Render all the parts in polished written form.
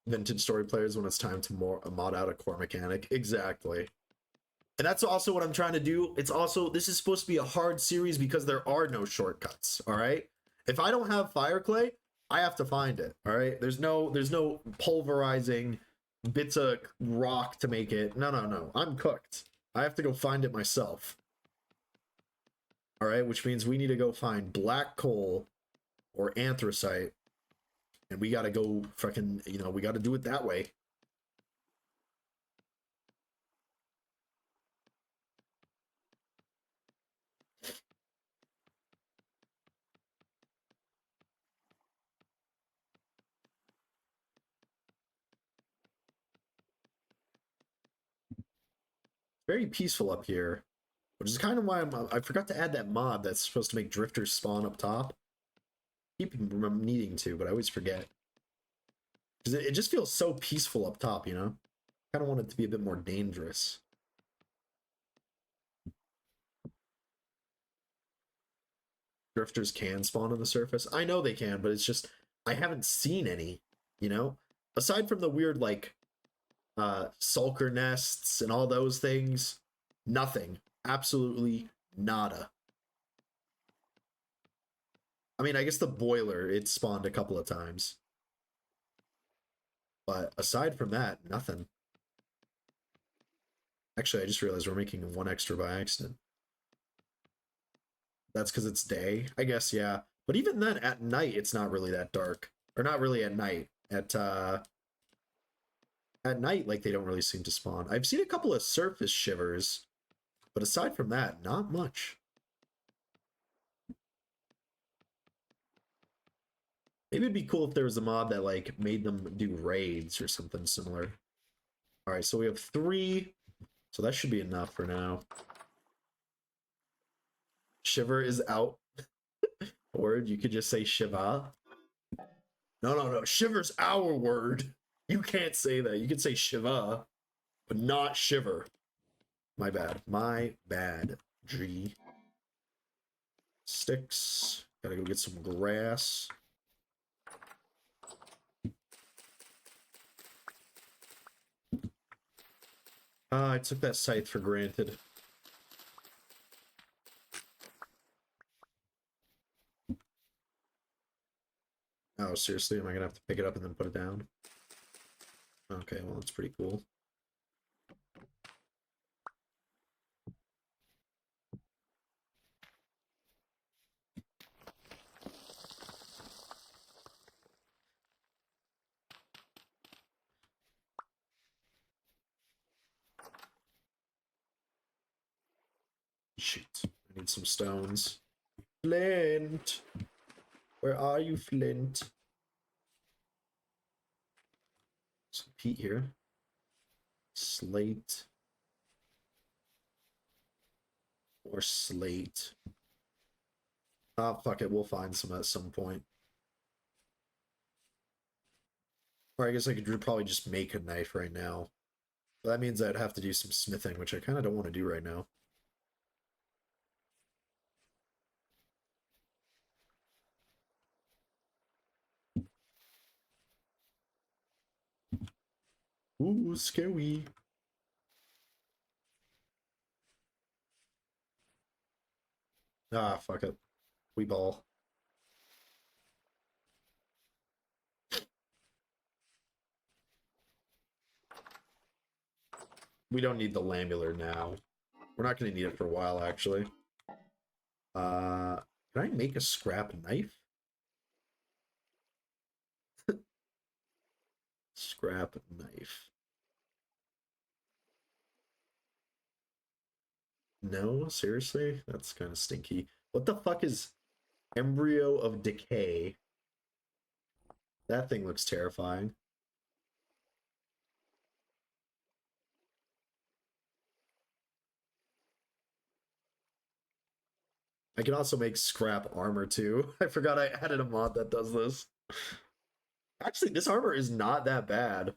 vintage story players when it's time to mod out a core mechanic. Exactly. And that's also what I'm trying to do. It's also, this is supposed to be a hard series because there are no shortcuts, all right? If I don't have fire clay, I have to find it, all right? There's no pulverizing bits of rock to make it. No. I'm cooked. I have to go find it myself. All right, which means we need to go find black coal or anthracite. And we got to go fucking, we got to do it that way. Very peaceful up here, which is kind of why I forgot to add that mod that's supposed to make drifters spawn up top. Keep needing to, but I always forget. Because it just feels so peaceful up top, you know? Kind of want it to be a bit more dangerous. Drifters can spawn on the surface. I know they can, but it's just, I haven't seen any, you know? Aside from the weird, like, sulker nests and all those things, nothing. Absolutely nada. I mean, I guess the boiler, it spawned a couple of times. But aside from that, nothing. Actually, I just realized we're making one extra by accident. That's because it's day? I guess, yeah. But even then, at night, it's not really that dark. Or not really at night. At night, like, they don't really seem to spawn. I've seen a couple of surface shivers, but aside from that, not much. Maybe it'd be cool if there was a mod that, like, made them do raids or something similar. Alright, so we have 3, so that should be enough for now. Shiver is out. Word, you could just say Shiva. No. Shiver's our word. You can't say that. You could say Shiva, but not Shiver. My bad. My bad. G. Sticks. Gotta go get some grass. I took that scythe for granted. Oh, seriously? Am I gonna have to pick it up and then put it down? Okay, well, that's pretty cool. Shoot. I need some stones. Flint! Where are you, Flint? Some peat here. Slate. Or slate. Ah, fuck it. We'll find some at some point. Or I guess I could probably just make a knife right now. But that means I'd have to do some smithing, which I kind of don't want to do right now. Ooh, scary. Ah, fuck it. We ball. We don't need the lambular now. We're not going to need it for a while, actually. Can I make a scrap knife? Scrap knife. No, seriously? That's kind of stinky. What the fuck is embryo of decay? That thing looks terrifying. I can also make scrap armor too. I forgot I added a mod that does this. Actually, this armor is not that bad.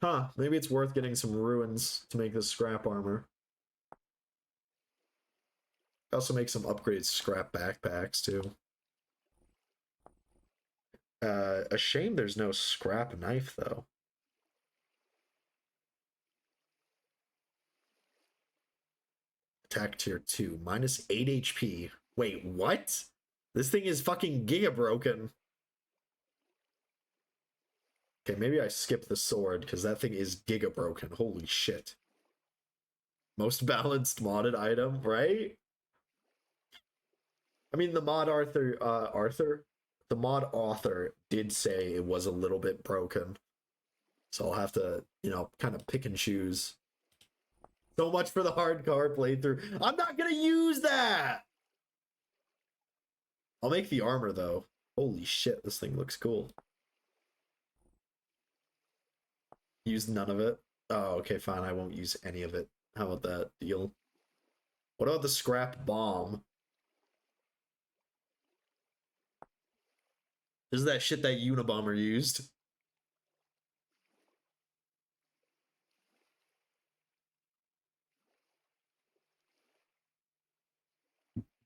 Huh, maybe it's worth getting some ruins to make this scrap armor. I also make some upgraded scrap backpacks too. A shame there's no scrap knife though. Attack tier 2, minus 8 HP. Wait, what? This thing is fucking giga broken. Okay, maybe I skip the sword because that thing is giga broken. Holy shit. Most balanced modded item, right? I mean, the mod the mod author did say it was a little bit broken. So I'll have to, kind of pick and choose. So much for the hardcore playthrough. I'm not gonna use that! I'll make the armor though. Holy shit, this thing looks cool. Use none of it. Oh, okay, fine. I won't use any of it. How about that deal? What about the scrap bomb? This is that shit that Unabomber used.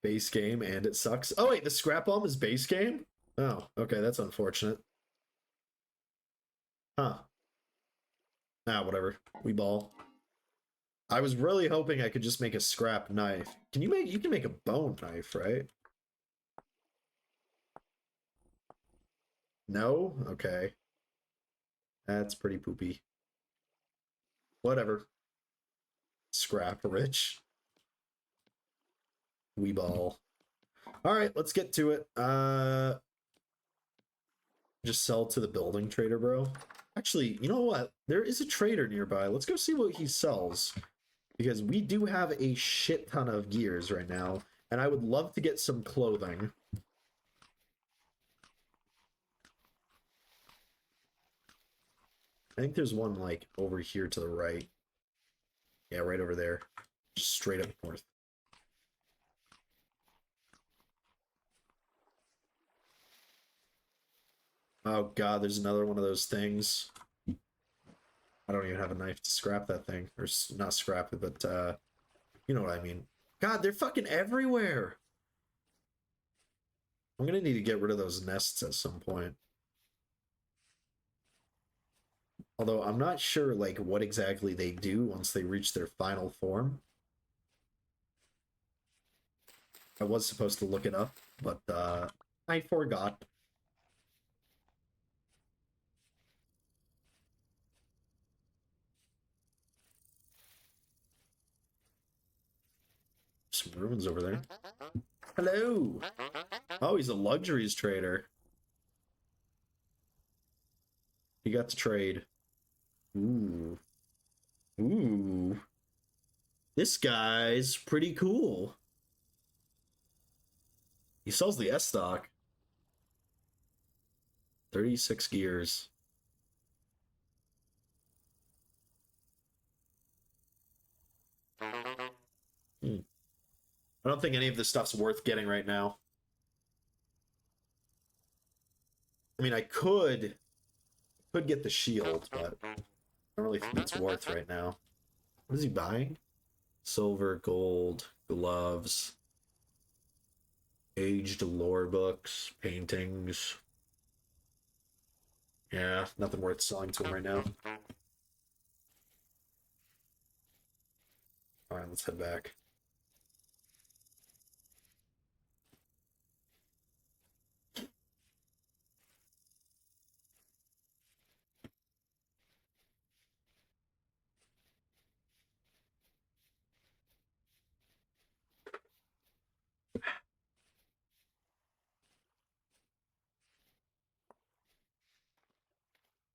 Base game and it sucks. Oh wait, the scrap bomb is base game? Oh, okay, that's unfortunate. Huh. Ah, whatever. We ball. I was really hoping I could just make a scrap knife. You can make a bone knife, right? No? Okay. That's pretty poopy. Whatever. Scrap rich. We ball. Alright, let's get to it. Just sell to the building trader, bro. Actually, you know what? There is a trader nearby. Let's go see what he sells. Because we do have a shit ton of gears right now. And I would love to get some clothing. I think there's one, like, over here to the right. Yeah, right over there. Just straight up north. Oh god, there's another one of those things. I don't even have a knife to scrap that thing. Or not scrap it, but, you know what I mean. God, they're fucking everywhere! I'm gonna need to get rid of those nests at some point. Although I'm not sure like what exactly they do once they reach their final form. I was supposed to look it up, but I forgot. Some ruins over there. Hello! Oh, he's a luxuries trader. He got to trade. Ooh. Ooh. This guy's pretty cool. He sells the S stock. 36 gears. Hmm. I don't think any of this stuff's worth getting right now. I mean, I could get the shield, but I don't really think it's worth right now. What is he buying? Silver, gold, gloves, aged lore books, paintings. Yeah, nothing worth selling to him right now. All right, let's head back.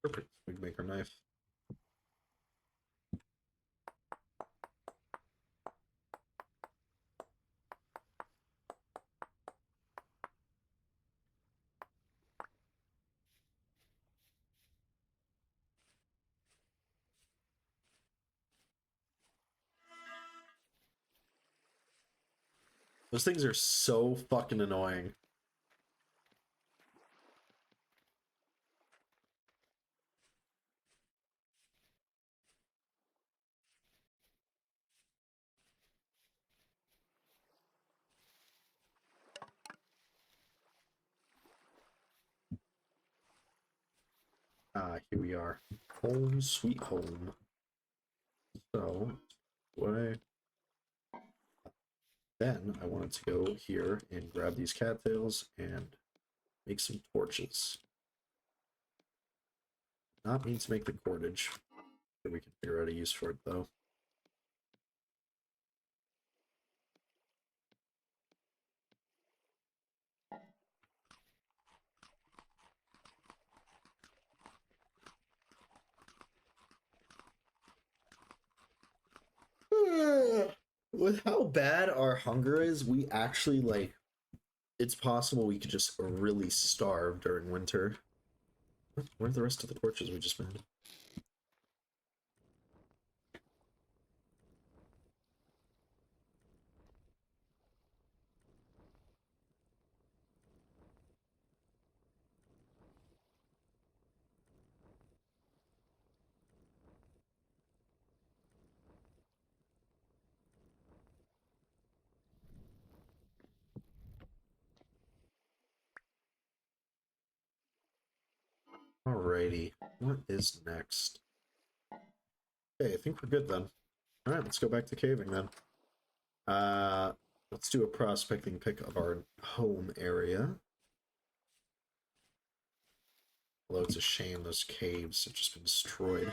Perfect. We can make our knife. Those things are so fucking annoying. Here we are. Home sweet home. So, then I wanted to go here and grab these cattails and make some torches. Not mean to make the cordage. Sure we can figure out a use for it though. With how bad our hunger is, we actually like it's possible we could just really starve during winter. Where are the rest of the torches we just made? Alrighty, what is next? Okay, I think we're good then. Alright, let's go back to caving then. Let's do a prospecting pick of our home area. Although it's a shame those caves have just been destroyed.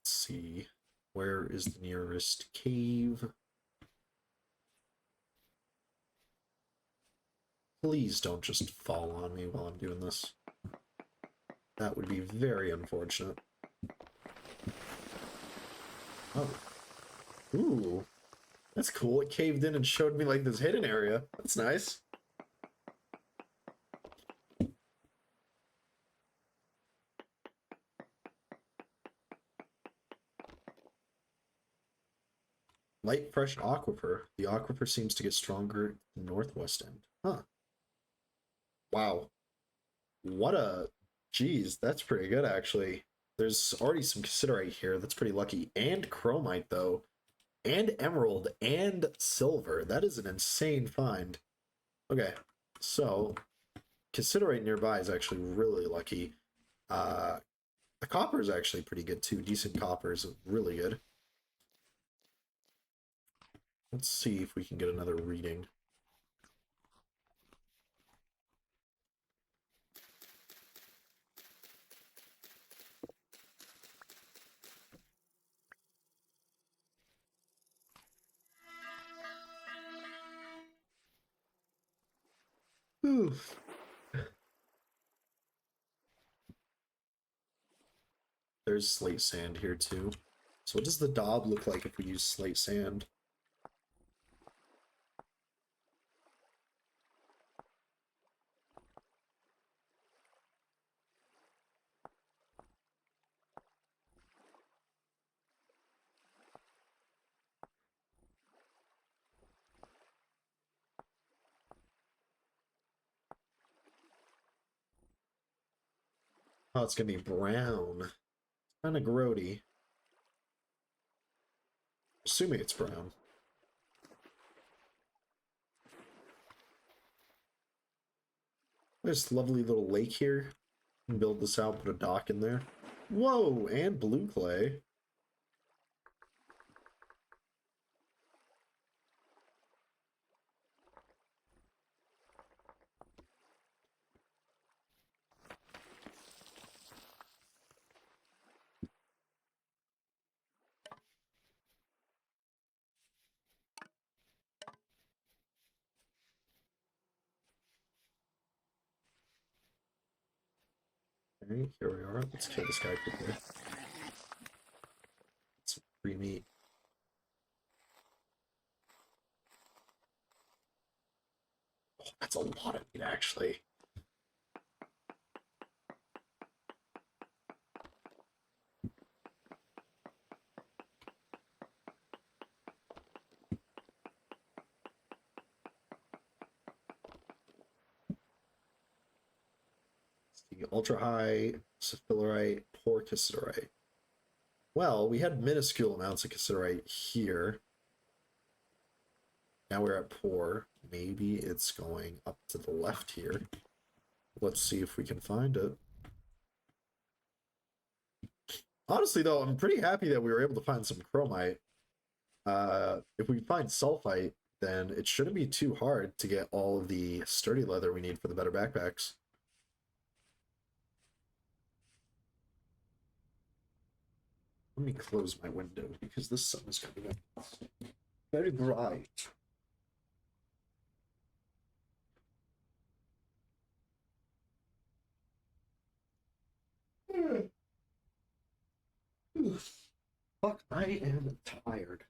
Let's see. Where is the nearest cave? Please don't just fall on me while I'm doing this. That would be very unfortunate. Oh. Ooh. That's cool. It caved in and showed me like this hidden area. That's nice. Light fresh aquifer. The aquifer seems to get stronger at the northwest end. Huh. Wow. What a... Geez, that's pretty good actually. There's already some considerate here. That's pretty lucky. And chromite though. And emerald and silver. That is an insane find. Okay, so considerate nearby is actually really lucky. The copper is actually pretty good too. Decent copper is really good. Let's see if we can get another reading. Oof. There's slate sand here too. So what does the daub look like if we use slate sand? Oh, it's gonna be brown. Kind of grody. Assuming it's brown. There's a lovely little lake here. Build this out, put a dock in there. Whoa, and blue clay. Okay, here we are. Let's kill this guy quickly. Some free meat. Oh, that's a lot of meat, actually. The ultra high saphirite, poor cassiterite. Well, we had minuscule amounts of cassiterite here. Now we're at poor. Maybe it's going up to the left here. Let's see if we can find it. Honestly, though, I'm pretty happy that we were able to find some chromite. If we find sulfite, then it shouldn't be too hard to get all of the sturdy leather we need for the better backpacks. Let me close my window because the sun is coming up very bright. Fuck, I am tired.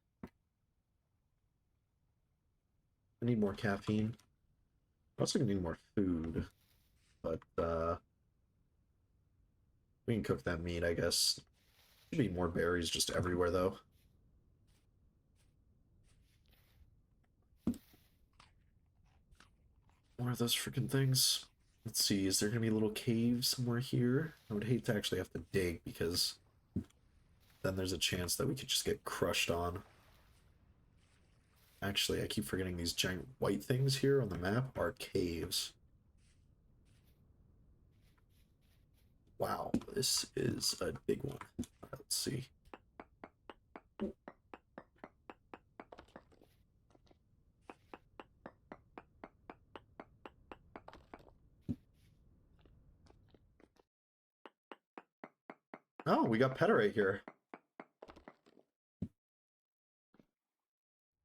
I need more caffeine. I'm also gonna need more food, but we can cook that meat, I guess. Should be more berries just everywhere, though. More of those freaking things. Let's see, is there gonna be a little cave somewhere here? I would hate to actually have to dig because then there's a chance that we could just get crushed on. Actually, I keep forgetting these giant white things here on the map are caves. Wow, this is a big one. Let's see. Oh, we got Pederite here.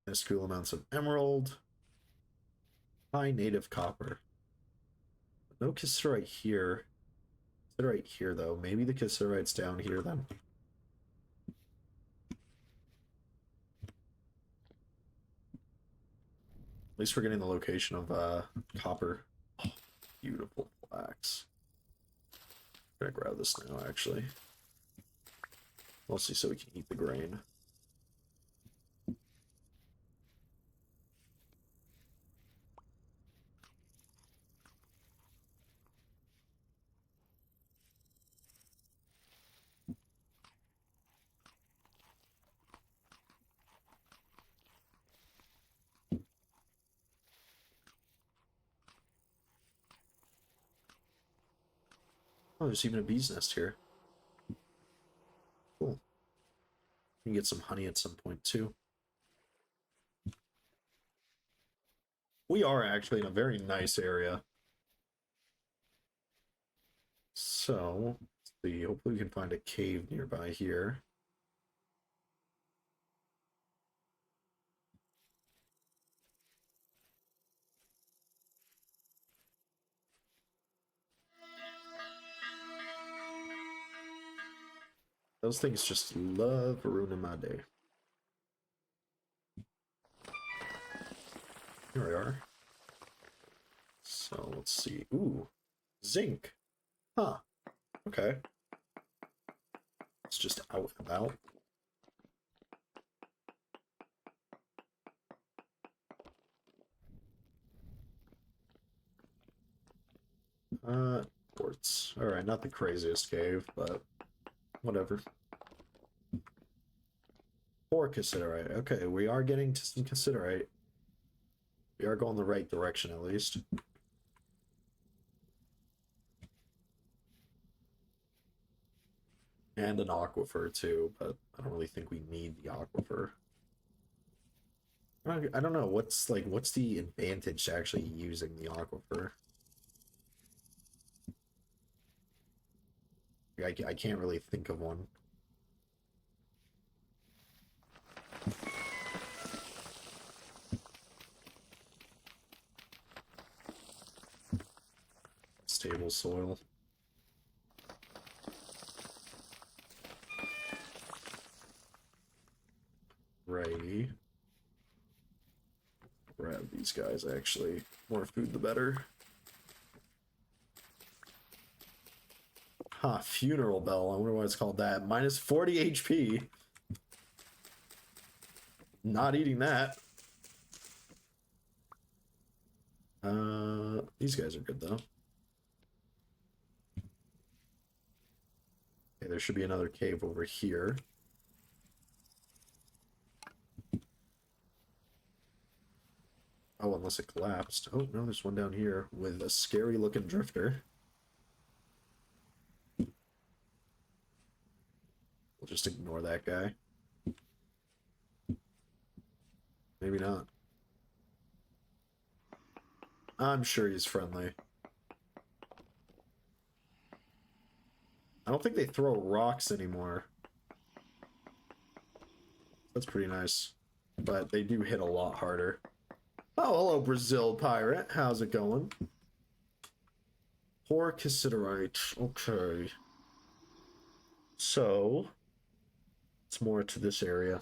Minuscule amounts of emerald. High native copper. No cassiterite here. Cassiterite here, though. Maybe the cassiterite's down here, then. At least we're getting the location of copper. Oh, beautiful flax. I'm gonna grab this now, actually. Mostly so we can eat the grain. Oh, there's even a bee's nest here. Cool. We can get some honey at some point, too. We are actually in a very nice area. So, let's see. Hopefully we can find a cave nearby here. Those things just love ruining my day. Here we are. So, let's see. Ooh, zinc. Huh. Okay. It's just out and about. Quartz. Alright, not the craziest cave, but whatever. 4 cassiterite. Okay, we are getting to some cassiterite. We are going the right direction, at least. And an aquifer, too, but I don't really think we need the aquifer. I don't know, what's the advantage to actually using the aquifer? I can't really think of one. Stable soil. Righty. Grab these guys, actually. More food, the better. Huh, funeral bell. I wonder why it's called that. Minus 40 HP. Not eating that. These guys are good, though. Okay, there should be another cave over here. unless it collapsed. Oh, no, there's one down here with a scary-looking drifter. We'll just ignore that guy. Maybe not. I'm sure he's friendly. I don't think they throw rocks anymore. That's pretty nice. But they do hit a lot harder. Oh, hello, Brazil pirate. How's it going? Poor Cassiterite. Okay. So, it's more to this area.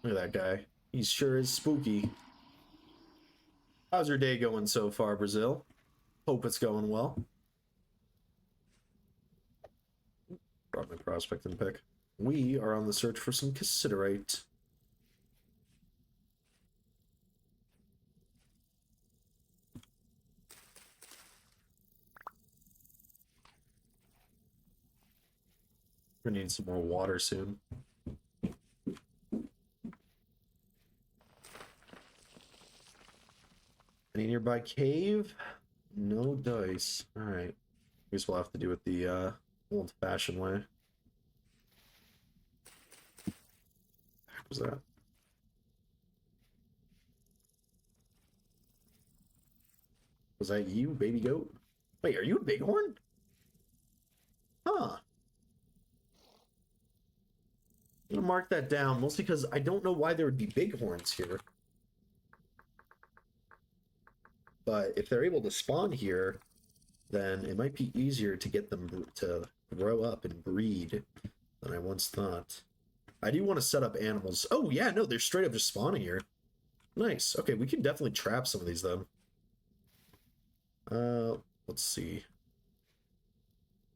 Look at that guy. He sure is spooky. How's your day going so far, Brazil? Hope it's going well. Brought my prospecting pick. We are on the search for some Cassiterite. We're gonna need some more water soon. Any nearby cave? No dice. Alright. I guess we'll have to do it the old-fashioned way. What was that? Was that you, baby goat? Wait, are you a bighorn? Huh. I'm gonna mark that down, mostly because I don't know why there would be bighorns here. But if they're able to spawn here, then it might be easier to get them to grow up and breed than I once thought. I do want to set up animals. Oh, yeah, no, they're straight up just spawning here. Nice. Okay, we can definitely trap some of these, though. Let's see.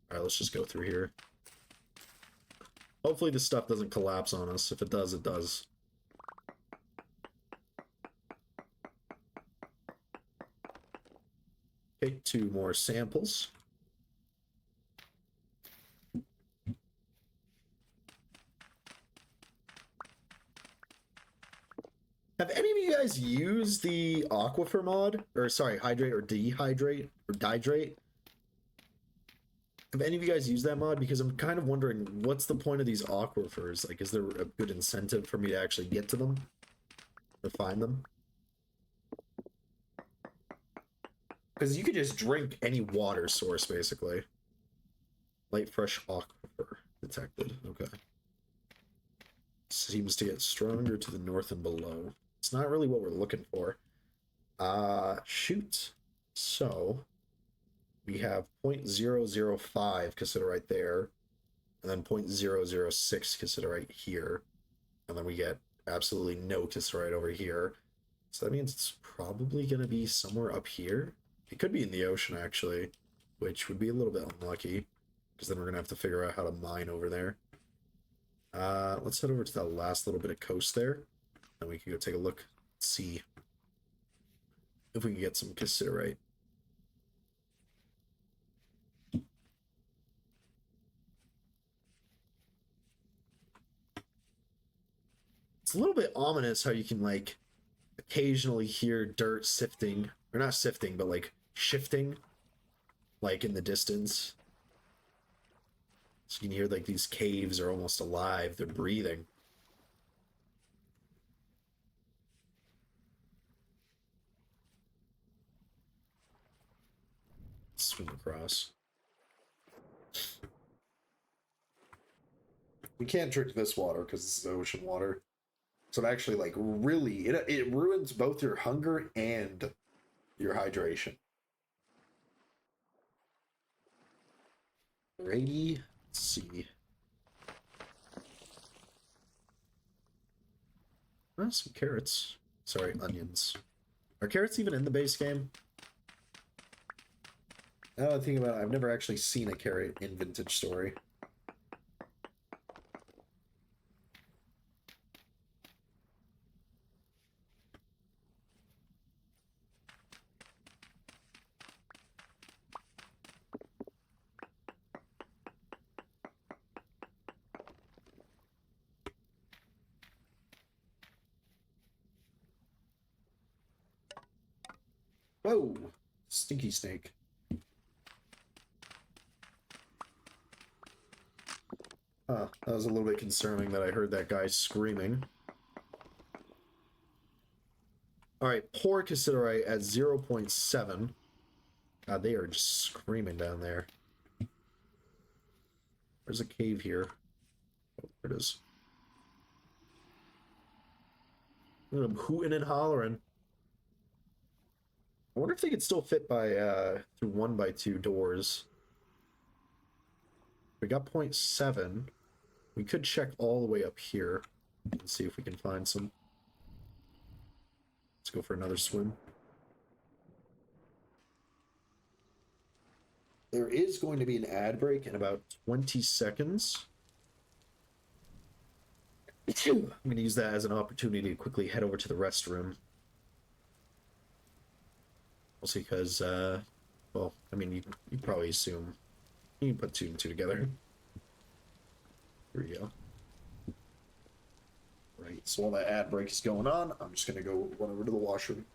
Alright, let's just go through here. Hopefully this stuff doesn't collapse on us. If it does, it does. Okay, 2 more samples. Have any of you guys used the aquifer mod? Or sorry, hydrate or dehydrate or dihydrate? Have any of you guys used that mod? Because I'm kind of wondering, what's the point of these aquifers? Like, is there a good incentive for me to actually get to them? Or find them? Because you could just drink any water source, basically. Light fresh aquifer detected. Okay. Seems to get stronger to the north and below. It's not really what we're looking for. Shoot. So, we have 0.005 Cassiterite there, and then 0.006 Cassiterite here, and then we get absolutely no Cassiterite over here. So that means it's probably going to be somewhere up here. It could be in the ocean, actually, which would be a little bit unlucky, because then we're going to have to figure out how to mine over there. Let's head over to that last little bit of coast there, and we can go take a look, see if we can get some Cassiterite. It's a little bit ominous how you can, like, occasionally hear dirt sifting, or not sifting, but, like, shifting, like, in the distance. So you can hear, like, these caves are almost alive. They're breathing. Swim across. We can't drink this water because it's ocean water. So it actually, like, really, it ruins both your hunger and your hydration. Alrighty, let's see. Oh, some carrots. Sorry, onions. Are carrots even in the base game? Now I think about it, I've never actually seen a carrot in Vintage Story. Whoa! Stinky snake. Huh, that was a little bit concerning that I heard that guy screaming. Alright, poor Cassiderite at 0.7. God, they are just screaming down there. There's a cave here. Oh, there it is. Look at them hooting and hollering. I wonder if they could still fit by through 1x2 doors. We got 0.7. We could check all the way up here and see if we can find some. Let's go for another swim. There is going to be an ad break in about 20 seconds. I'm going to use that as an opportunity to quickly head over to the restroom. Also because, well, I mean, you probably assume. You can put two and two together. Here we go. Right, so while that ad break is going on, I'm just going to go run over to the washroom.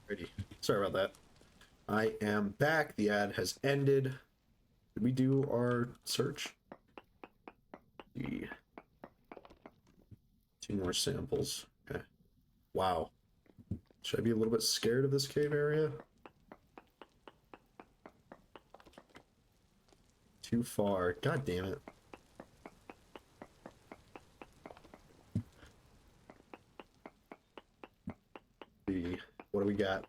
Ready. Sorry about that. I am back. The ad has ended. Did we do our search? The 2 more samples. Okay. Wow. Should I be a little bit scared of this cave area? Too far. God damn it. What do we got?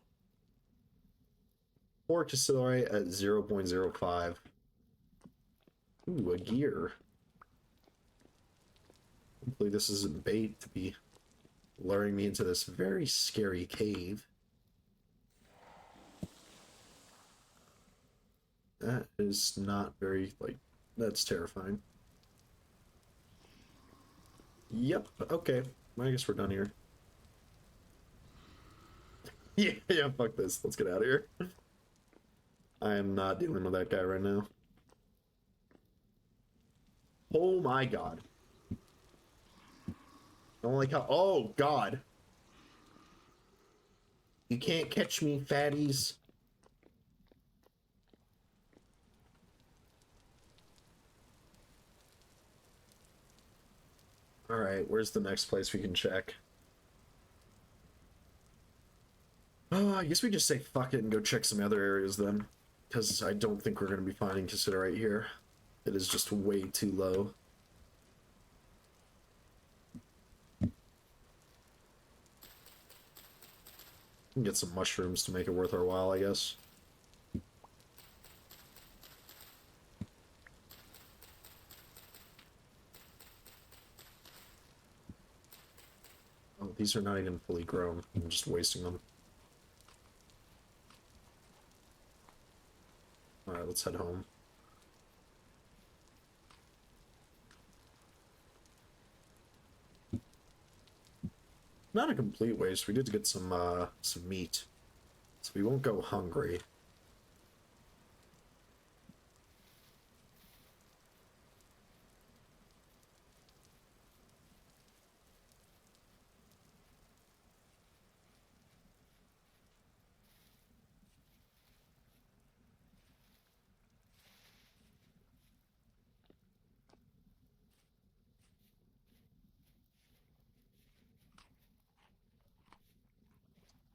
Poor Cassiderite at 0.05. Ooh, a gear. Hopefully this isn't bait to be luring me into this very scary cave. That is not very, like, that's terrifying. Yep, okay. I guess we're done here. Yeah, fuck this. Let's get out of here. I am not dealing with that guy right now. Oh my god. I don't like how... Oh, god. You can't catch me, fatties. All right, where's the next place we can check? I guess we just say fuck it and go check some other areas then, because I don't think we're going to be finding Considerate here. It is just way too low. We can get some mushrooms to make it worth our while, I guess. Oh, these are not even fully grown. I'm just wasting them. Alright, let's head home. Not a complete waste. We did get some meat. So we won't go hungry.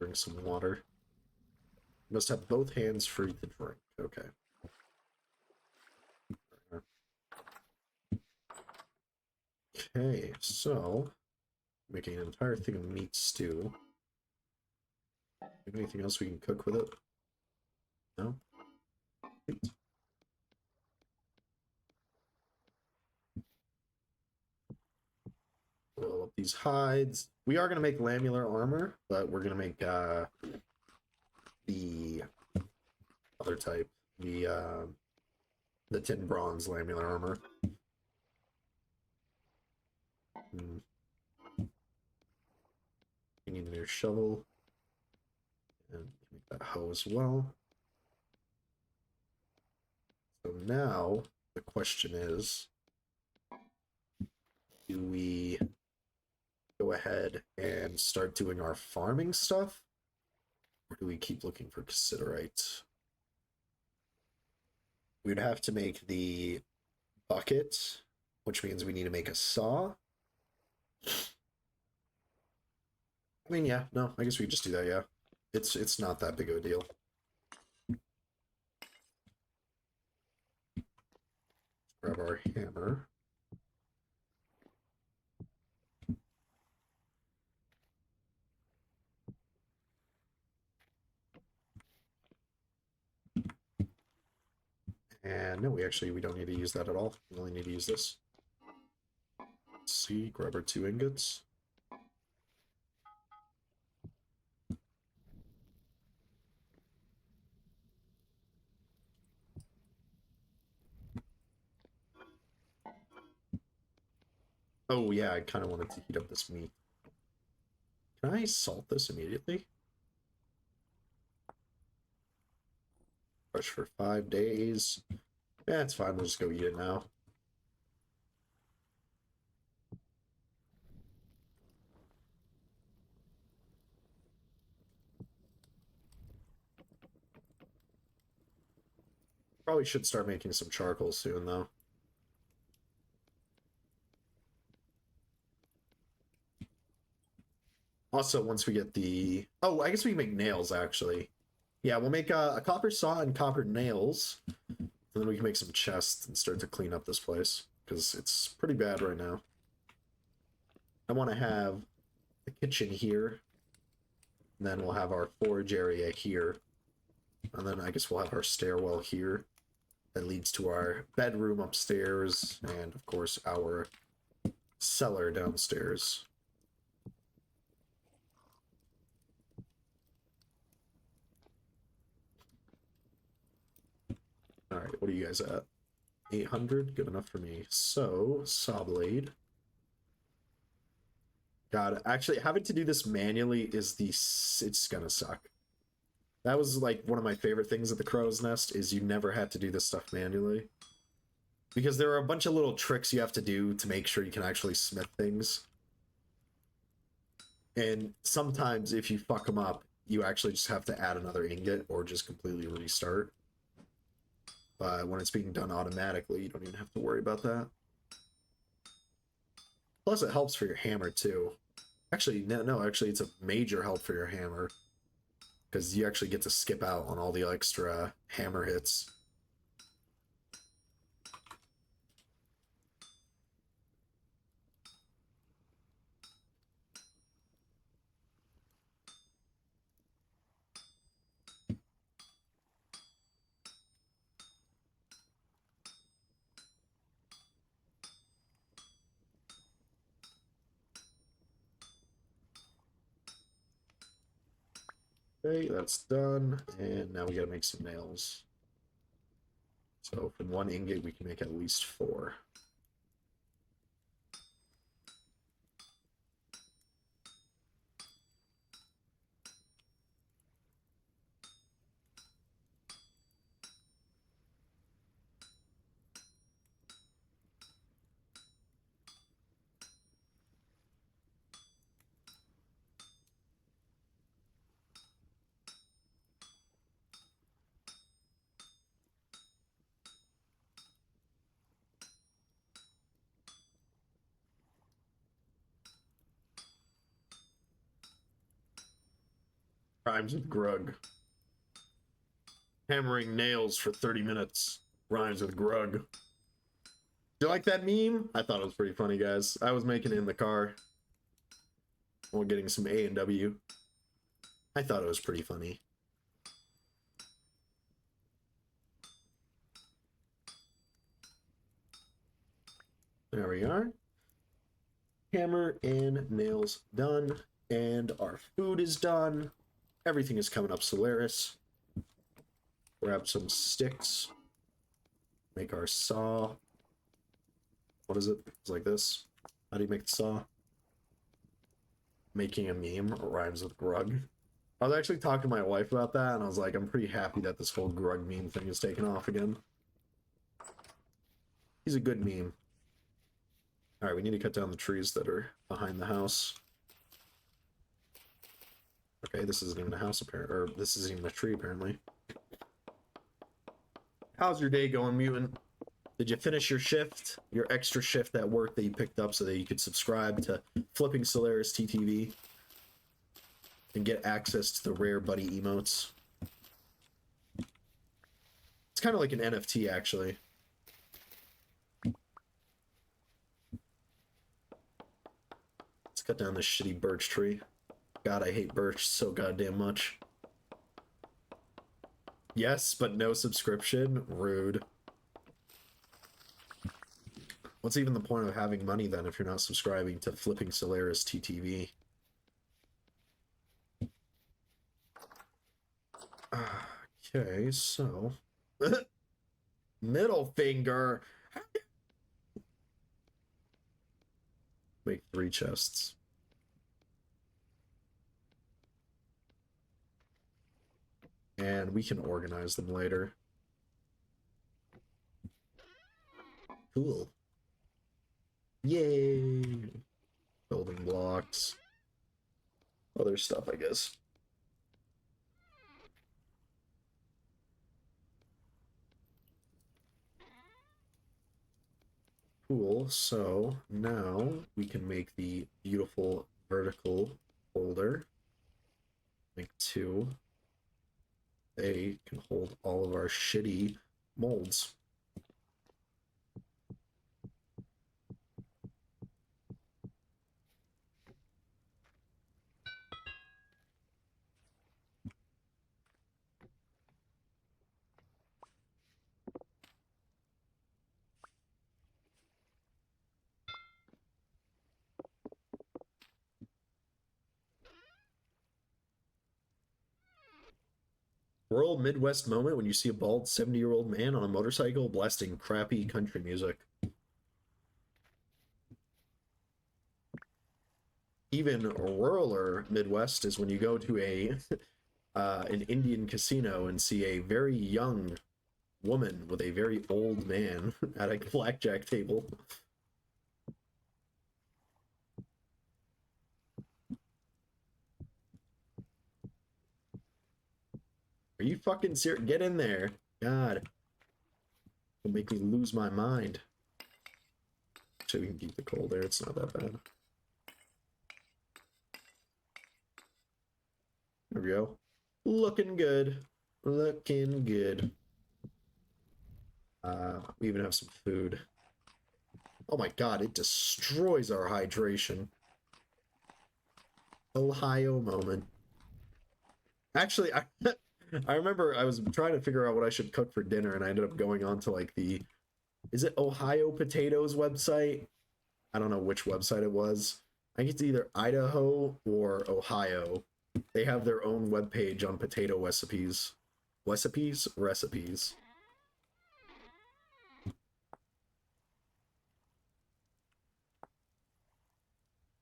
Bring some water. Must have both hands free to drink. Okay. Okay, so making an entire thing of meat stew. Anything else we can cook with it? No? Roll up these hides. We are going to make lamellar armor, but we're going to make the other type, the tin bronze lamellar armor. You need a new shovel. And make that hoe as well. So now the question is, do we go ahead and start doing our farming stuff? Or do we keep looking for Considerate? We'd have to make the bucket, which means we need to make a saw. I mean, yeah, no, I guess we just do that, yeah. It's not that big of a deal. Grab our hammer. And no, we don't need to use that at all. We only need to use this. Let's see, grab our 2 ingots. Oh yeah, I kind of wanted to heat up this meat. Can I salt this immediately? Fresh for 5 days. Yeah, it's fine. We'll just go eat it now. Probably should start making some charcoal soon, though. Also, once we get the... Oh, I guess we can make nails, actually. Yeah, we'll make a copper saw and copper nails. And then we can make some chests and start to clean up this place. Because it's pretty bad right now. I want to have the kitchen here. And then we'll have our forge area here. And then I guess we'll have our stairwell here. That leads to our bedroom upstairs. And, of course, our cellar downstairs. Alright, what are you guys at? 800? Good enough for me. So, saw blade. God, actually, having to do this manually is it's gonna suck. That was, like, one of my favorite things at the Crow's Nest, is you never had to do this stuff manually. Because there are a bunch of little tricks you have to do to make sure you can actually smith things. And sometimes, if you fuck them up, you actually just have to add another ingot or just completely restart. But when it's being done automatically, you don't even have to worry about that. Plus, it helps for your hammer too. Actually, no, actually, it's a major help for your hammer because you actually get to skip out on all the extra hammer hits. Okay, that's done. And now we gotta make some nails. So from one ingot, we can make at least 4. Rhymes with grug. Hammering nails for 30 minutes. Rhymes with grug. Do you like that meme? I thought it was pretty funny, guys. I was making it in the car while getting some A&W. I thought it was pretty funny. There we are. Hammer and nails done. And our food is done. Everything is coming up Solaris. Grab some sticks. Make our saw. What is it? It's like this. How do you make the saw? Making a meme rhymes with grug. I was actually talking to my wife about that, and I was like, I'm pretty happy that this whole grug meme thing is taken off again. He's a good meme. Alright, we need to cut down the trees that are behind the house. Okay, this isn't even a house, apparently. Or this isn't even a tree, apparently. How's your day going, Mutant? Did you finish your shift? Your extra shift at work that you picked up so that you could subscribe to Flipping Solaris TTV? And get access to the rare buddy emotes? It's kind of like an NFT, actually. Let's cut down this shitty birch tree. God, I hate birch so goddamn much. Yes, but no subscription? Rude. What's even the point of having money then if you're not subscribing to Flipping Solaris TTV? Okay, so... Middle finger! Make 3 chests. And we can organize them later. Cool. Yay! Building blocks. Other stuff, I guess. Cool, so now we can make the beautiful vertical holder. Make 2. They can hold all of our shitty molds. Rural Midwest moment when you see a bald 70-year-old man on a motorcycle blasting crappy country music. Even ruraler Midwest is when you go to a an Indian casino and see a very young woman with a very old man at a blackjack table. Are you fucking serious? Get in there. God. It'll make me lose my mind. Actually, we can keep the coal there. It's not that bad. There we go. Looking good. Looking good. We even have some food. Oh my god, it destroys our hydration. Ohio moment. Actually, I remember I was trying to figure out what I should cook for dinner, and I ended up going on to like the, is it Ohio Potatoes website? I don't know which website it was. I think it's either Idaho or Ohio. They have their own webpage on potato recipes. Recipes.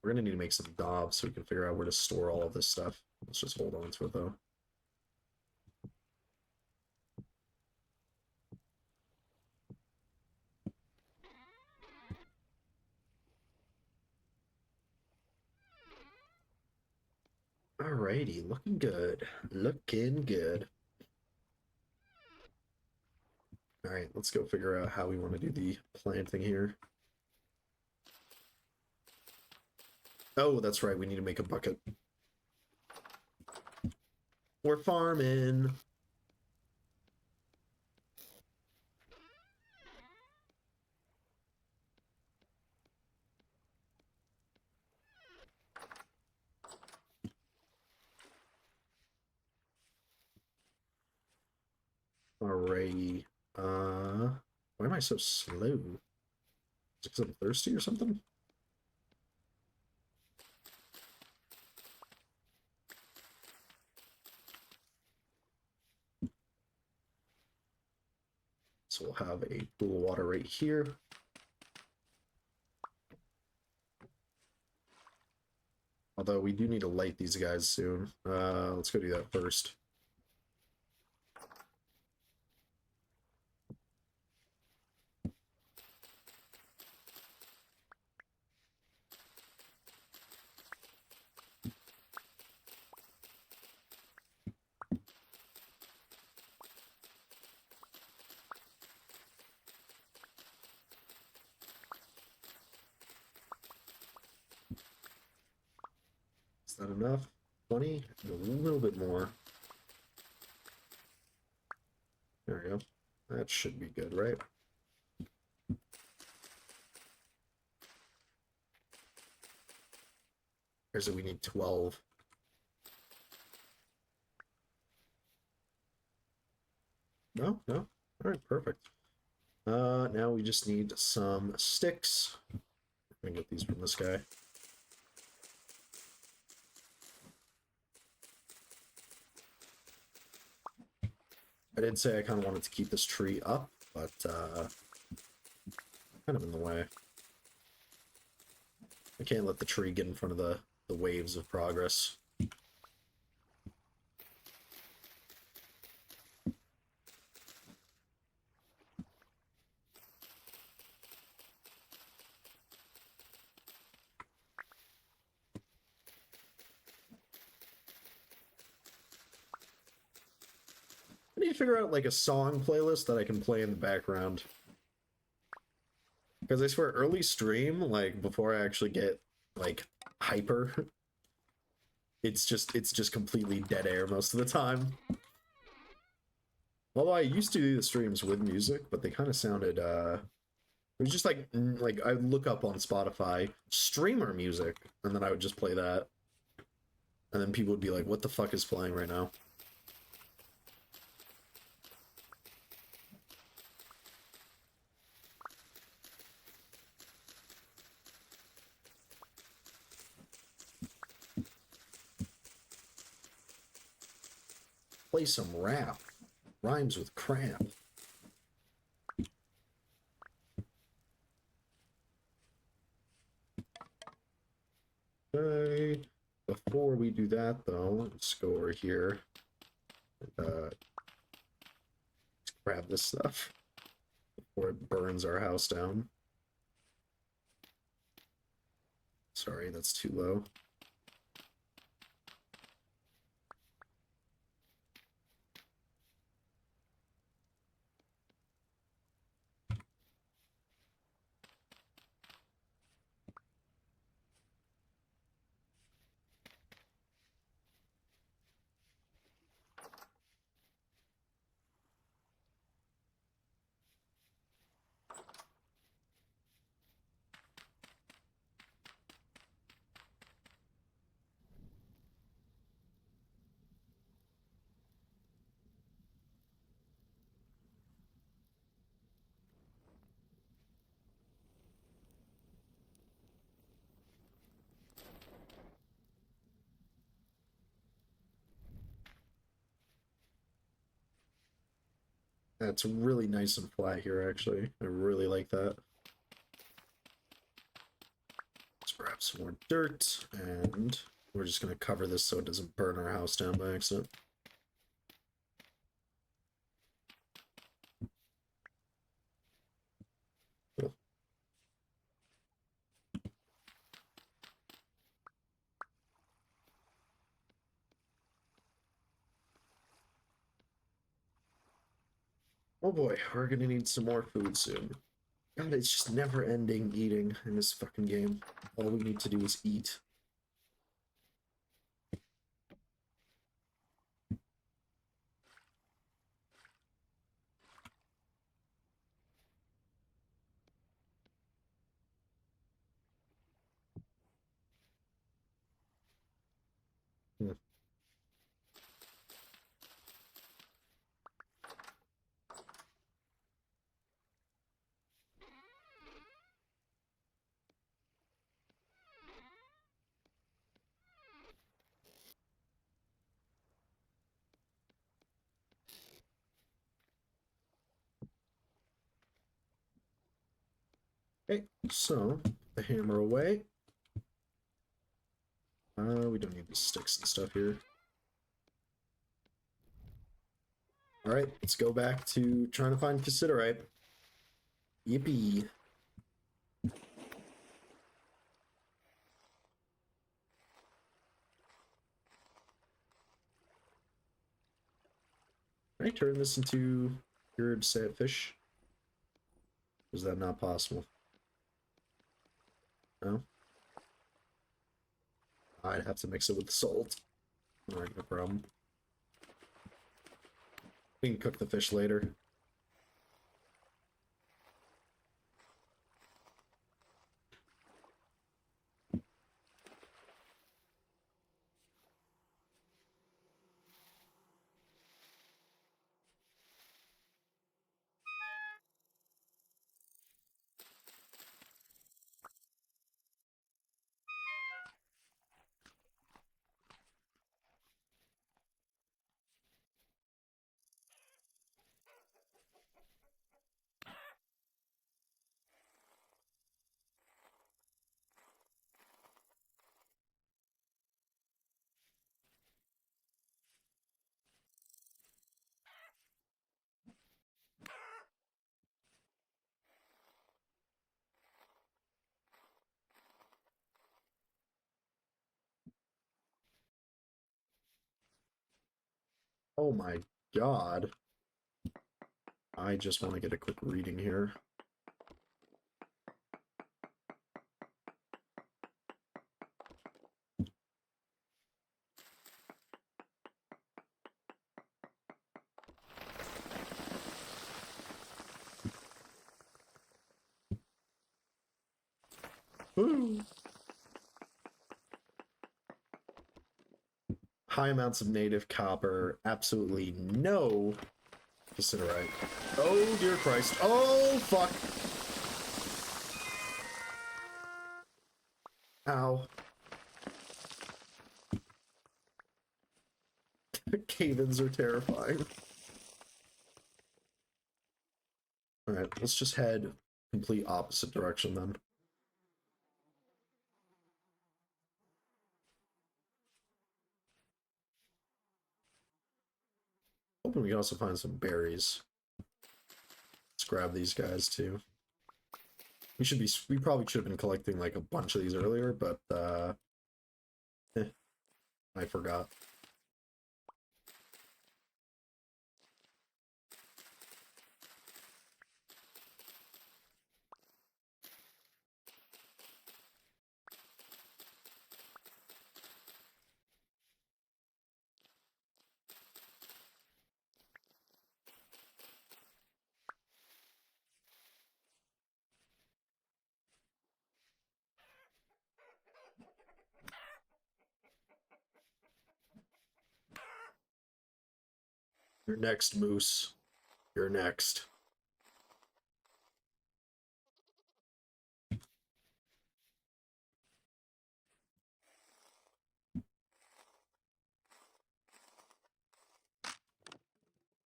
We're gonna need to make some dobs so we can figure out where to store all of this stuff. Let's just hold on to it though. Alrighty, looking good. Looking good. Alright, let's go figure out how we want to do the planting here. Oh, that's right, we need to make a bucket. We're farming. Alrighty. Why am I so slow? Is it because I'm thirsty or something? So we'll have a pool of water right here. Although we do need to light these guys soon. Let's go do that first. Is that enough? 20? A little bit more. There we go. That should be good, right? Or is it we need 12? No? No? All right, perfect. Now we just need some sticks. I'm gonna get these from this guy. I did say I kind of wanted to keep this tree up, but kind of in the way. I can't let the tree get in front of the waves of progress. I need to figure out like a song playlist that I can play in the background. Because I swear, early stream, like before I actually get like hyper, it's just completely dead air most of the time. Although I used to do the streams with music, but they kind of sounded it was just like I would look up on Spotify streamer music, and then I would just play that, and then people would be like, "What the fuck is playing right now?" Play some rap. Rhymes with cramp. Okay. Before we do that, though, let's go over here and let's grab this stuff before it burns our house down. Sorry, that's too low. That's really nice and flat here, actually. I really like that. Let's grab some more dirt, and we're just going to cover this so it doesn't burn our house down by accident. Cool. Oh boy, we're going to need some more food soon. God, it's just never-ending eating in this fucking game. All we need to do is eat. Hmm. Okay, so the hammer away. We don't need the sticks and stuff here. All right, let's go back to trying to find cassiterite. Yippee. Can I turn this into cured fish? Is that not possible? No? I'd have to mix it with salt. Alright, no problem. We can cook the fish later. Oh my god. I just want to get a quick reading here. Woo! High amounts of native copper, absolutely no cassiterite. Oh dear Christ. Oh fuck. Ow. Cave-ins are terrifying. Alright, let's just head complete opposite direction then. Hoping we can also find some berries. Let's grab these guys too. We probably should have been collecting like a bunch of these earlier, but I forgot. You're next, Moose. You're next.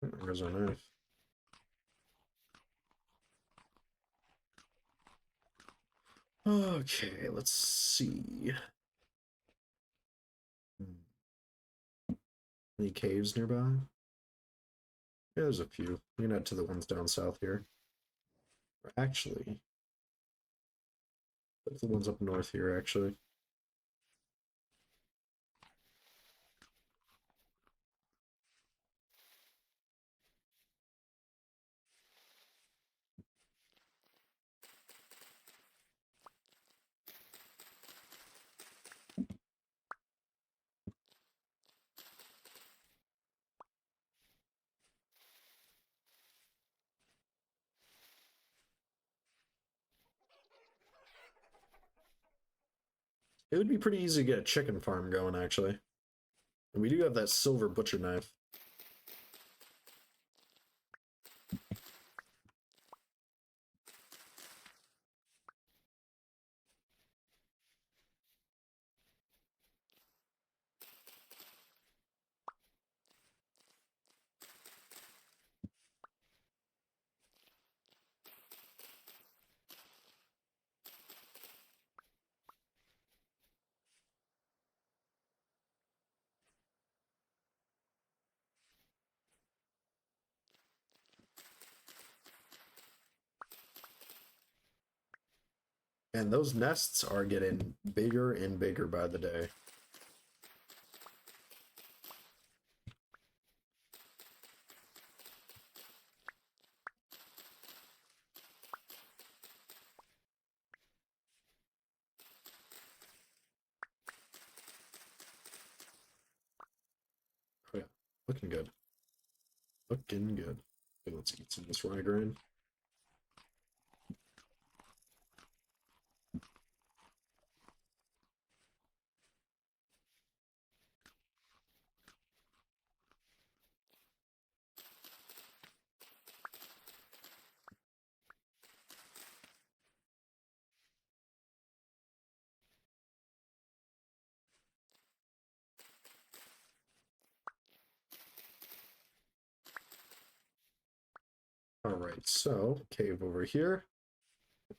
There's our knife. Okay, let's see. Any caves nearby? Yeah, there's a few. We can head to the ones down south here. Or actually, the ones up north here, actually. It would be pretty easy to get a chicken farm going, actually. And we do have that silver butcher knife. And those nests are getting bigger and bigger by the day. Oh yeah, looking good. Looking good. Okay, let's eat some of this rye grain. All right, so cave over here.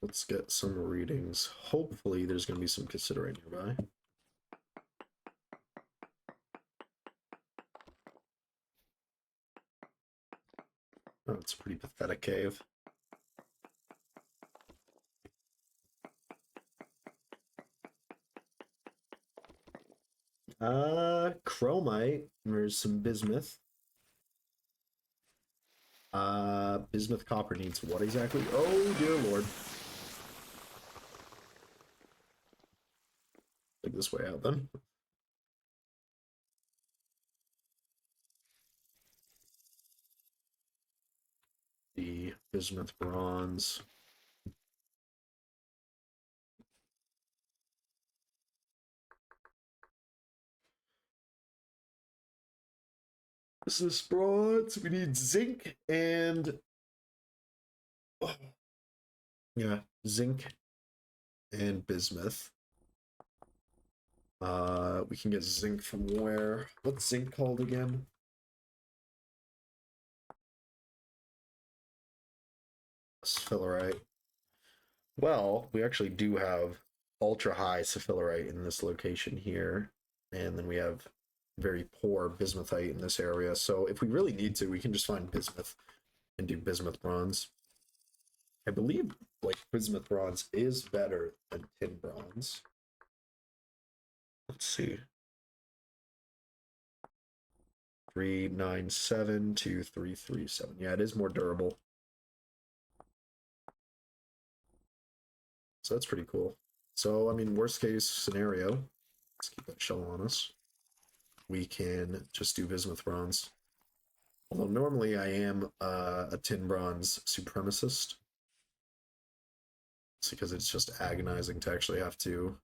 Let's get some readings. Hopefully there's going to be some considerate nearby. Oh, it's a pretty pathetic cave. Chromite. There's some bismuth. Bismuth copper needs what exactly? Oh, dear lord. Take this way out then. The bismuth bronze. This is bronze. We need zinc and yeah, zinc and bismuth. We can get zinc from where? What's zinc called again? Sphalerite. Well, we actually do have ultra high sphalerite in this location here, and then we have very poor bismuthite in this area. So if we really need to, we can just find bismuth and do bismuth bronze. I believe like bismuth bronze is better than tin bronze. Let's see. 397 to 337. Yeah, it is more durable. So that's pretty cool. So, I mean, worst case scenario, let's keep that shell on us. We can just do bismuth bronze. Although normally I am a tin bronze supremacist. It's because it's just agonizing to actually have to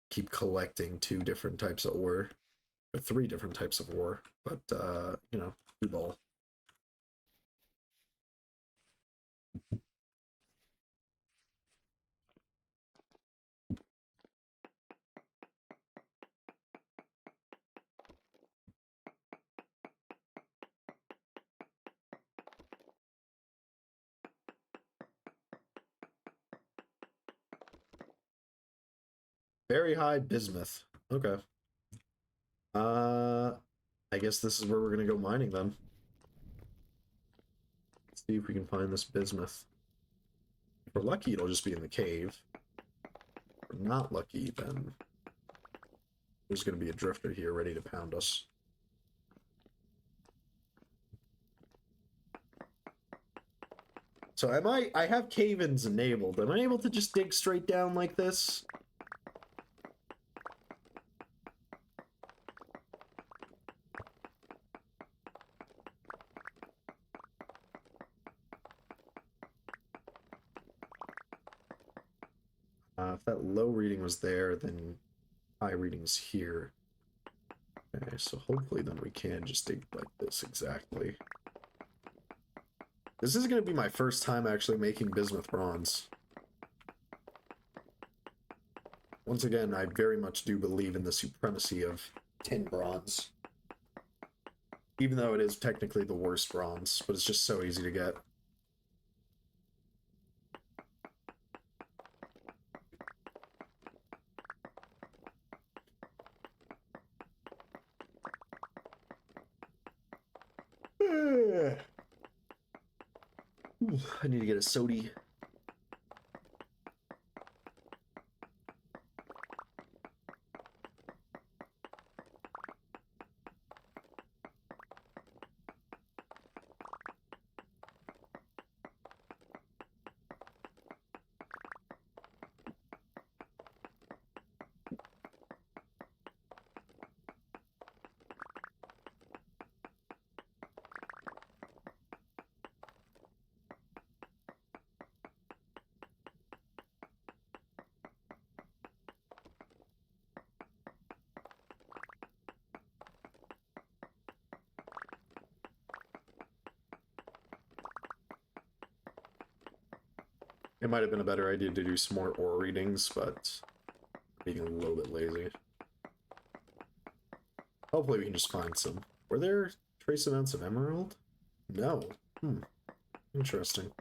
keep collecting two different types of ore, or three different types of ore. But, you know, blue ball. Very high bismuth. Okay. I guess this is where we're gonna go mining then. Let's see if we can find this bismuth. If we're lucky, it'll just be in the cave. If we're not lucky, then there's gonna be a drifter here ready to pound us. So I have cave-ins enabled. Am I able to just dig straight down like this? If that low reading was there, then high reading's here. Okay, so hopefully then we can just dig like this exactly. This is going to be my first time actually making bismuth bronze. Once again, I very much do believe in the supremacy of tin bronze. Even though it is technically the worst bronze, but it's just so easy to get. I need to get a sody. It might have been a better idea to do some more ore readings, but being a little bit lazy. Hopefully we can just find some. Were there trace amounts of emerald? No. Interesting.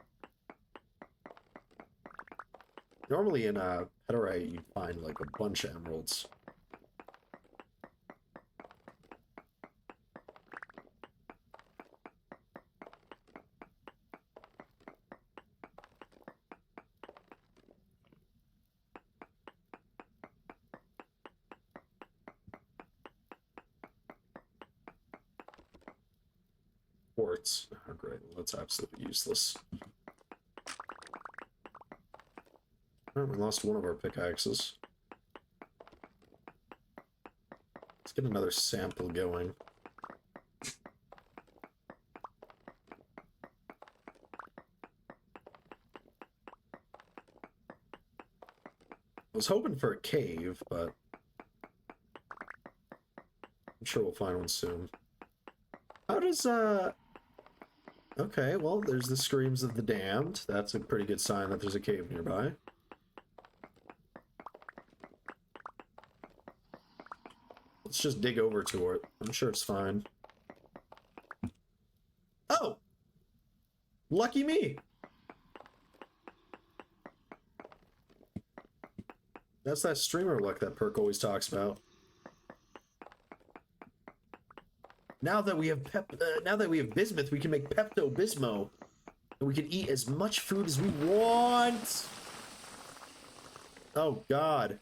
Normally in Pederite you'd find like a bunch of emeralds. Quartz. Oh, great. Well, that's absolutely useless. Oh, we lost one of our pickaxes. Let's get another sample going. I was hoping for a cave, but I'm sure we'll find one soon. How does, okay, well, there's the screams of the damned. That's a pretty good sign that there's a cave nearby. Let's just dig over to it. I'm sure it's fine. Oh! Lucky me! That's that streamer luck that Perk always talks about. Now that we have bismuth, we can make Pepto-Bismol, and we can eat as much food as we want. Oh God!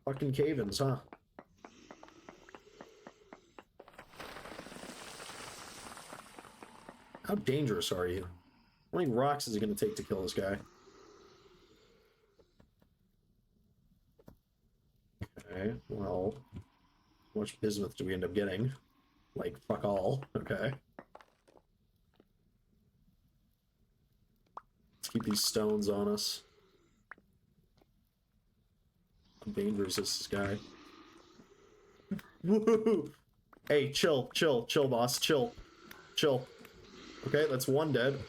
Fucking cave-ins, huh? How dangerous are you? How many rocks is it going to take to kill this guy? Okay, well, how much bismuth do we end up getting? Like, fuck all. Okay. Let's keep these stones on us. How dangerous is this guy? Woohoo! Hey, chill, boss, chill. Okay, that's one dead.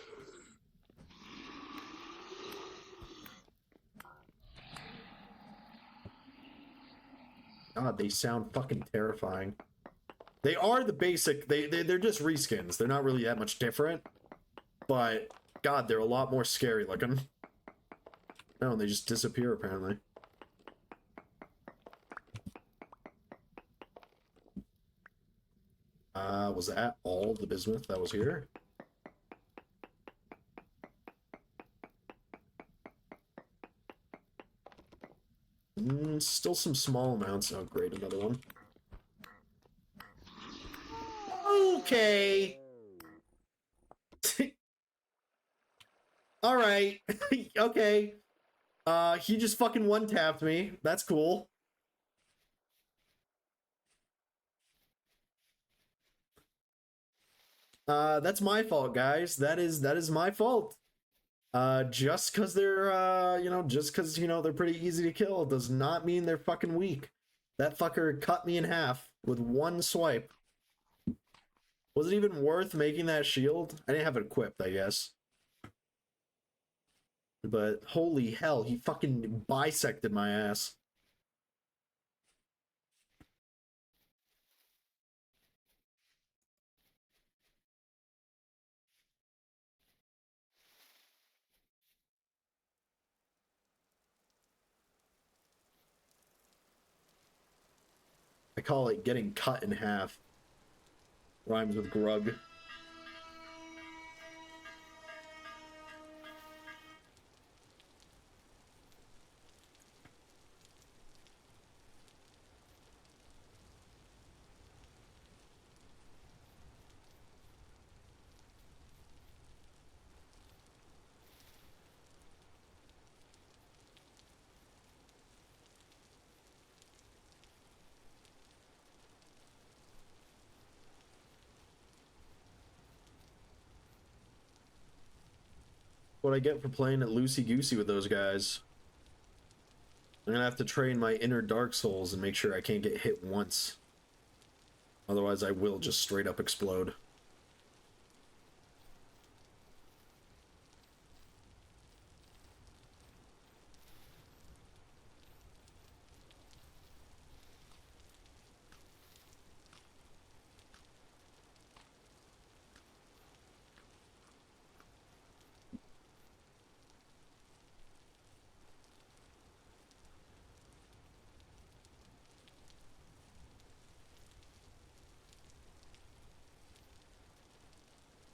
God, they sound fucking terrifying. They are the basic, they're just reskins. They're not really that much different. But God, they're a lot more scary looking. No, they just disappear apparently. Was that all the bismuth that was here? Still some small amounts. Oh, great, another one. Okay. All right. Okay. He just fucking one-tapped me. That's cool. That's my fault, guys. That is my fault. Just because they're just because they're pretty easy to kill does not mean they're fucking weak. That fucker cut me in half with one swipe. Was it even worth making that shield? I didn't have it equipped, I guess. But holy hell, he fucking bisected my ass. I call it getting cut in half. Rhymes with grug. What I get for playing it loosey-goosey with those guys. I'm gonna have to train my inner Dark Souls and make sure I can't get hit once. Otherwise, I will just straight up explode.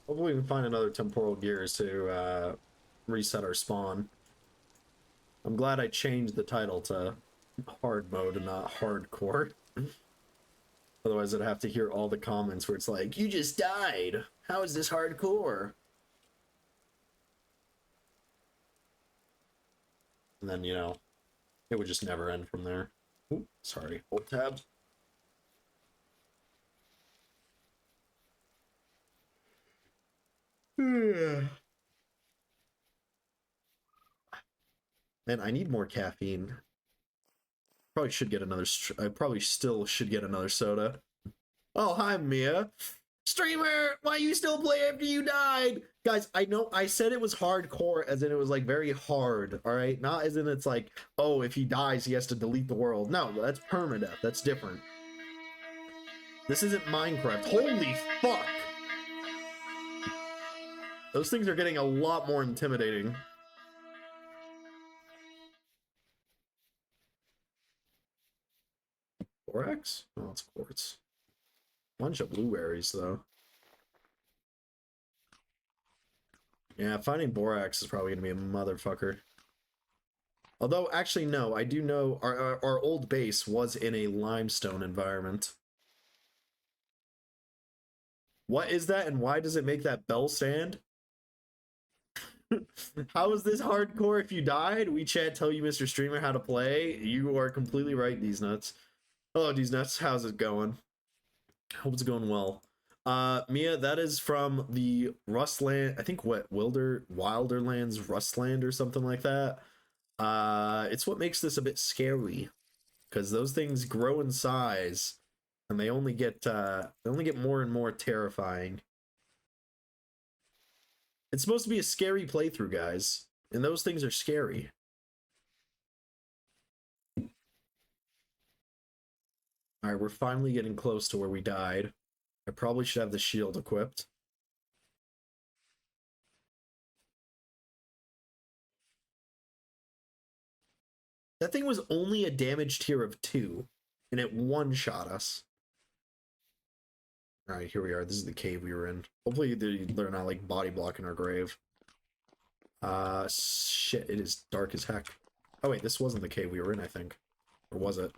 Hopefully we can find another temporal gears to reset our spawn. I'm glad I changed the title to hard mode and not hardcore. Otherwise I'd have to hear all the comments where it's like, you just died. How is this hardcore? And then, it would just never end from there. Ooh, sorry, Alt tab. Man, I need more caffeine. Probably should get another. I probably still should get another soda. Oh, hi, Mia. Streamer, why you still play after you died? Guys, I know I said it was hardcore as in it was like very hard, all right? Not as in it's like, oh, if he dies, he has to delete the world. No, that's permadeath. That's different. This isn't Minecraft. Holy fuck. Those things are getting a lot more intimidating. Borax? Oh, it's quartz. Bunch of blueberries, though. Yeah, finding borax is probably gonna be a motherfucker. Although, actually, no, I do know our old base was in a limestone environment. What is that, and why does it make that bell stand? How is this hardcore if you died? We chat tell you, Mr. Streamer, how to play. You are completely right, these nuts. Hello, these nuts. How's it going? Hope it's going well. Mia, that is from the Rustland, I think what, Wilderlands Rustland or something like that. It's what makes this a bit scary. Because those things grow in size and they only get more and more terrifying. It's supposed to be a scary playthrough, guys. And those things are scary. Alright, we're finally getting close to where we died. I probably should have the shield equipped. That thing was only a damage tier of 2, and it one-shot us. All right, here we are. This is the cave we were in. Hopefully they're not like body blocking our grave. Shit, it is dark as heck. Oh wait, this wasn't the cave we were in, I think. Or was it?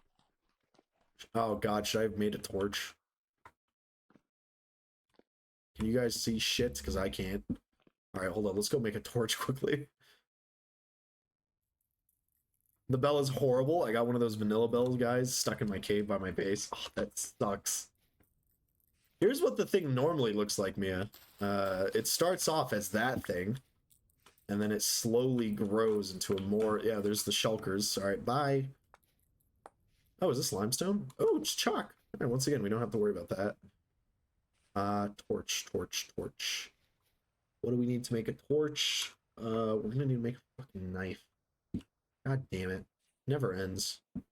Oh god, should I have made a torch? Can you guys see shit? Because I can't. Alright, hold on. Let's go make a torch quickly. The bell is horrible. I got one of those vanilla bells, guys, stuck in my cave by my base. Oh, that sucks. Here's what the thing normally looks like, Mia. It starts off as that thing, and then it slowly grows into a more... Yeah, there's the shulkers. Alright, bye. Oh, is this limestone? Oh, it's chalk. Alright, once again, we don't have to worry about that. Torch. What do we need to make a torch? We're gonna need to make a fucking knife. God damn it. Never ends. I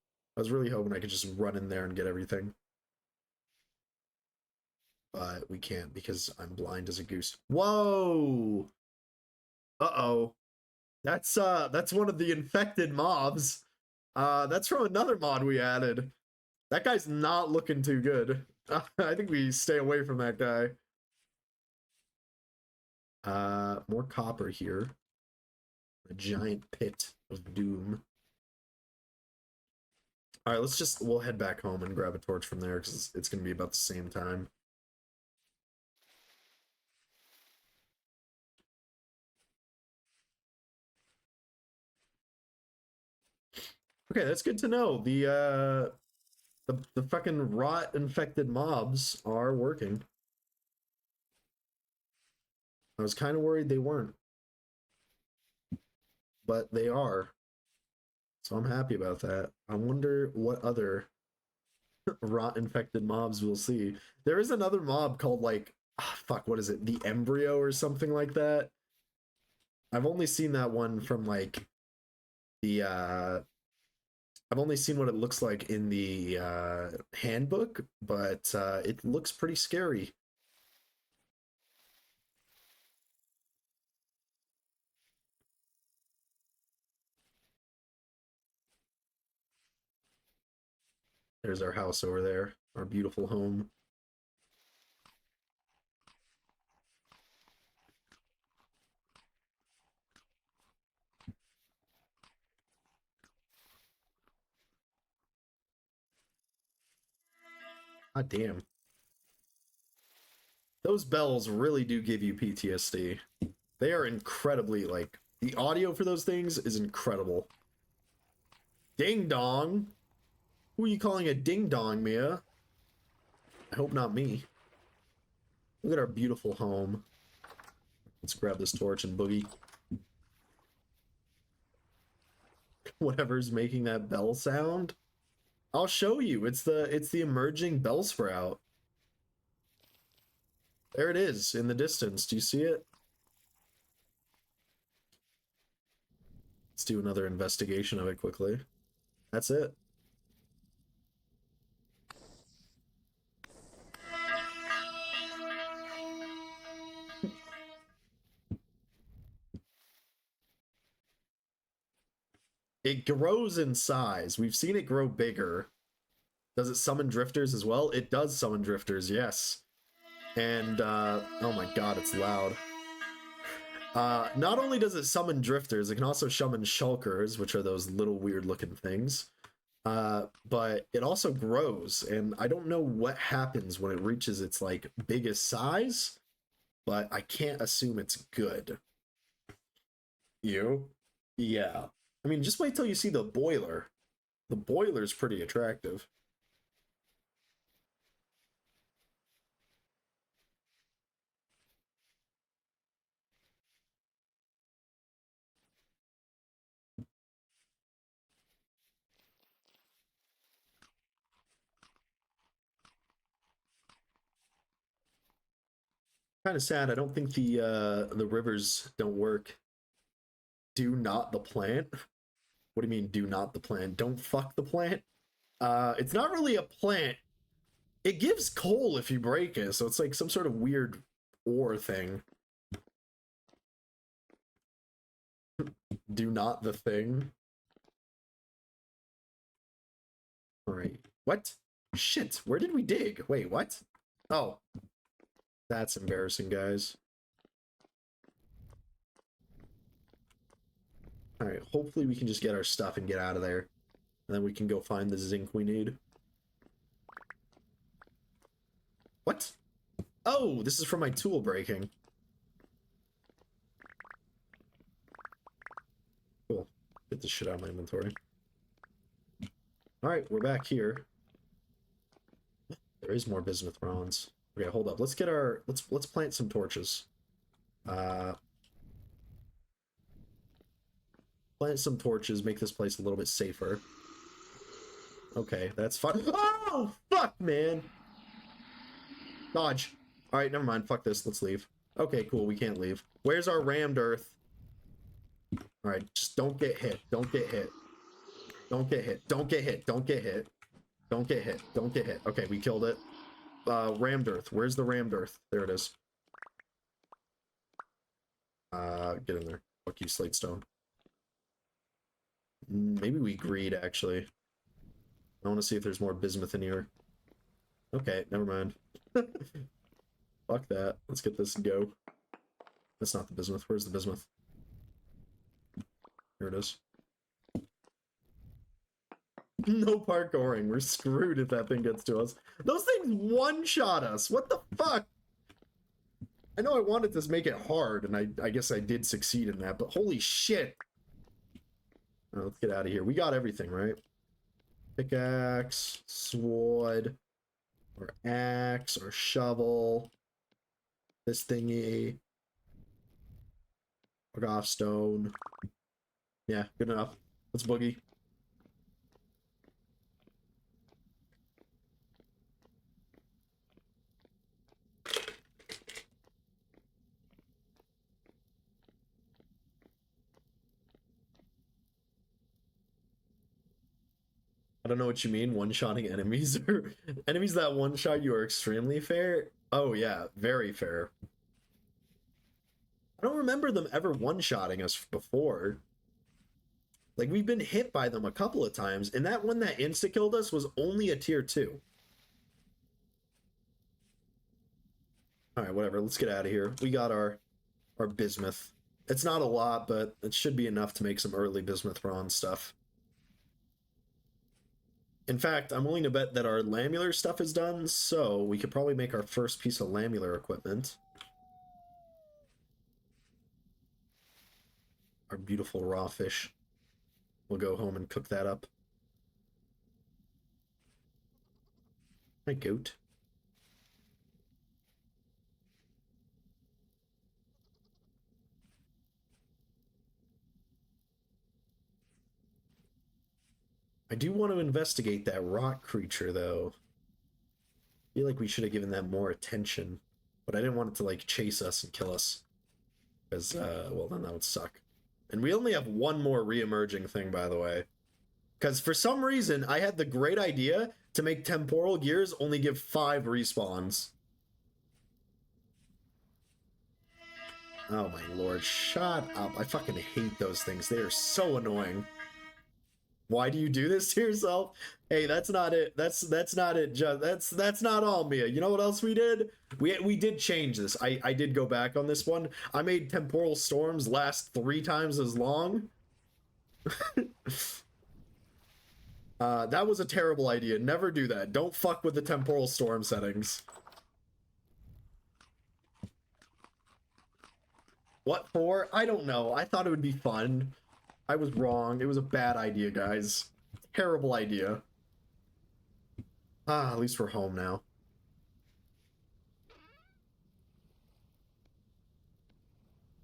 was really hoping I could just run in there and get everything. But we can't because I'm blind as a goose. Whoa! Uh-oh. That's one of the infected mobs. That's from another mod we added. That guy's not looking too good. I think we stay away from that guy. More copper here. A giant pit of doom. All right, we'll head back home and grab a torch from there because it's going to be about the same time. Okay, that's good to know. The fucking rot infected mobs are working. I was kind of worried they weren't. But they are. So I'm happy about that. I wonder what other rot infected mobs we'll see. There is another mob called like, fuck, what is it? The Embryo or something like that. I've only seen that one from like the I've only seen what it looks like in the handbook, but it looks pretty scary. There's our house over there, our beautiful home. God damn. Those bells really do give you PTSD. They are incredibly, like, the audio for those things is incredible. Ding dong. Who are you calling a ding dong, Mia? I hope not me. Look at our beautiful home. Let's grab this torch and boogie. Whatever's making that bell sound. I'll show you. It's the emerging bell sprout. There it is in the distance. Do you see it? Let's do another investigation of it quickly. That's it. It grows in size. We've seen it grow bigger. Does it summon drifters as well? It does summon drifters, yes. And, oh my god, it's loud. Not only does it summon drifters, it can also summon shulkers, which are those little weird looking things. But it also grows, and I don't know what happens when it reaches its, like, biggest size, but I can't assume it's good. You? Yeah. I mean, just wait till you see the boiler. The boiler's pretty attractive. Kind of sad. I don't think the rivers don't work. Do not the plant? What do you mean, do not the plant? Don't fuck the plant? It's not really a plant. It gives coal if you break it, so it's like some sort of weird ore thing. Do not the thing. All right. What? Shit. Where did we dig? Wait, what? Oh. That's embarrassing, guys. All right. Hopefully we can just get our stuff and get out of there. And then we can go find the zinc we need. What? Oh, this is from my tool breaking. Cool. Get this shit out of my inventory. All right, we're back here. There is more bismuth bronze. Okay, hold up. Let's get our let's plant some torches. Plant some torches, make this place a little bit safer. Okay, that's fine. Oh, fuck, man. Dodge. All right, never mind. Fuck this. Let's leave. Okay, cool. We can't leave. Where's our rammed earth? All right, just don't get hit. Don't get hit. Don't get hit. Don't get hit. Don't get hit. Don't get hit. Don't get hit. Okay, we killed it. Rammed earth. Where's the rammed earth? There it is. Get in there. Fuck you, slate stone. Maybe we greed, actually. I want to see if there's more bismuth in here. Okay, never mind. Fuck that. Let's get this and go. That's not the bismuth. Where's the bismuth? Here it is. No parkouring. We're screwed if that thing gets to us. Those things one-shot us. What the fuck? I know I wanted to make it hard, and I guess I did succeed in that, but holy shit. Right, let's get out of here. We got everything, right? Pickaxe, sword, or axe, or shovel. This thingy. Fuck off, stone. Yeah, good enough. Let's boogie. I don't know what you mean, one-shotting enemies or enemies that one-shot you are extremely fair. Oh yeah, very fair. I don't remember them ever one-shotting us before. Like, we've been hit by them a couple of times, and that one that insta-killed us was only a tier 2. Alright, whatever, let's get out of here. We got our bismuth. It's not a lot, but it should be enough to make some early bismuth bronze stuff. In fact, I'm willing to bet that our lamular stuff is done, so we could probably make our first piece of lamular equipment. Our beautiful raw fish. We'll go home and cook that up. My goat. I do want to investigate that rock creature, though. I feel like we should have given that more attention. But I didn't want it to, like, chase us and kill us. Because, well, then that would suck. And we only have one more re-emerging thing, by the way. Because for some reason, I had the great idea to make temporal gears only give 5 respawns. Oh my lord, shut up. I fucking hate those things. They are so annoying. Why do you do this to yourself? Hey, that's not it. That's not it. That's not all, Mia. You know what else we did? We did change this. I did go back on this one. I made temporal storms last 3 times as long. That was a terrible idea. Never do that. Don't fuck with the temporal storm settings. What for? I don't know. I thought it would be fun. I was wrong. It was a bad idea, guys. Terrible idea. At least we're home now.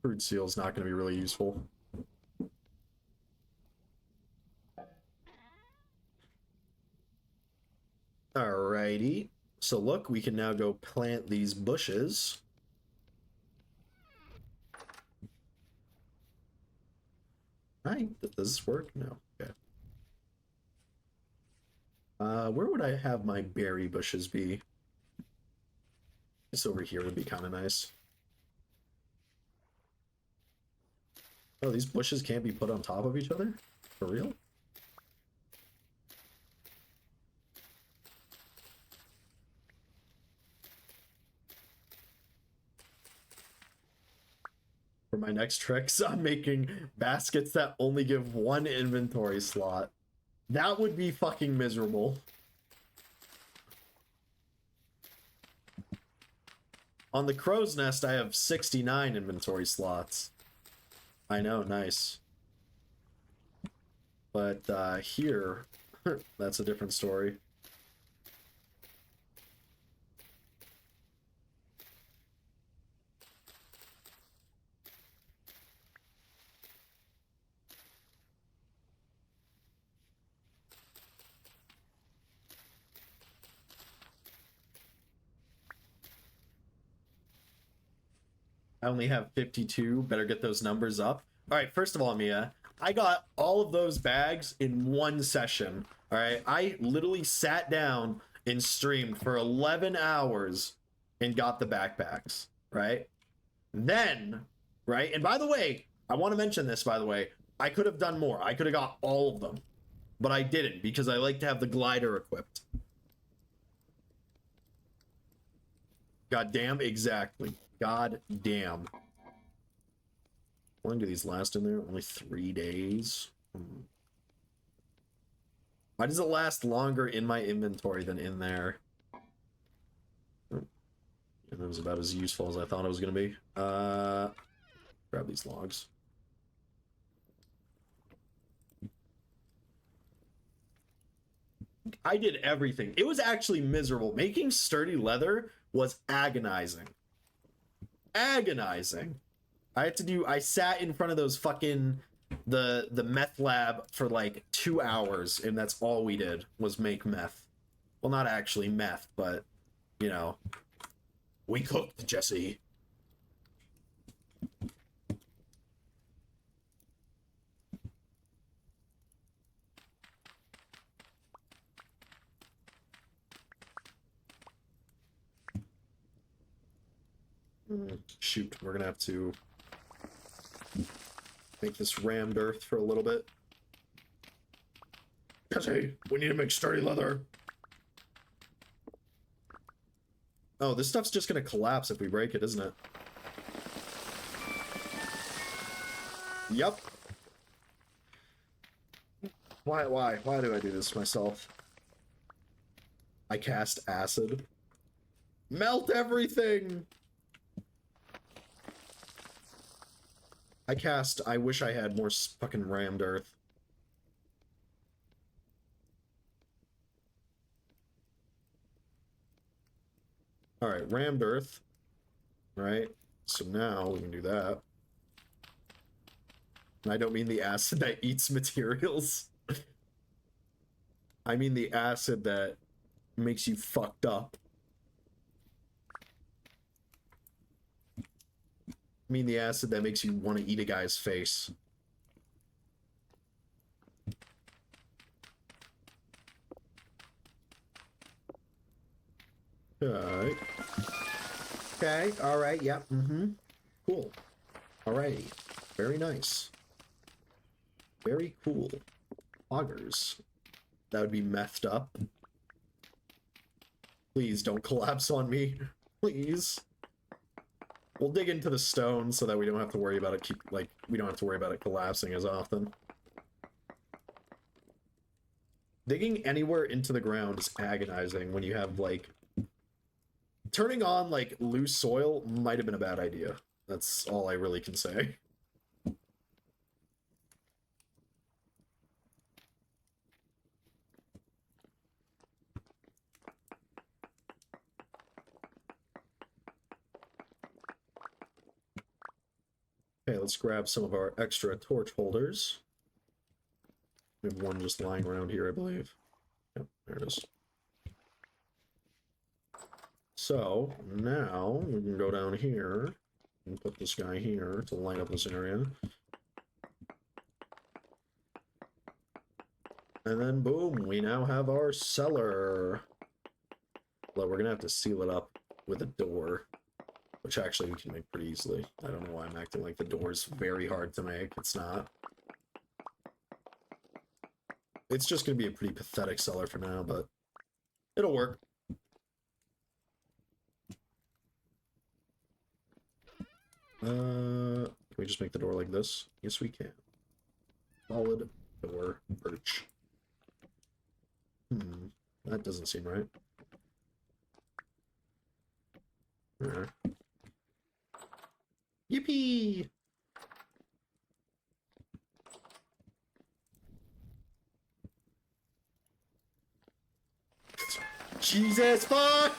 Fruit seal's not going to be really useful. Alrighty. So look, we can now go plant these bushes. Hi, does this work? No. Okay. Where would I have my berry bushes be? This over here would be kind of nice. Oh, these bushes can't be put on top of each other? For real? my next tricks, I'm making baskets that only give one inventory slot. That would be fucking miserable. On the crow's nest, I have 69 inventory slots. I know, nice. But here, that's a different story. I only have 52. Better get those numbers up. All right, first of all, Mia, I got all of those bags in one session. All right, I literally sat down and streamed for 11 hours and got the backpacks, right? Then, right? And by the way, I want to mention this, by the way. I could have done more. I could have got all of them, but I didn't because I like to have the glider equipped. God damn, exactly. God damn. How long do these last in there? Only 3 days? Why does it last longer in my inventory than in there? And it was about as useful as I thought it was going to be. Grab these logs. I did everything. It was actually miserable. Making sturdy leather was agonizing. Agonizing. I sat in front of those fucking the meth lab for like 2 hours, and that's all we did was make meth. Well, not actually meth, but you know, we cooked, Jesse. Shoot, we're gonna have to make this rammed earth for a little bit. Jesse, we need to make sturdy leather. Oh, this stuff's just gonna collapse if we break it, isn't it? Yep. Why do I do this myself? I cast acid. Melt everything! I wish I had more fucking rammed earth. Alright, rammed earth. Right? So now we can do that. And I don't mean the acid that eats materials. I mean the acid that makes you fucked up. I mean the acid that makes you want to eat a guy's face. Alright. Okay, alright, yep, Cool. Alrighty. Very nice. Very cool. Augers. That would be methed up. Please don't collapse on me. Please. We'll dig into the stone so that we don't have to worry about it we don't have to worry about it collapsing as often. Digging anywhere into the ground is agonizing when you have, like... Turning on, like, loose soil might have been a bad idea. That's all I really can say. Okay, let's grab some of our extra torch holders. We have one just lying around here, I believe. Yep, there it is. So, now we can go down here and put this guy here to light up this area. And then, boom, we now have our cellar. Well, we're gonna have to seal it up with a door, which actually we can make pretty easily. I don't know why I'm acting like the door's very hard to make. It's not. It's just gonna be a pretty pathetic cellar for now, but it'll work. Can we just make the door like this? Yes, we can. Solid door birch. That doesn't seem right. Alright. Yippee! Jesus, fuck!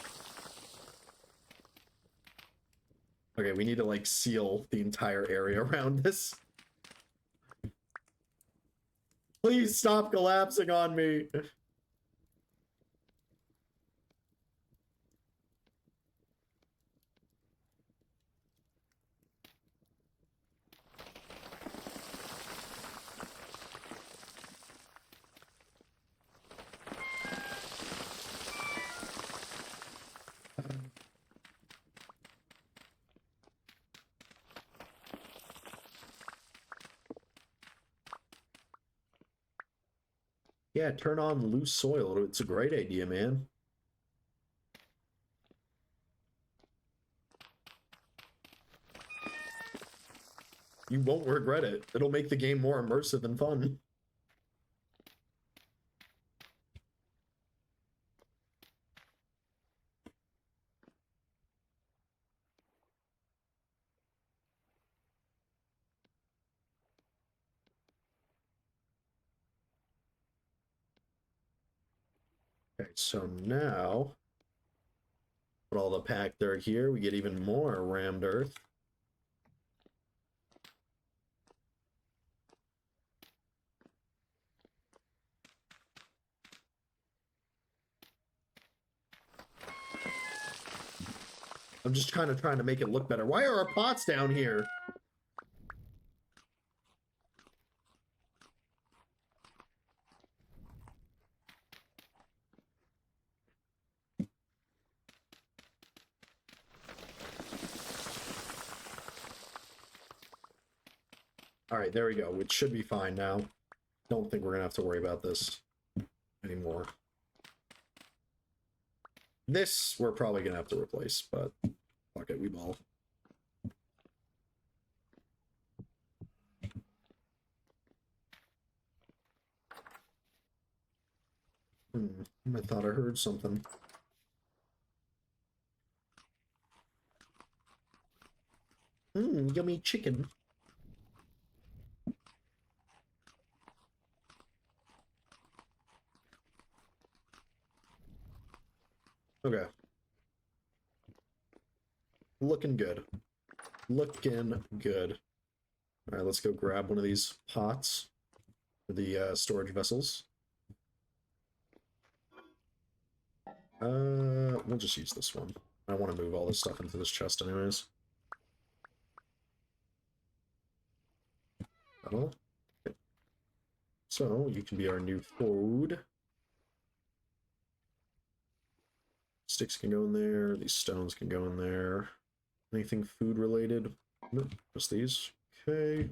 Okay, we need to, like, seal the entire area around this. Please stop collapsing on me. Yeah, turn on loose soil. It's a great idea, man. You won't regret it. It'll make the game more immersive and fun. Okay, so now put all the packed dirt here. We get even more rammed earth. I'm just kind of trying to make it look better. Why are our pots down here? All right, there we go. It should be fine now. Don't think we're gonna have to worry about this anymore. This we're probably gonna have to replace, but fuck it, we ball. I thought I heard something. Yummy chicken. Okay. Looking good. Looking good. All right, let's go grab one of these pots for the storage vessels. We'll just use this one. I want to move all this stuff into this chest anyways. Oh. Okay. So, you can be our new food. Sticks can go in there. These stones can go in there. Anything food related? Nope, just these. Okay.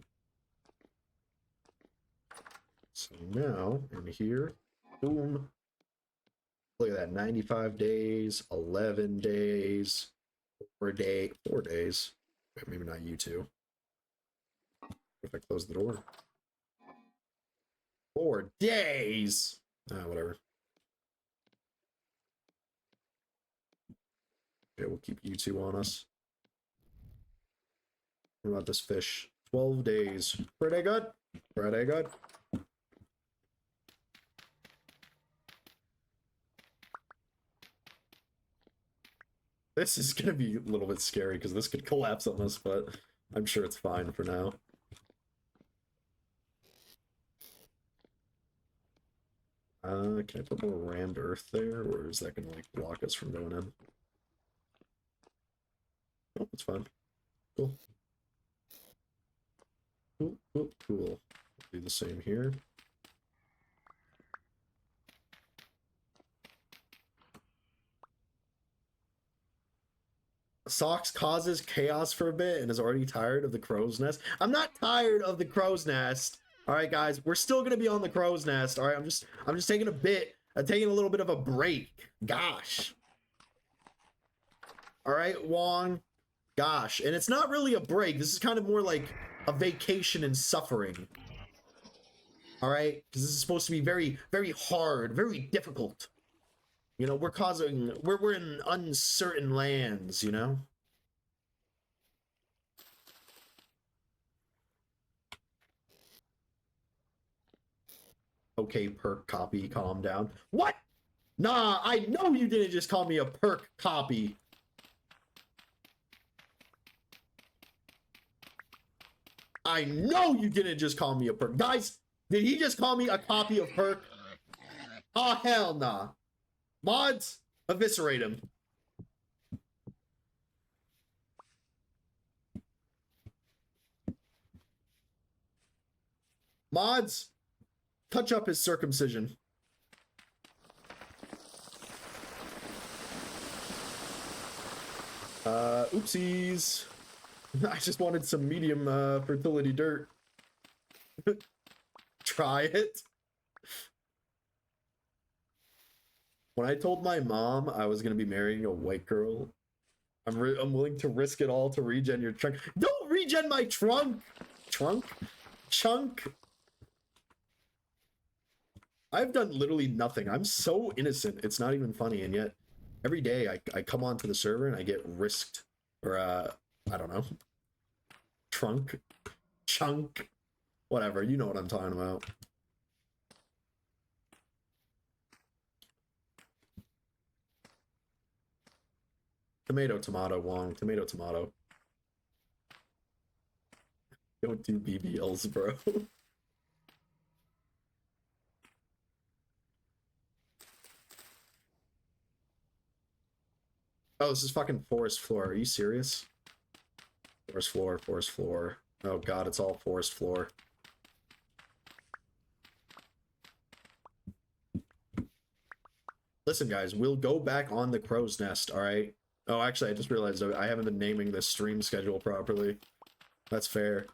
So now, in here, boom. Look at that, 95 days, 11 days, 4 days. Okay, maybe not you two. If I close the door. 4 days! Whatever. Okay, we'll keep you two on us. What about this fish? 12 days. Pretty good. Pretty good. This is going to be a little bit scary because this could collapse on us, but I'm sure it's fine for now. Can I put more rammed earth there, or is that going to like block us from going in? Oh, it's fine. Cool. Cool. Do the same here. Socks causes chaos for a bit and is already tired of the crow's nest. I'm not tired of the crow's nest. All right, guys, we're still gonna be on the crow's nest. All right, I'm just taking I'm taking a little bit of a break. Gosh. All right, Wong. Gosh, and it's not really a break. This is kind of more like a vacation in suffering. All right, because this is supposed to be very, very hard, very difficult. You know, we're in uncertain lands, you know? Okay, perk copy, calm down. What? Nah, I know you didn't just call me a perk copy. I know you didn't just call me a perk. Guys, did he just call me a copy of perk? Oh, hell nah. Mods, eviscerate him. Mods, touch up his circumcision. Oopsies. I just wanted some medium fertility dirt. Try it. When I told my mom I was gonna be marrying a white girl, I'm willing to risk it all to regen your trunk. Don't regen my trunk! Chunk? I've done literally nothing. I'm so innocent. It's not even funny. And yet, every day I come onto the server and I get risked. Or, I don't know. Chunk. Whatever. You know what I'm talking about. Tomato, Wong. Tomato. Don't do BBLs, bro. Oh, this is fucking forest floor. Are you serious? Forest floor. Oh god, it's all forest floor. Listen, guys, we'll go back on the crow's nest, alright? Oh, actually, I just realized I haven't been naming this stream schedule properly. That's fair.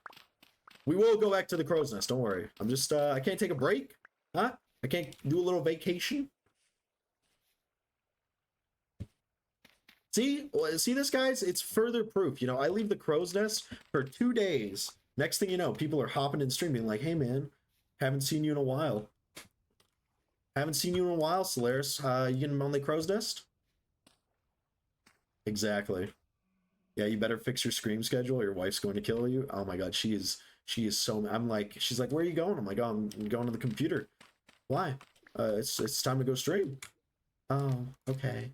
We will go back to the crow's nest, don't worry. I'm just, I can't take a break? Huh? I can't do a little vacation? See this, guys? It's further proof. You know, I leave the crow's nest for 2 days. Next thing you know, people are hopping in streaming like, hey, man, haven't seen you in a while. Haven't seen you in a while, Solaris. You getting on the crow's nest? Exactly. Yeah, you better fix your stream schedule or your wife's going to kill you. Oh my god, she is so... she's like, where are you going? I'm like, oh, I'm going to the computer. Why? It's time to go stream. Oh, okay.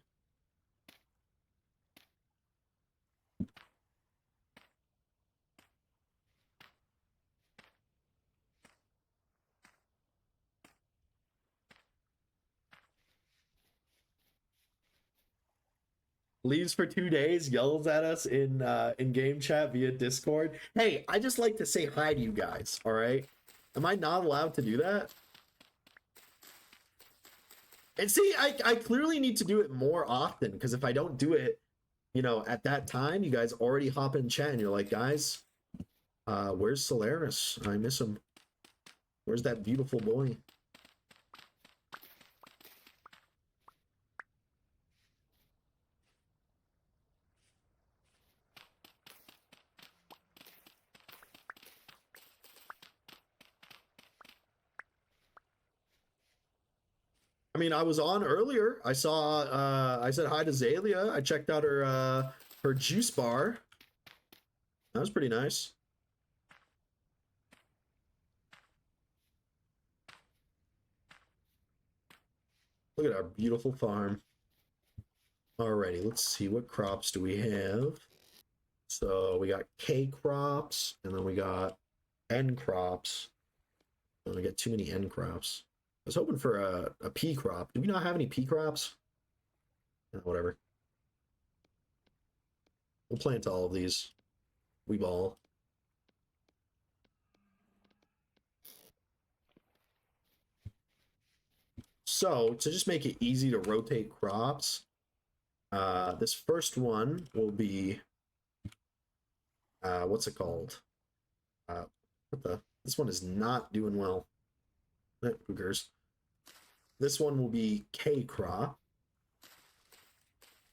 Leaves for 2 days, yells at us in game chat via Discord. Hey, I just like to say hi to you guys, all right? Am I not allowed to do that? And see, I clearly need to do it more often, because if I don't do it, you know, at that time, you guys already hop in chat and you're like, guys, where's Solaris? I miss him. Where's that beautiful boy? I mean, I was on earlier. I saw, I said hi to Zalia. I checked out her juice bar. That was pretty nice. Look at our beautiful farm. Alrighty, let's see, what crops do we have? So we got K crops, and then we got N crops. And we got too many N crops. I was hoping for a P crop. Do we not have any P crops? Whatever. We'll plant all of these. We ball. So, to just make it easy to rotate crops, this first one will be, what's it called? This one is not doing well. Who cares? This one will be K crop.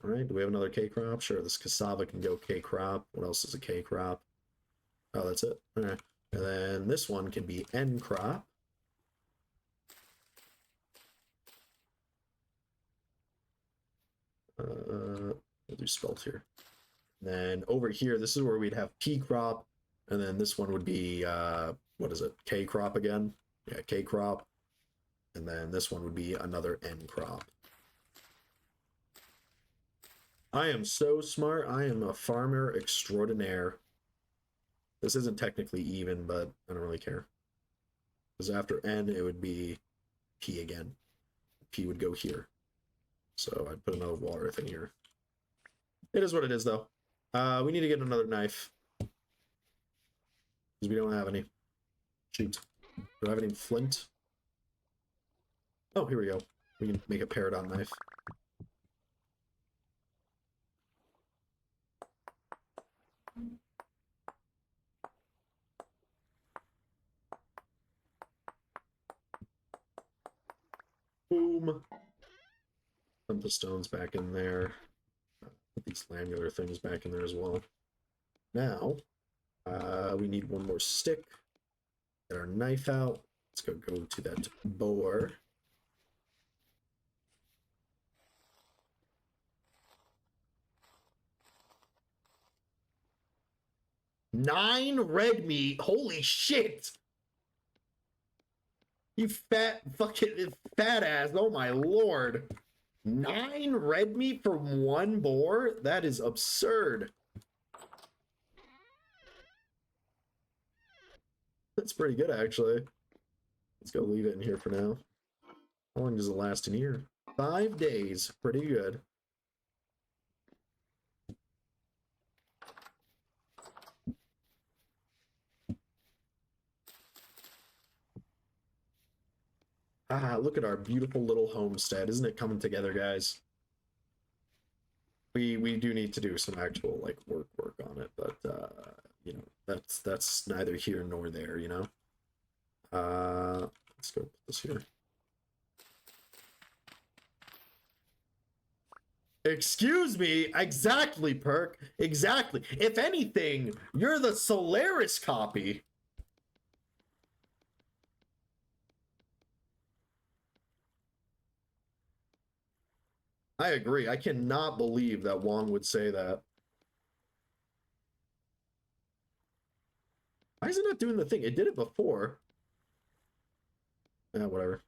All right, do we have another K crop? Sure, this cassava can go K crop. What else is a K crop? Oh, that's it. All right. And then this one can be N crop. We'll do spelt here. And then over here, this is where we'd have P crop, and then this one would be what is it? K crop again? Yeah, K crop. And then this one would be another N crop. I am so smart. I am a farmer extraordinaire. This isn't technically even, but I don't really care. Because after N, it would be P again. P would go here. So I'd put another water thing here. It is what it is, though. We need to get another knife. Because we don't have any. Shoot. Do I have any flint? Oh, here we go. We can make a paradigm knife. Boom. Dump the stones back in there. Put these lamular things back in there as well. Now, we need one more stick. Get our knife out. Let's go to that boar. Nine red meat. Holy shit! You fat fucking fat ass. Oh my lord. 9 red meat for one boar? That is absurd. That's pretty good, actually. Let's go leave it in here for now. How long does it last in here? 5 days. Pretty good. Ah, look at our beautiful little homestead. Isn't it coming together, guys? We do need to do some actual like work on it, but you know, that's neither here nor there, you know. Let's go put this here. Excuse me, exactly, Perk. Exactly. If anything, you're the Solaris copy. I agree. I cannot believe that Wong would say that. Why is it not doing the thing? It did it before. Yeah, whatever.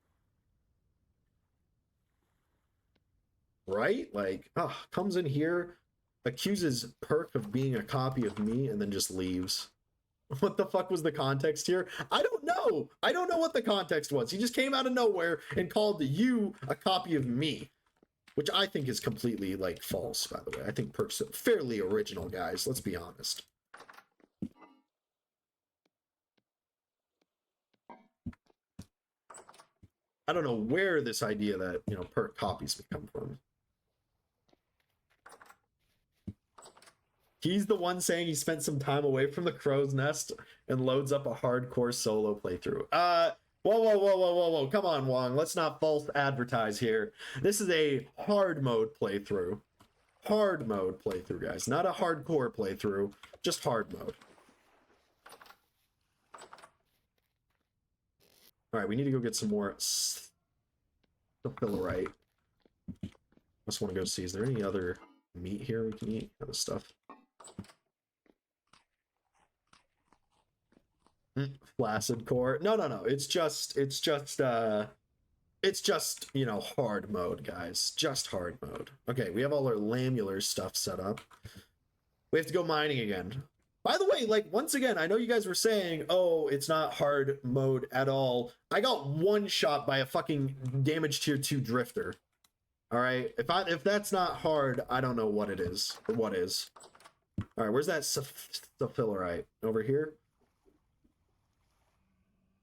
Right? Like, comes in here, accuses Perk of being a copy of me, and then just leaves. What the fuck was the context here? I don't know. I don't know what the context was. He just came out of nowhere and called you a copy of me, which I think is completely, like, false, by the way. I think Perk's fairly original, guys. Let's be honest. I don't know where this idea that, you know, Perk copies me come from. He's the one saying he spent some time away from the crow's nest and loads up a hardcore solo playthrough. Whoa. Come on, Wong. Let's not false advertise here. This is a hard mode playthrough. Hard mode playthrough, guys. Not a hardcore playthrough, just hard mode. All right, we need to go get some more Sapphirite. I just want to go see, is there any other meat here we can eat? Other stuff. Flaccid core. No. It's just, you know, hard mode, guys. Just hard mode. Okay, we have all our lamular stuff set up. We have to go mining again. By the way, like, once again, I know you guys were saying, oh, it's not hard mode at all. I got one shot by a fucking damage tier 2 drifter. All right, if that's not hard, I don't know what it is, or what is. All right, where's that Sapphirite? Over here?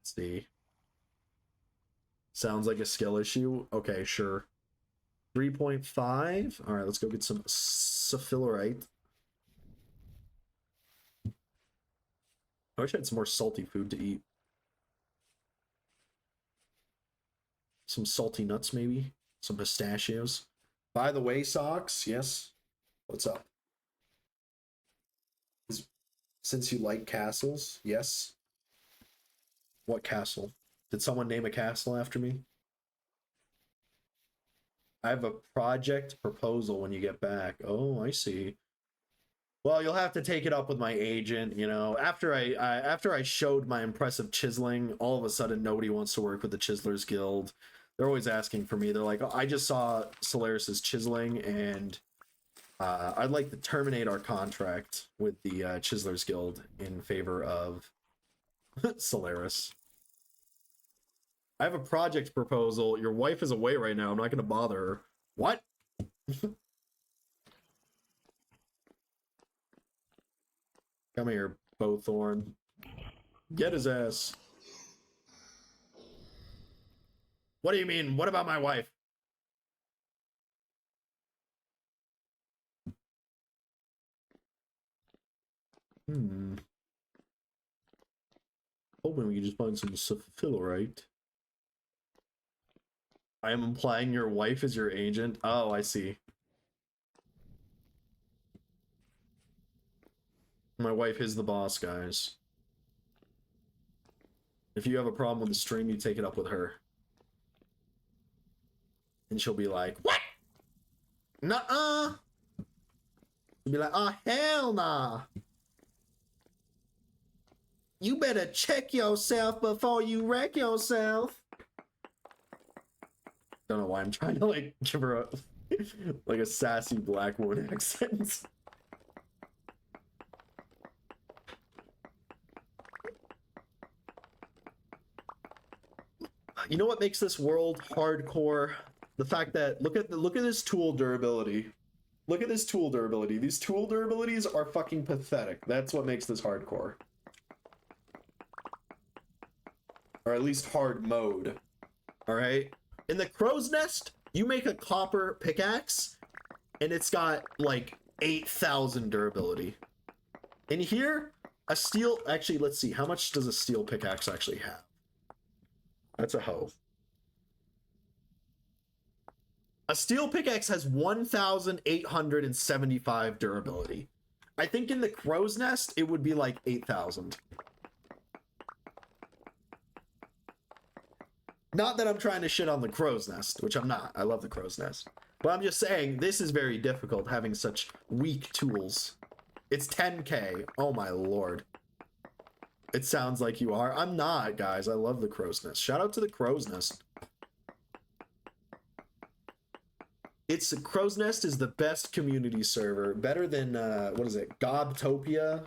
Let's see. Sounds like a skill issue. Okay, sure. 3.5. All right, let's go get some Sapphirite. I wish I had some more salty food to eat. Some salty nuts, maybe. Some pistachios. By the way, Socks, yes. What's up? Since you like castles, yes. What castle? Did someone name a castle after me? I have a project proposal when you get back. Oh, I see. Well, you'll have to take it up with my agent. You know, after I showed my impressive chiseling, all of a sudden nobody wants to work with the Chiselers Guild. They're always asking for me. They're like, oh, I just saw Solaris's chiseling, and I'd like to terminate our contract with the Chiselers Guild in favor of Solaris. I have a project proposal. Your wife is away right now. I'm not going to bother her. What? Come here, Bowthorn. Get his ass. What do you mean? What about my wife? Hoping we can just find some Sophilorite. I am implying your wife is your agent. Oh, I see. My wife is the boss, guys. If you have a problem with the stream, you take it up with her. And she'll be like, what? Nuh-uh. She'll be like, oh, hell nah. You better check yourself before you wreck yourself. Don't know why I'm trying to like give her a like a sassy black woman accent. You know what makes this world hardcore? The fact that look at this tool durability. Look at this tool durability. These tool durabilities are fucking pathetic. That's what makes this hardcore. Or at least hard mode. Alright? In the crow's nest, you make a copper pickaxe, and it's got like 8,000 durability. In here, a steel... Actually, let's see. How much does a steel pickaxe actually have? That's a hoe. A steel pickaxe has 1,875 durability. I think in the crow's nest, it would be like 8,000. Not that I'm trying to shit on the crow's nest, which I'm not. I love the crow's nest. But I'm just saying, this is very difficult having such weak tools. It's 10k. Oh my lord. It sounds like you are. I'm not, guys. I love the crow's nest. Shout out to the crow's nest. It's Crow's Nest is the best community server. Better than, what is it? Gobtopia?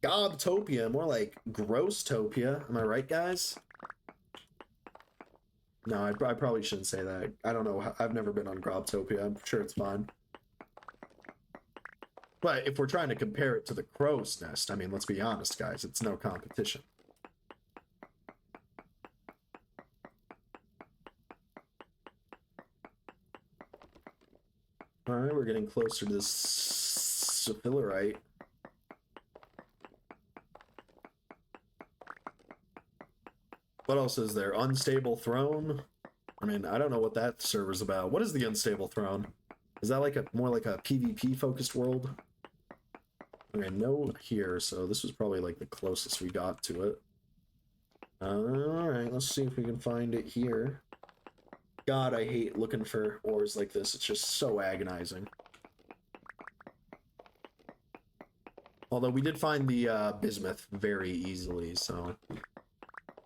Gobtopia, more like Grosstopia. Am I right, guys? No, I probably shouldn't say that. I don't know. I've never been on Grobtopia. I'm sure it's fine. But if we're trying to compare it to the Crow's Nest, I mean, let's be honest, guys. It's no competition. All right, we're getting closer to this Sophilorite. What else is there? Unstable Throne? I mean, I don't know what that server's about. What is the Unstable Throne? Is that like more like a PvP focused world? Okay, no here, so this was probably like the closest we got to it. Alright, let's see if we can find it here. God, I hate looking for ores like this. It's just so agonizing. Although we did find the bismuth very easily, so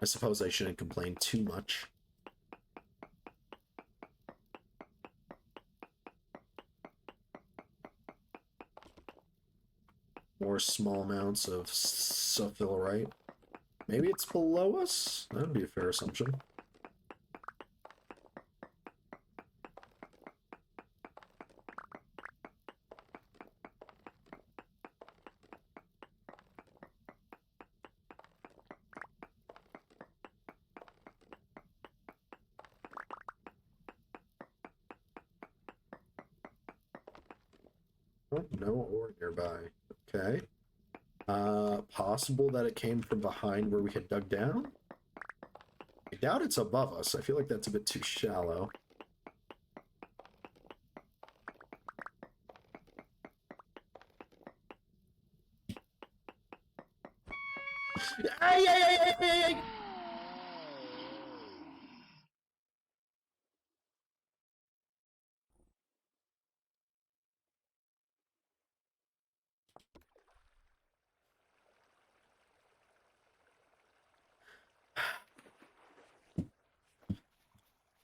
I suppose I shouldn't complain too much. More small amounts of Sophilorite. Maybe it's below us? That would be a fair assumption. Oh, no ore nearby. Okay. Possible that it came from behind where we had dug down? I doubt it's above us. I feel like that's a bit too shallow. Ay, ay, ay, ay, ay, ay.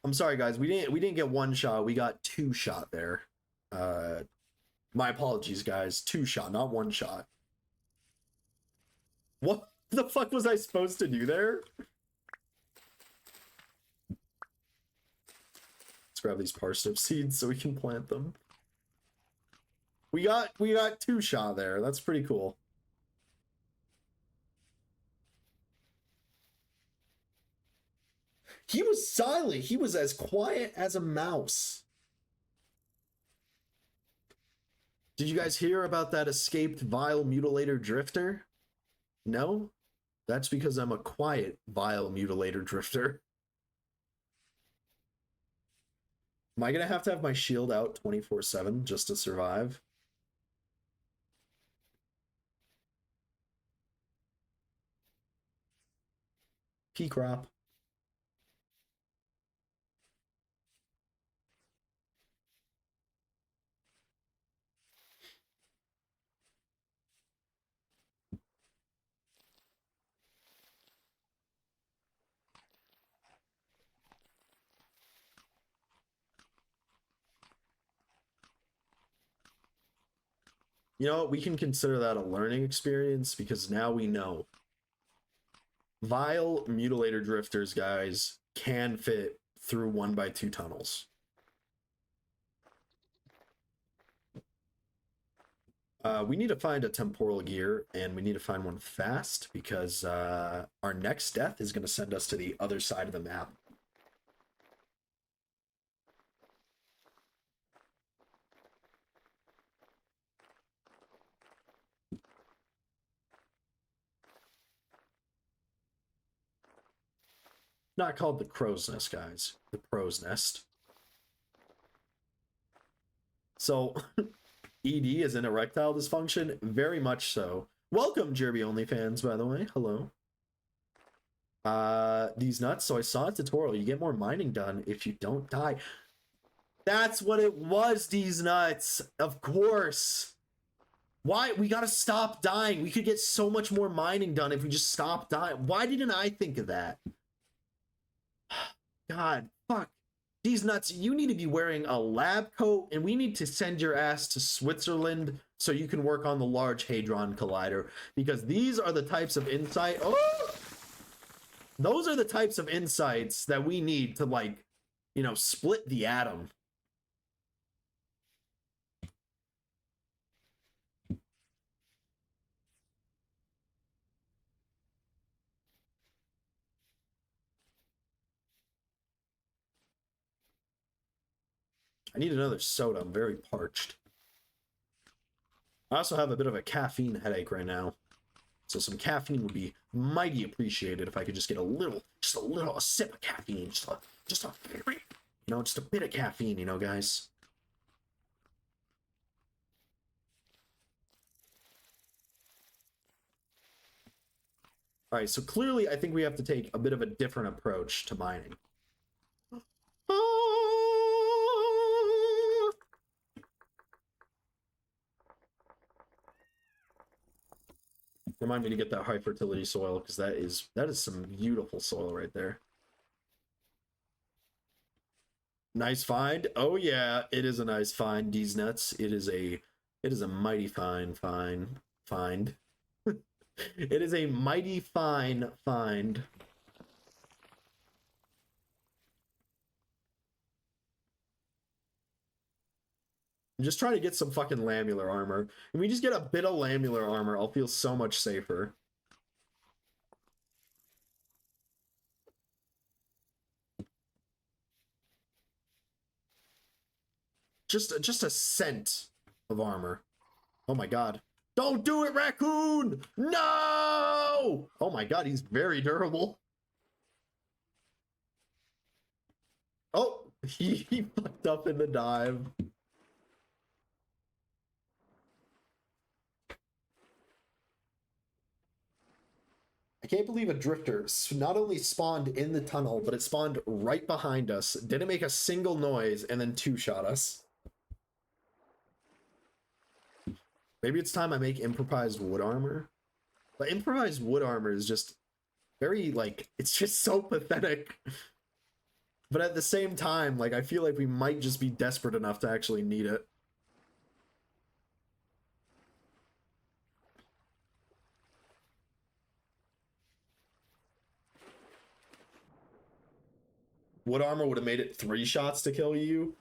I'm sorry, guys. We didn't get one shot. We got two shot there. My apologies, guys. Two shot, not one shot. What the fuck was I supposed to do there? Let's grab these parsnip seeds so we can plant them. We got two shot there. That's pretty cool. He was silent. He was as quiet as a mouse. Did you guys hear about that escaped vile mutilator drifter? No? That's because I'm a quiet vile mutilator drifter. Am I gonna have to have my shield out 24/7 just to survive? Pea crop. You know what? We can consider that a learning experience because now we know. Vile mutilator drifters, guys, can fit through 1x2 tunnels. We need to find a temporal gear, and we need to find one fast because our next death is going to send us to the other side of the map. Not called the crow's nest, guys. The crow's nest. So, ED is an erectile dysfunction? Very much so. Welcome, Jerby OnlyFans, by the way. Hello. These nuts. So I saw a tutorial. You get more mining done if you don't die. That's what it was, these nuts. Of course. Why? We gotta stop dying. We could get so much more mining done if we just stop dying. Why didn't I think of that? God, fuck. These nuts, you need to be wearing a lab coat, and we need to send your ass to Switzerland so you can work on the Large Hadron Collider, because these are the types of insight. Oh! Those are the types of insights that we need to, like, you know, split the atom. I need another soda. I'm very parched. I also have a bit of a caffeine headache right now. So some caffeine would be mighty appreciated if I could just get a sip of caffeine. Just a bit of caffeine, you know, guys. All right, so clearly I think we have to take a bit of a different approach to mining. Remind me to get that high fertility soil, because that is some beautiful soil right there. Nice find. Oh yeah, it is a nice find, these nuts. It is a mighty fine find. It is a mighty fine find. I'm just trying to get some fucking lamular armor. If we just get a bit of lamular armor, I'll feel so much safer. Just a scent of armor. Oh my god. Don't do it, raccoon! No! Oh my god, he's very durable. Oh, he fucked up in the dive. I can't believe a drifter not only spawned in the tunnel, but it spawned right behind us, didn't make a single noise, and then two-shot us. Maybe it's time I make improvised wood armor. But improvised wood armor is just very, like, it's just so pathetic. But at the same time, like, I feel like we might just be desperate enough to actually need it. Wood armor would have made it 3 shots to kill you.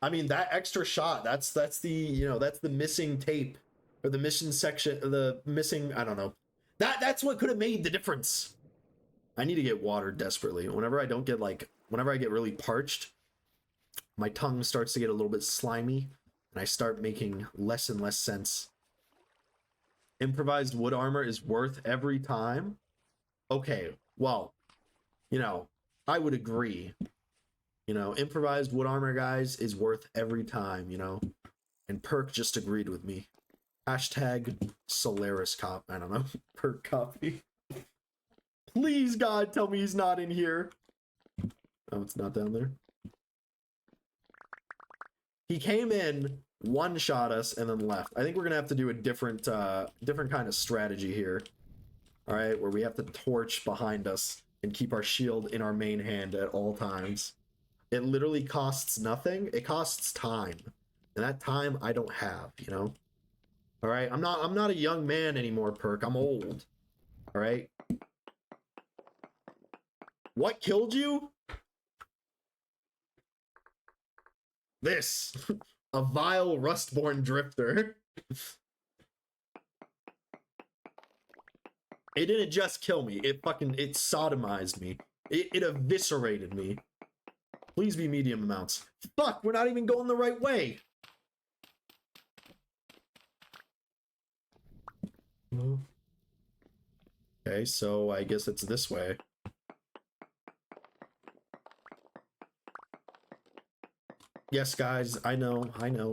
I mean, that extra shot, that's the, you know, that's the missing tape. Or the mission section, the missing, I don't know. That's what could have made the difference. I need to get water desperately. Whenever I don't get, like, whenever I get really parched, my tongue starts to get a little bit slimy, and I start making less and less sense. Improvised wood armor is worth every time? Okay, well, you know, I would agree. You know, improvised wood armor, guys, is worth every time, you know? And Perk just agreed with me. Hashtag Solaris cop. I don't know. Perk copy. Please, God, tell me he's not in here. Oh, it's not down there. He came in, one-shot us, and then left. I think we're gonna have to do a different kind of strategy here. All right, where we have to torch behind us and keep our shield in our main hand at all times. It literally costs nothing. It costs time, and that time I don't have. You know. All right, I'm not a young man anymore, Perk. I'm old. All right. What killed you? This. A vile Rustborn drifter. It didn't just kill me. It sodomized me. It eviscerated me. Please be medium amounts. Fuck, we're not even going the right way. Okay, so I guess it's this way. Yes, guys, I know.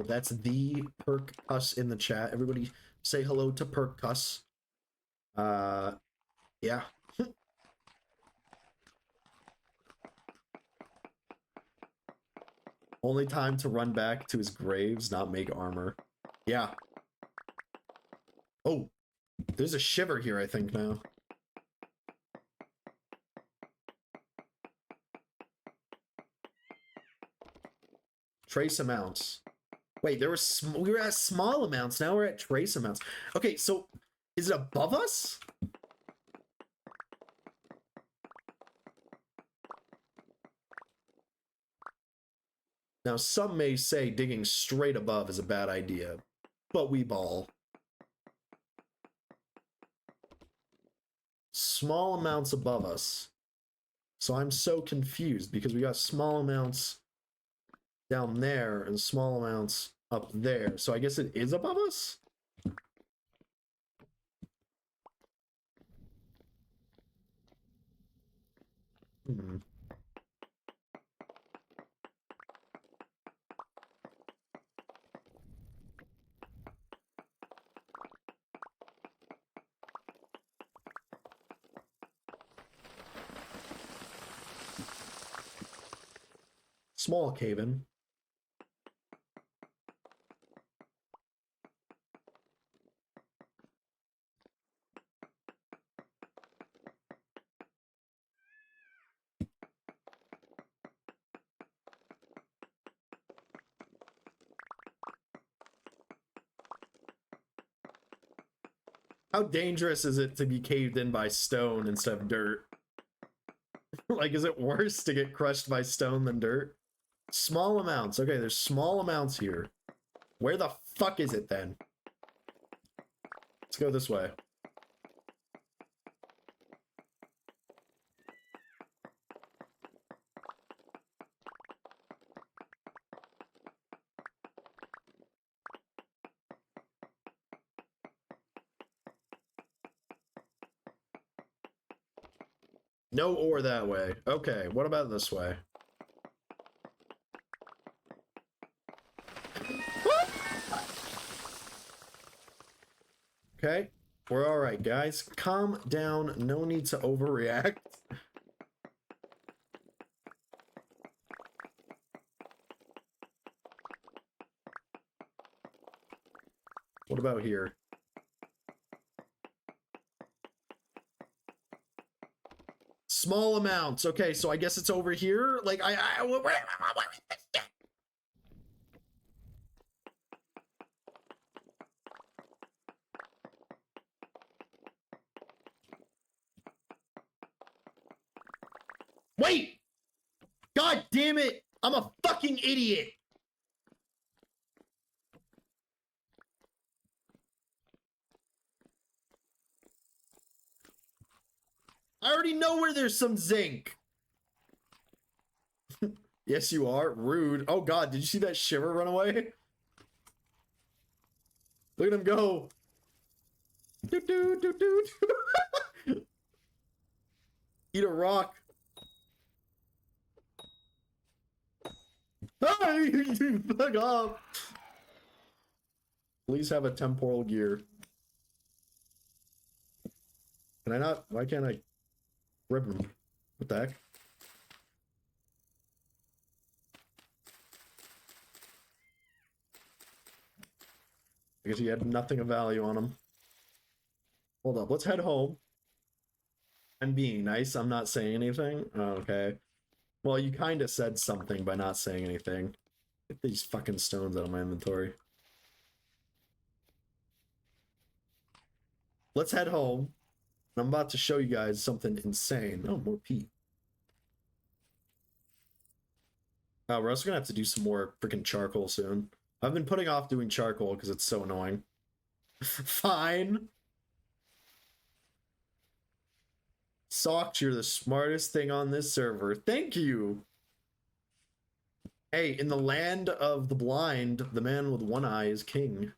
That's the Perk Cuss in the chat. Everybody say hello to Perk Cuss. Yeah. Only time to run back to his graves, not make armor. Yeah. Oh, there's a shiver here, I think, now. Trace amounts. Wait, we were at small amounts, now we're at trace amounts. Okay, so is it above us? Now, some may say digging straight above is a bad idea, but we ball. Small amounts above us. So I'm so confused because we got small amounts down there and small amounts up there. So I guess it is above us? Hmm. Small cave-in. How dangerous is it to be caved in by stone instead of dirt? Like, is it worse to get crushed by stone than dirt? Small amounts. Okay, there's small amounts here. Where the fuck is it then? Let's go this way. No ore that way. Okay, what about this way? Okay. We're all right, guys. Calm down. No need to overreact. What about here? Small amounts. Okay, so I guess it's over here. Like wait! God damn it! I'm a fucking idiot! I already know where there's some zinc. Yes, you are. Rude. Oh god, did you see that shiver run away? Look at him go. Doot, doot, doot, doot. Eat a rock. Fuck off. Please have a temporal gear. Can I not? Why can't I rip him? What the heck? I guess he had nothing of value on him. Hold up, let's head home. I'm being nice, I'm not saying anything. Okay. Well, you kind of said something by not saying anything. Get these fucking stones out of my inventory. Let's head home. I'm about to show you guys something insane. Oh, more peat. We're also gonna have to do some more freaking charcoal soon. I've been putting off doing charcoal because it's so annoying. Fine. Socks, you're the smartest thing on this server. Thank you. Hey, in the land of the blind, the man with one eye is king.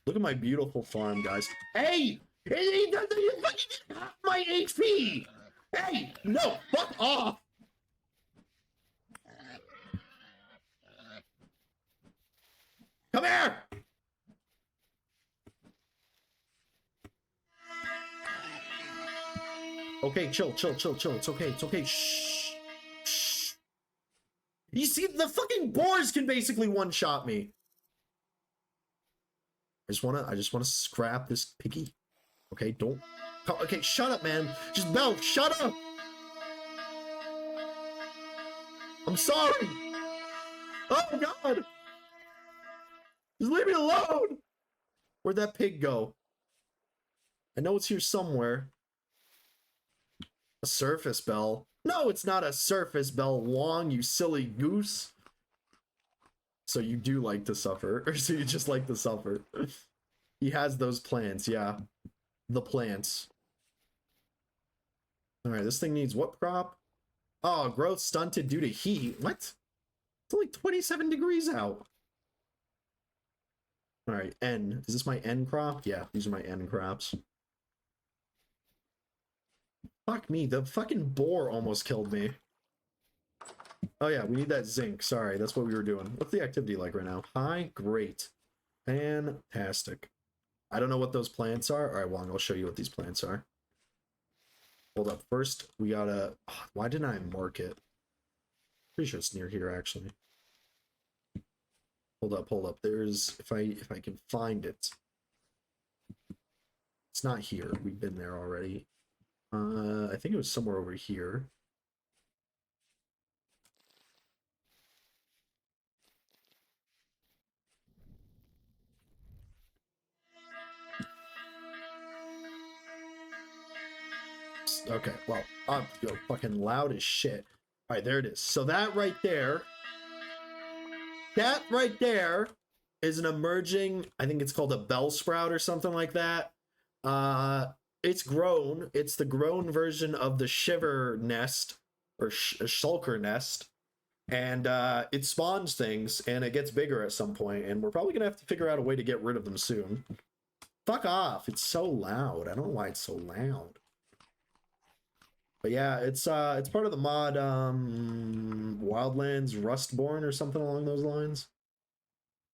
Look at my beautiful farm, guys. Hey! He doesn't fucking half my HP! Hey! No! Fuck off! Come here! Okay, chill, chill, chill, chill. It's okay, it's okay. Shh. Shh. You see, the fucking boars can basically one-shot me. I just wanna scrap this piggy. Okay, don't. Okay, shut up, man. Just no, shut up. I'm sorry. Oh god. Just leave me alone. Where'd that pig go? I know it's here somewhere. A surface bell. No, it's not a surface bell, Wong, you silly goose. So you do like to suffer, or so you just like to suffer. He has those plants, yeah. The plants. All right, this thing needs what crop? Oh, growth stunted due to heat. What? It's only 27 degrees out. All right, N. Is this my N crop? Yeah, these are my N crops. Fuck me, the fucking boar almost killed me. Oh yeah, we need that zinc. Sorry, that's what we were doing. What's the activity like right now? High? Great. Fantastic. I don't know what those plants are. All right, Wong, I'll show you what these plants are. Hold up. First, we gotta... why didn't I mark it? Pretty sure it's near here, actually. Hold up, hold up. There's... if I can find it. It's not here. We've been there already. I think it was somewhere over here. Okay, well, I'm fucking loud as shit. All right, there it is. So that right there is an emerging, I think it's called a bell sprout or something like that. It's grown. It's the grown version of the shiver nest or shulker nest. And it spawns things and it gets bigger at some point, and we're probably gonna have to figure out a way to get rid of them soon. Fuck off. It's so loud. I don't know why it's so loud. But yeah, it's part of the mod Wildlands Rustborn or something along those lines.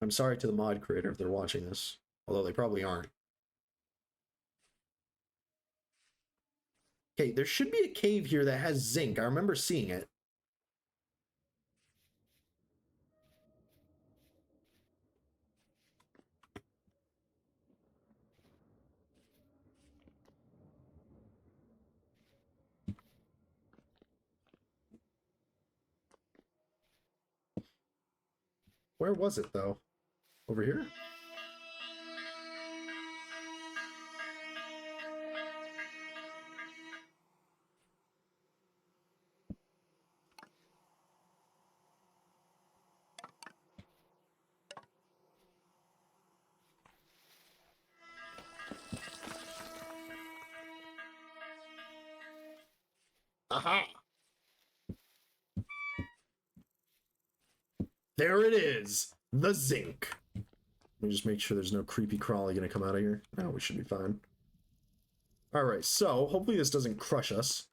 I'm sorry to the mod creator if they're watching this, although they probably aren't. Okay, there should be a cave here that has zinc. I remember seeing it. Where was it, though? Over here? Aha! There it is! The zinc! Let me just make sure there's no creepy crawly gonna come out of here. No, we should be fine. Alright, so hopefully this doesn't crush us.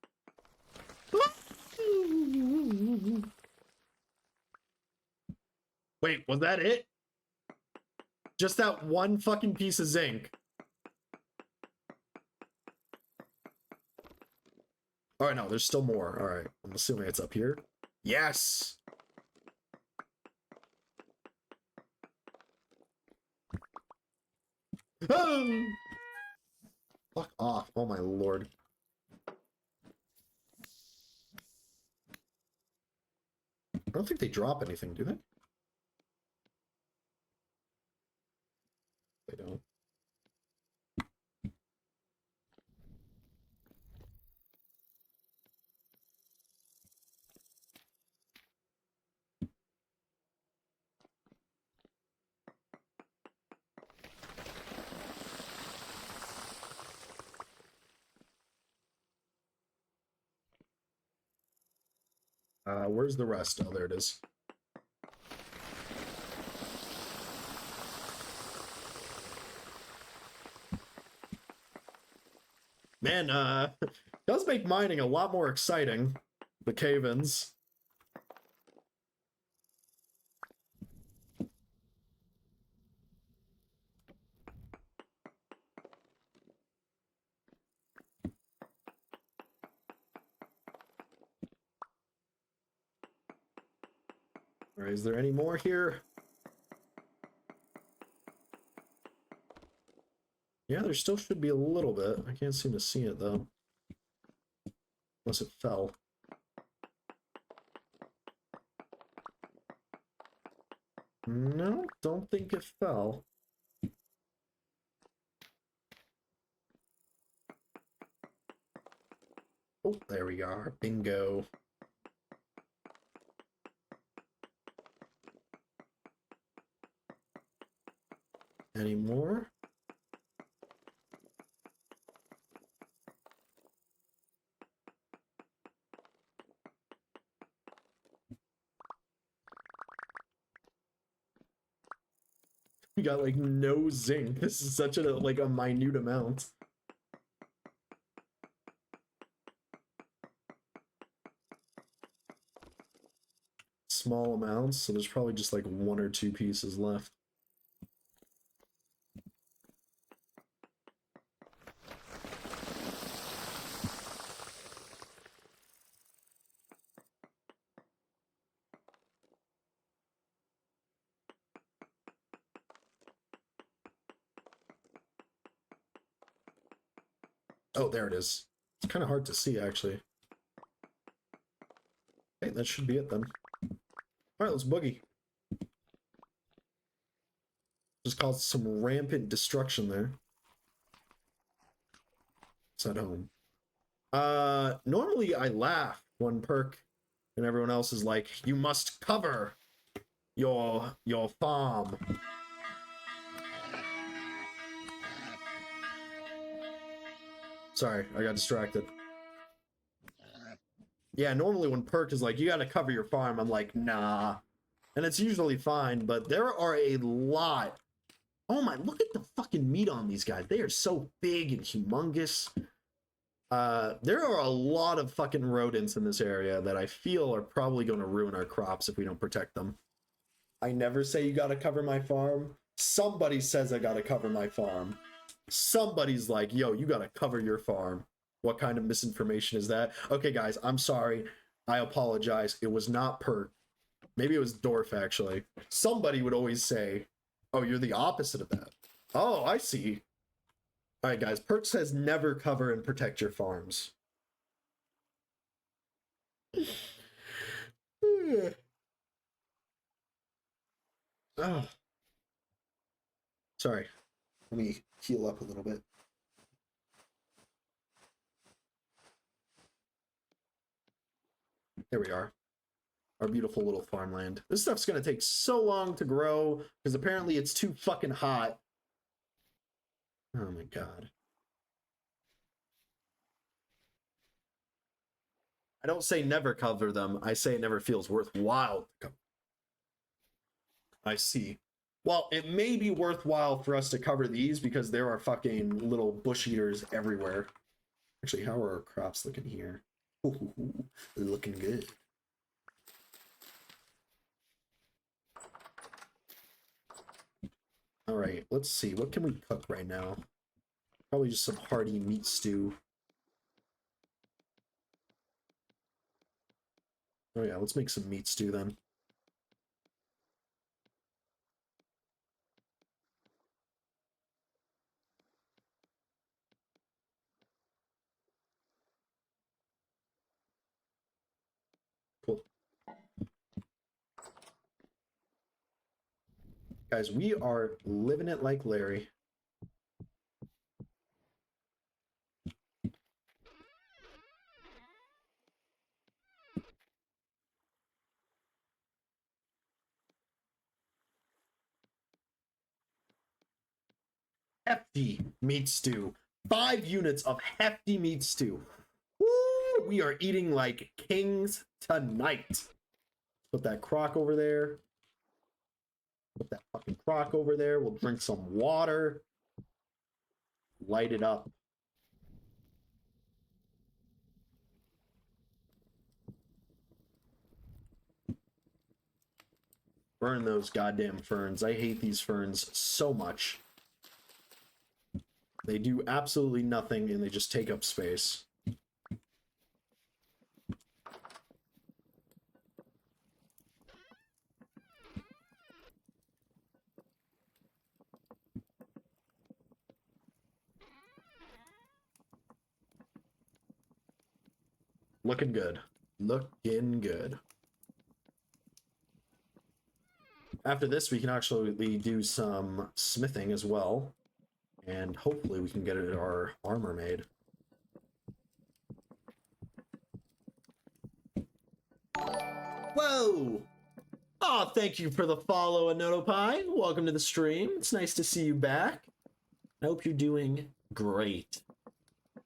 Wait, was that it? Just that one fucking piece of zinc. Alright, no, there's still more. Alright, I'm assuming it's up here. Yes! Oh! Fuck off. Oh my lord. I don't think they drop anything, do they? They don't. Where's the rest? Oh, there it is. Man, does make mining a lot more exciting. The cave-ins. Alright, is there any more here? Yeah, there still should be a little bit. I can't seem to see it, though. Unless it fell. No, don't think it fell. Oh, there we are. Bingo. Any more? We got like no zinc. This is such a like a minute amount. Small amounts, so there's probably just like one or two pieces left. Oh, there it is. It's kind of hard to see, actually. Okay, that should be it then. Alright, let's boogie. Just caused some rampant destruction there. It's at home. Normally I laugh when Perk and everyone else is like, you must cover your farm. Sorry, I got distracted. Yeah, normally when Perk is like, you gotta cover your farm, I'm like, nah. And it's usually fine, but there are a lot. Oh my, look at the fucking meat on these guys. They are so big and humongous. There are a lot of fucking rodents in this area that I feel are probably going to ruin our crops if we don't protect them. I never say you gotta cover my farm. Somebody says I gotta cover my farm. Somebody's like, yo, you gotta cover your farm. What kind of misinformation is that? Okay, guys, I'm sorry. I apologize. It was not Perk. Maybe it was Dorf, actually. Somebody would always say, oh, you're the opposite of that. Oh, I see. All right, guys. Perk says never cover and protect your farms. Oh, sorry. Let me heal up a little bit. There we are. Our beautiful little farmland. This stuff's going to take so long to grow because apparently it's too fucking hot. Oh my god. I don't say never cover them. I say it never feels worthwhile. I see. Well, it may be worthwhile for us to cover these because there are fucking little bush eaters everywhere. Actually, how are our crops looking here? Ooh, looking good. All right, let's see. What can we cook right now? Probably just some hearty meat stew. Oh yeah, let's make some meat stew then. Cool. Guys, we are living it like Larry. Hefty meat stew. 5 units of hefty meat stew. Woo! We are eating like kings tonight. Put that crock over there. Put that fucking crock over there. We'll drink some water. Light it up. Burn those goddamn ferns. I hate these ferns so much. They do absolutely nothing and they just take up space. Looking good. Looking good. After this, we can actually do some smithing as well. And hopefully we can get our armor made. Whoa! Oh, thank you for the follow, Anotopie. Welcome to the stream. It's nice to see you back. I hope you're doing great.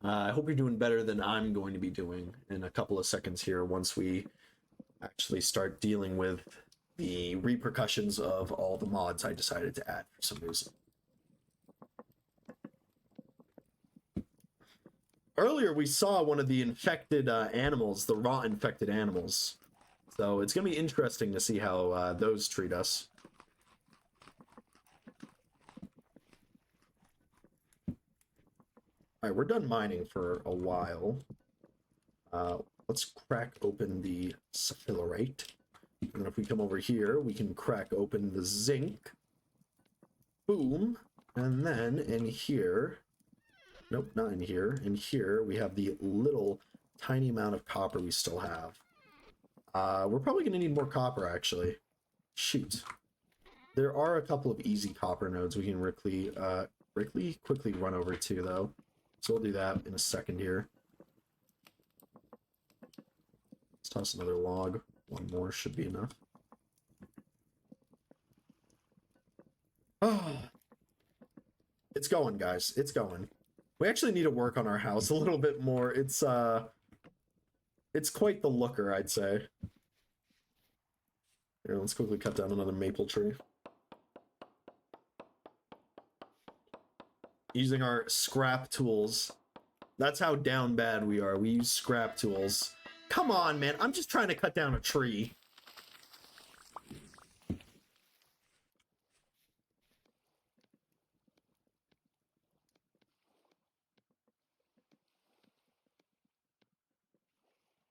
I hope you're doing better than I'm going to be doing in a couple of seconds here once we actually start dealing with the repercussions of all the mods I decided to add for some reason. Earlier, we saw one of the infected animals, the raw infected animals. So it's going to be interesting to see how those treat us. All right, we're done mining for a while. Let's crack open the saphirite. And if we come over here, we can crack open the zinc. Boom. And then in here, nope, not in here. In here, we have the little tiny amount of copper we still have. We're probably going to need more copper, actually. Shoot. There are a couple of easy copper nodes we can quickly run over to, though. So we'll do that in a second here. Let's toss another log. One more should be enough. Oh, it's going, guys. It's going. We actually need to work on our house a little bit more. It's quite the looker, I'd say. Here, let's quickly cut down another maple tree. Using our scrap tools. That's how down bad we are. We use scrap tools. Come on, man. I'm just trying to cut down a tree.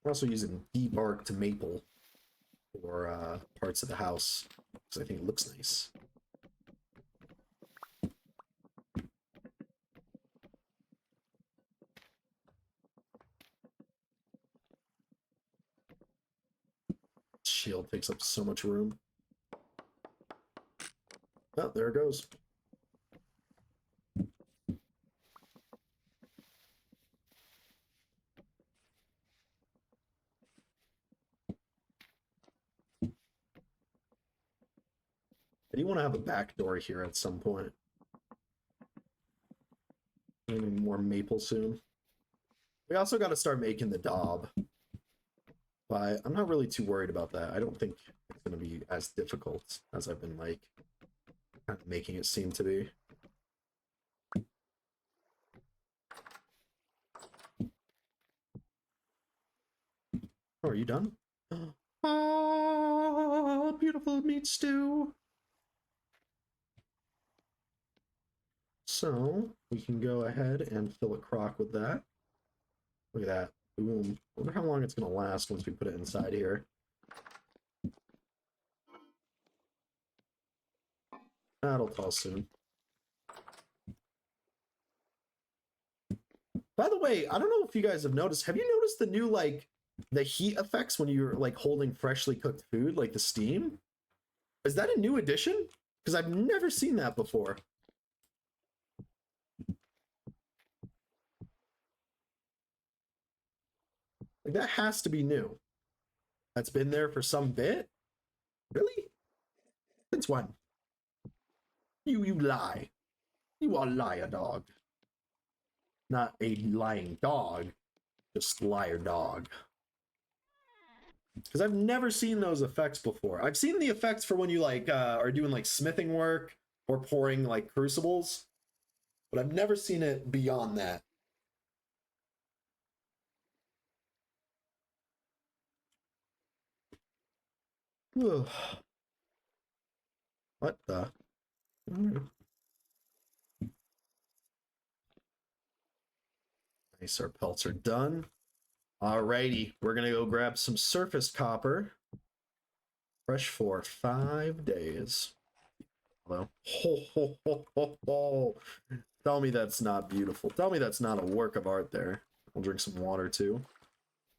I'm also using debark to maple for parts of the house because I think it looks nice. Shield takes up so much room. Oh, there it goes. I do want to have a back door here at some point. Maybe more maple soon. We also got to start making the daub. But I'm not really too worried about that. I don't think it's going to be as difficult as I've been like kind of making it seem to be. Oh, are you done? Oh, beautiful meat stew. So we can go ahead and fill a crock with that. Look at that. Boom. I wonder how long it's going to last once we put it inside here. That'll tell soon. By the way, I don't know if you guys have noticed. Have you noticed the new, like, the heat effects when you're, like, holding freshly cooked food, like the steam? Is that a new addition? Because I've never seen that before. Like, that has to be new. That's been there for some bit? Really? Since when? You lie. You are a liar dog. Not a lying dog, just liar dog. Because I've never seen those effects before. I've seen the effects for when you like are doing like smithing work or pouring like crucibles, but I've never seen it beyond that. What the? Nice, our pelts are done. Alrighty, we're gonna go grab some surface copper. Fresh for 5 days. Hello. Ho, ho, ho, ho, ho. Tell me that's not beautiful. Tell me that's not a work of art there. I'll drink some water too.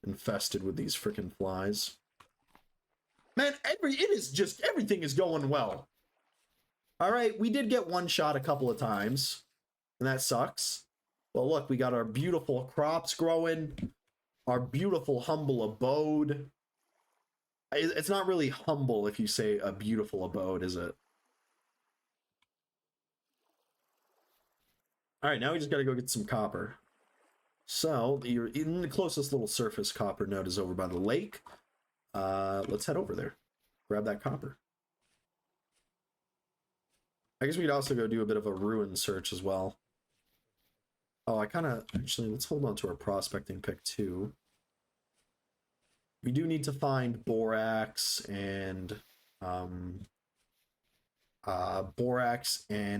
Infested with these freaking flies. Man, it is just, everything is going well. Alright, we did get one shot a couple of times, and that sucks. Well, look, we got our beautiful crops growing, our beautiful, humble abode. It's not really humble if you say a beautiful abode, is it? Alright, now we just gotta go get some copper. So, you're in the closest little surface copper node is over by the lake. Let's head over there. Grab that copper. I guess we could also go do a bit of a ruin search as well. Oh, actually, let's hold on to our prospecting pick too. We do need to find borax and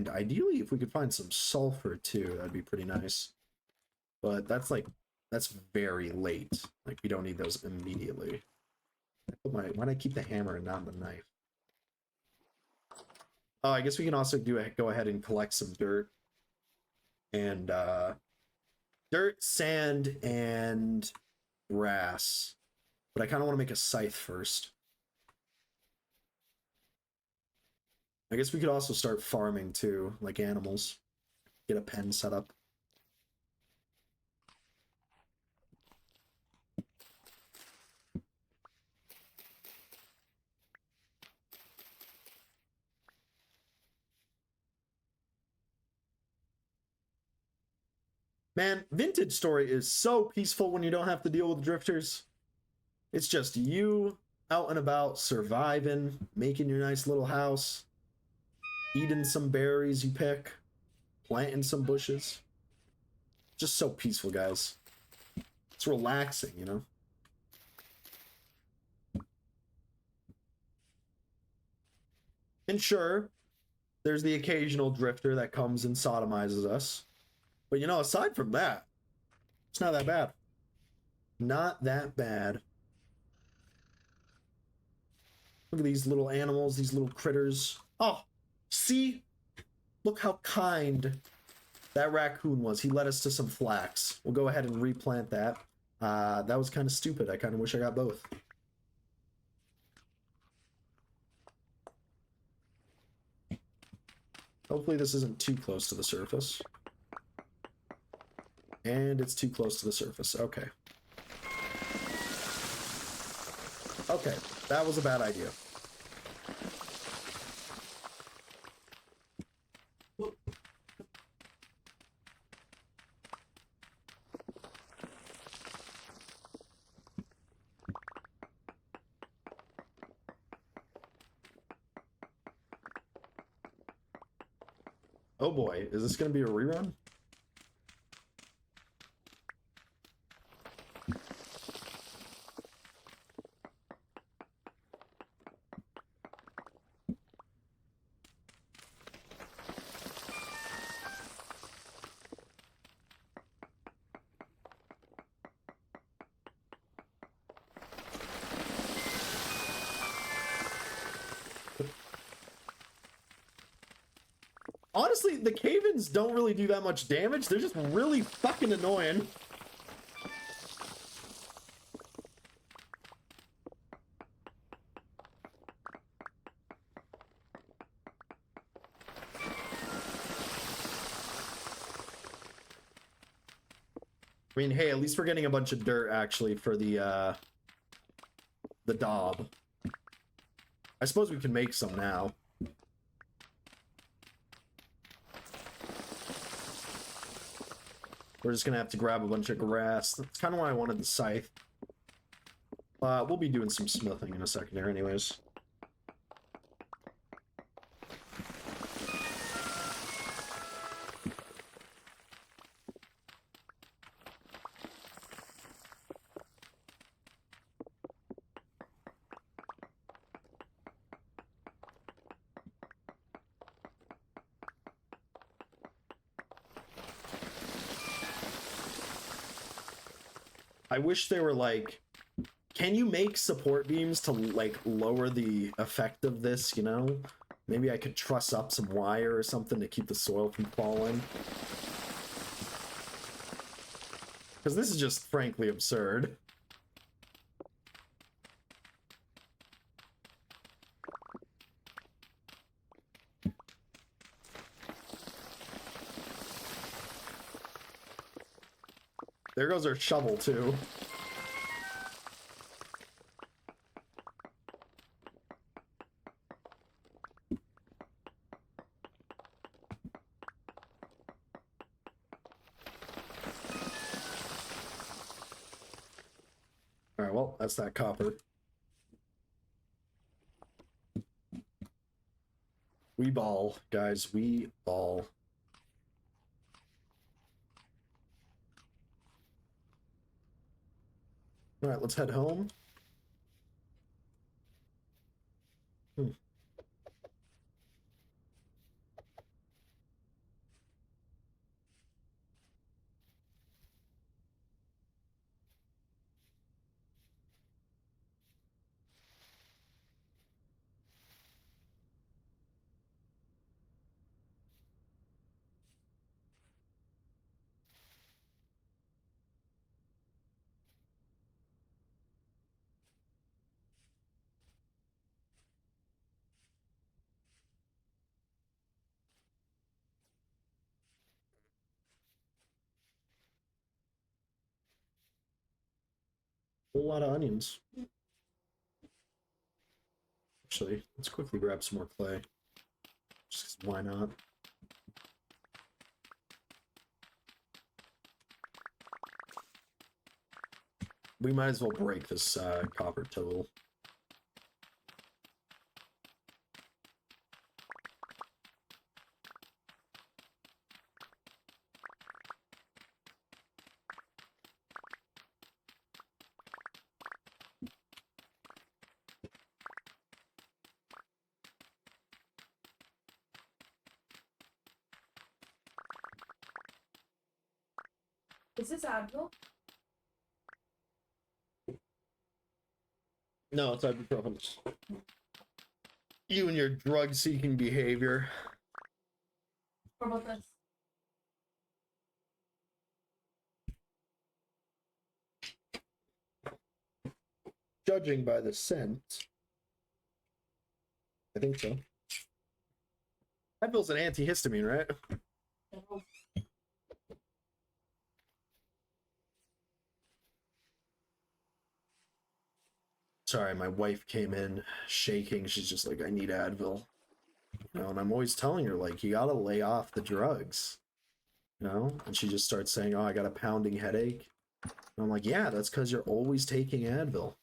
ideally if we could find some sulfur too, that'd be pretty nice. But that's very late. Like we don't need those immediately. Why'd I keep the hammer and not the knife? Oh, I guess we can also go ahead and collect some dirt. And dirt, sand, and grass. But I kind of want to make a scythe first. I guess we could also start farming too, like animals. Get a pen set up. Man, Vintage Story is so peaceful when you don't have to deal with drifters. It's just you out and about, surviving, making your nice little house, eating some berries you pick, planting some bushes. Just so peaceful, guys. It's relaxing, you know? And sure, there's the occasional drifter that comes and sodomizes us. But you know, aside from that, it's not that bad. Not that bad. Look at these little animals, these little critters. Oh, see? Look how kind that raccoon was. He led us to some flax. We'll go ahead and replant that. That was kind of stupid. I kind of wish I got both. Hopefully this isn't too close to the surface. And it's too close to the surface. Okay. Okay, that was a bad idea. Oh boy, is this going to be a rerun? Honestly, the cave-ins don't really do that much damage. They're just really fucking annoying. I mean, hey, at least we're getting a bunch of dirt, actually, for the daub. I suppose we can make some now. We're just gonna have to grab a bunch of grass. That's kind of why I wanted the scythe. We'll be doing some smithing in a second here anyways. I wish they were like, can you make support beams to like lower the effect of this, you know? Maybe I could truss up some wire or something to keep the soil from falling. Because this is just frankly absurd. There goes our shovel, too. Alright, well, that's that copper. We ball, guys. We ball. Alright, let's head home. Whole lot of onions. Actually, let's quickly grab some more clay. Just 'cause why not? We might as well break this copper tool. Is this Admiral? No, it's ibuprofen. You and your drug-seeking behavior. What about this? Judging by the scent, I think so. Advil's an antihistamine, right? No. Sorry, my wife came in shaking. She's just like, I need Advil. You know, and I'm always telling her, like, you gotta lay off the drugs. You know? And she just starts saying, oh, I got a pounding headache. And I'm like, yeah, that's because you're always taking Advil.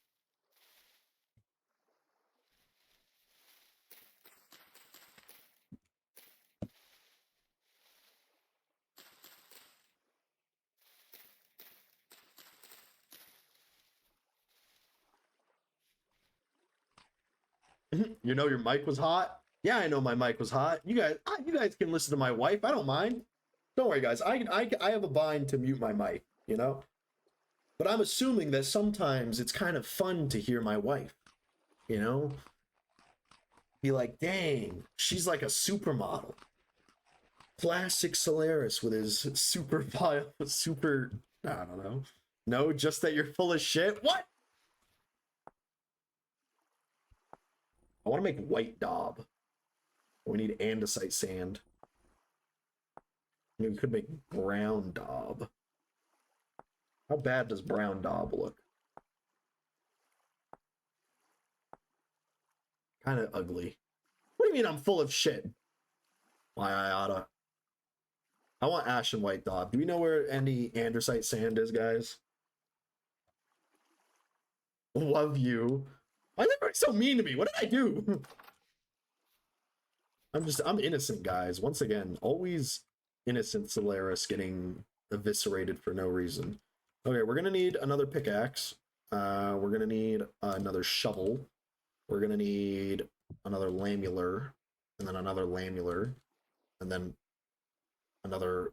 You know your mic was hot? Yeah, I know my mic was hot. You guys can listen to my wife. I don't mind. Don't worry, guys. I have a bind to mute my mic, you know? But I'm assuming that sometimes it's kind of fun to hear my wife, you know? Be like, dang, she's like a supermodel. Classic Solaris with his super, super, I don't know. No, just that you're full of shit? What? I want to make white daub. We need andesite sand. We could make brown daub. How bad does brown daub look? Kind of ugly. What do you mean I'm full of shit? Why I oughta. I want ash and white daub. Do we know where any andesite sand is, guys? Love you. Why are they so mean to me? What did I do? I'm innocent, guys. Once again, always innocent Solaris getting eviscerated for no reason. Okay, we're gonna need another pickaxe. We're gonna need another shovel. We're gonna need another lamular, and then another lamular, and then another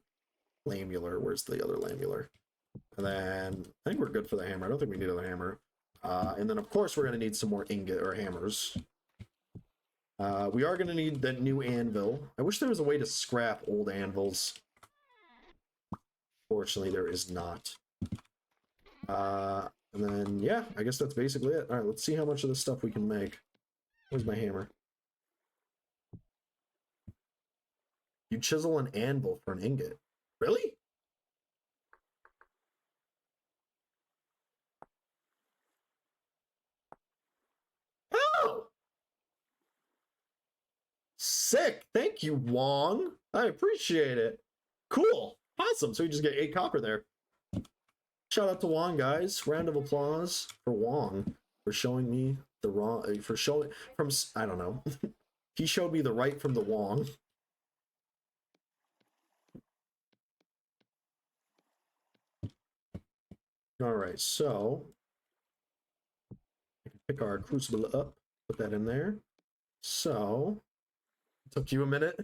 lamular. Where's the other lamular? And then I think we're good for the hammer. I don't think we need another hammer. And then of course we're gonna need some more ingot or hammers. We are going to need that new anvil. I wish there was a way to scrap old anvils. Fortunately, there is not. And then, yeah, I guess that's basically it. All right, let's see how much of this stuff we can make. Where's my hammer? You chisel an anvil for an ingot. Really? Oh! Sick. Thank you, Wong. I appreciate it. Cool. Awesome. So we just get 8 copper there. Shout out to Wong, guys. Round of applause for Wong for showing me the wrong, for showing from, I don't know. He showed me the right from the Wong. All right, so pick our crucible up, put that in there. So, took you a minute.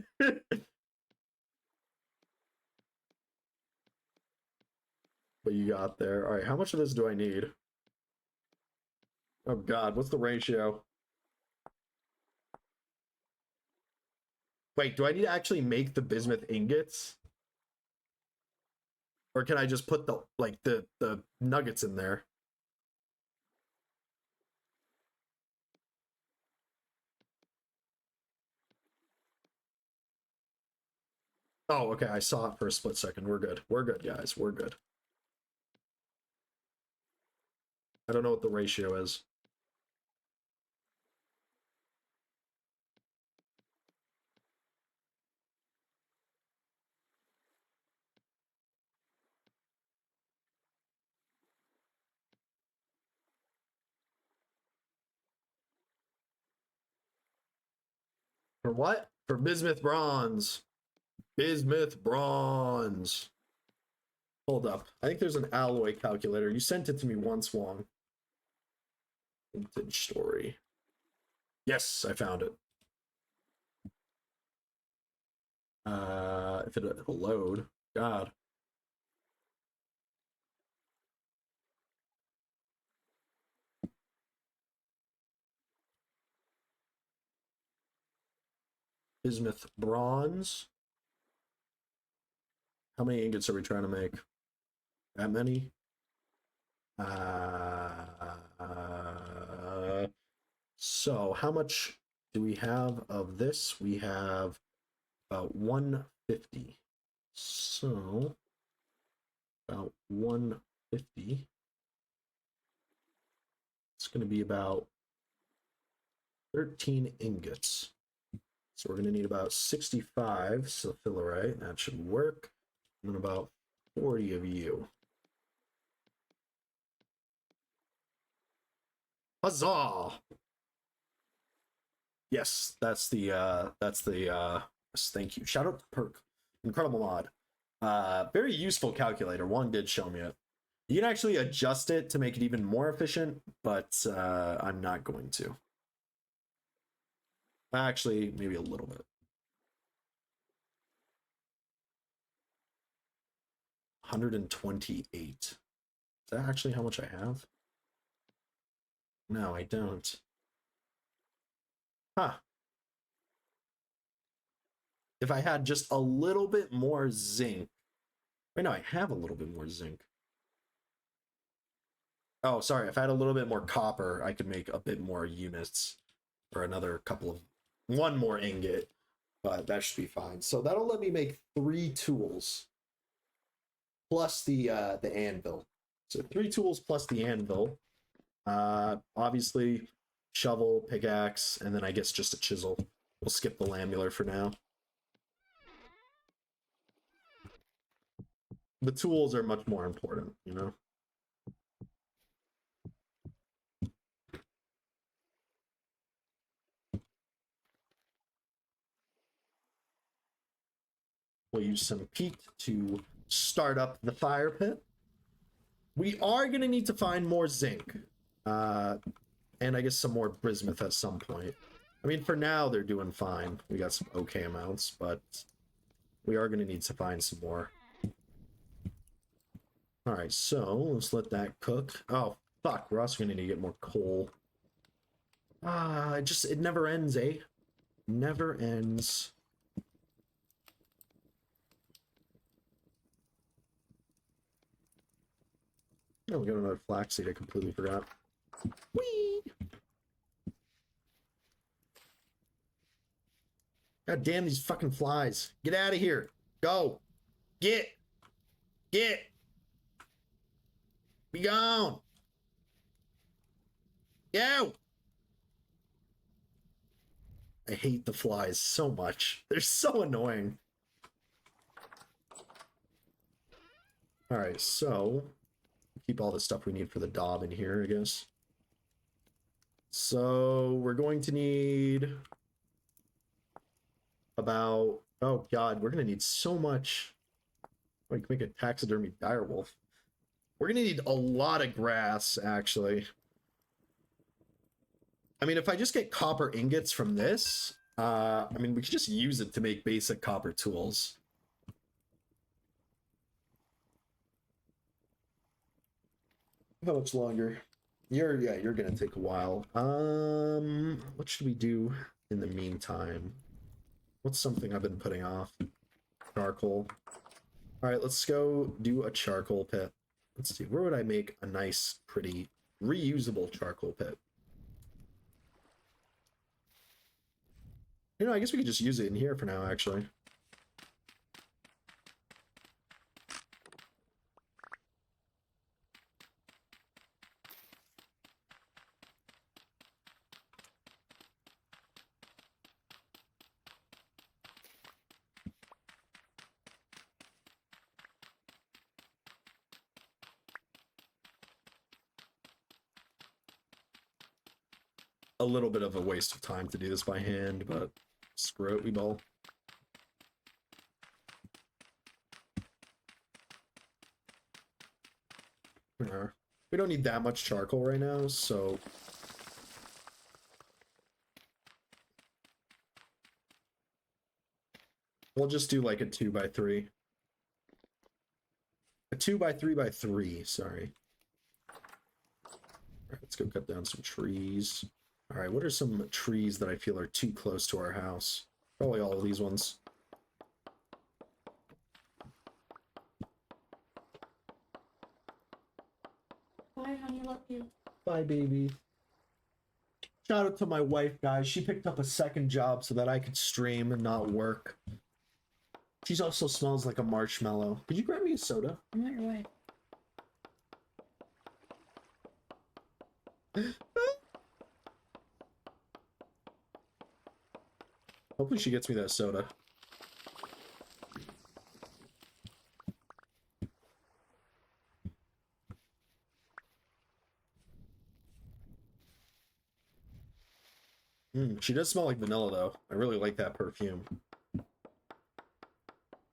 But you got there. All right, how much of this do I need? Oh God, what's the ratio? Wait, do I need to actually make the bismuth ingots? Or can I just put the the nuggets in there? Oh, okay, I saw it for a split second. We're good. We're good, guys. We're good. I don't know what the ratio is. For what? For bismuth bronze. Bismuth bronze. Hold up. I think there's an alloy calculator. You sent it to me once, Wong. Vintage story. Yes, I found it. If it'll load. God. Bismuth bronze. How many ingots are we trying to make? That many? So how much do we have of this? We have about 150. So about 150. It's going to be about 13 ingots. So we're going to need about 65 sulfurite. That should work. And then about 40 of you. Huzzah! Yes, that's the thank you. Shout out to Perk. Incredible mod. Very useful calculator. One did show me it. You can actually adjust it to make it even more efficient, but I'm not going to. Actually, maybe a little bit. 128. Is that actually how much I have? No, I don't. Huh. If I had just a little bit more zinc. Wait, no, I have a little bit more zinc. Oh, sorry. If I had a little bit more copper, I could make a bit more units or another couple of one more ingot, but that should be fine. So that'll let me make 3 tools plus the anvil. So 3 tools plus the anvil. Obviously shovel, pickaxe, and then I guess just a chisel. We'll skip the lambular for now. The tools are much more important, you know? We'll use some peat to start up the fire pit. We are going to need to find more zinc. And I guess some more bismuth at some point. I mean, for now, they're doing fine. We got some okay amounts, but we are going to need to find some more. All right, so let's let that cook. Oh, fuck. We're also going to need to get more coal. It never ends, eh? Never ends. Oh, we got another flaxseed. I completely forgot. Whee! God damn these fucking flies. Get out of here. Go. Get. Be gone. Go. I hate the flies so much. They're so annoying. All right, so keep all the stuff we need for the daub in here, I guess. So we're going to need about, oh god, we're going to need so much. We can make a taxidermy direwolf. We're going to need a lot of grass, actually. I mean, if I just get copper ingots from this, I mean, we could just use it to make basic copper tools. How much longer? You're gonna take a while. What should we do in the meantime? What's something I've been putting off? Charcoal. All right, let's go do a charcoal pit. Let's see, where would I make a nice, pretty, reusable charcoal pit? You know, I guess we could just use it in here for now, actually. A little bit of a waste of time to do this by hand, but screw it, we ball. We don't need that much charcoal right now, so we'll just do like a 2x3. A 2x3x3, sorry. All right, let's go cut down some trees. All right, what are some trees that I feel are too close to our house? Probably all of these ones. Bye, honey. Love you. Bye, baby. Shout out to my wife, guys. She picked up a second job so that I could stream and not work. She also smells like a marshmallow. Could you grab me a soda? I'm on your way. Hopefully she gets me that soda. She does smell like vanilla, though. I really like that perfume.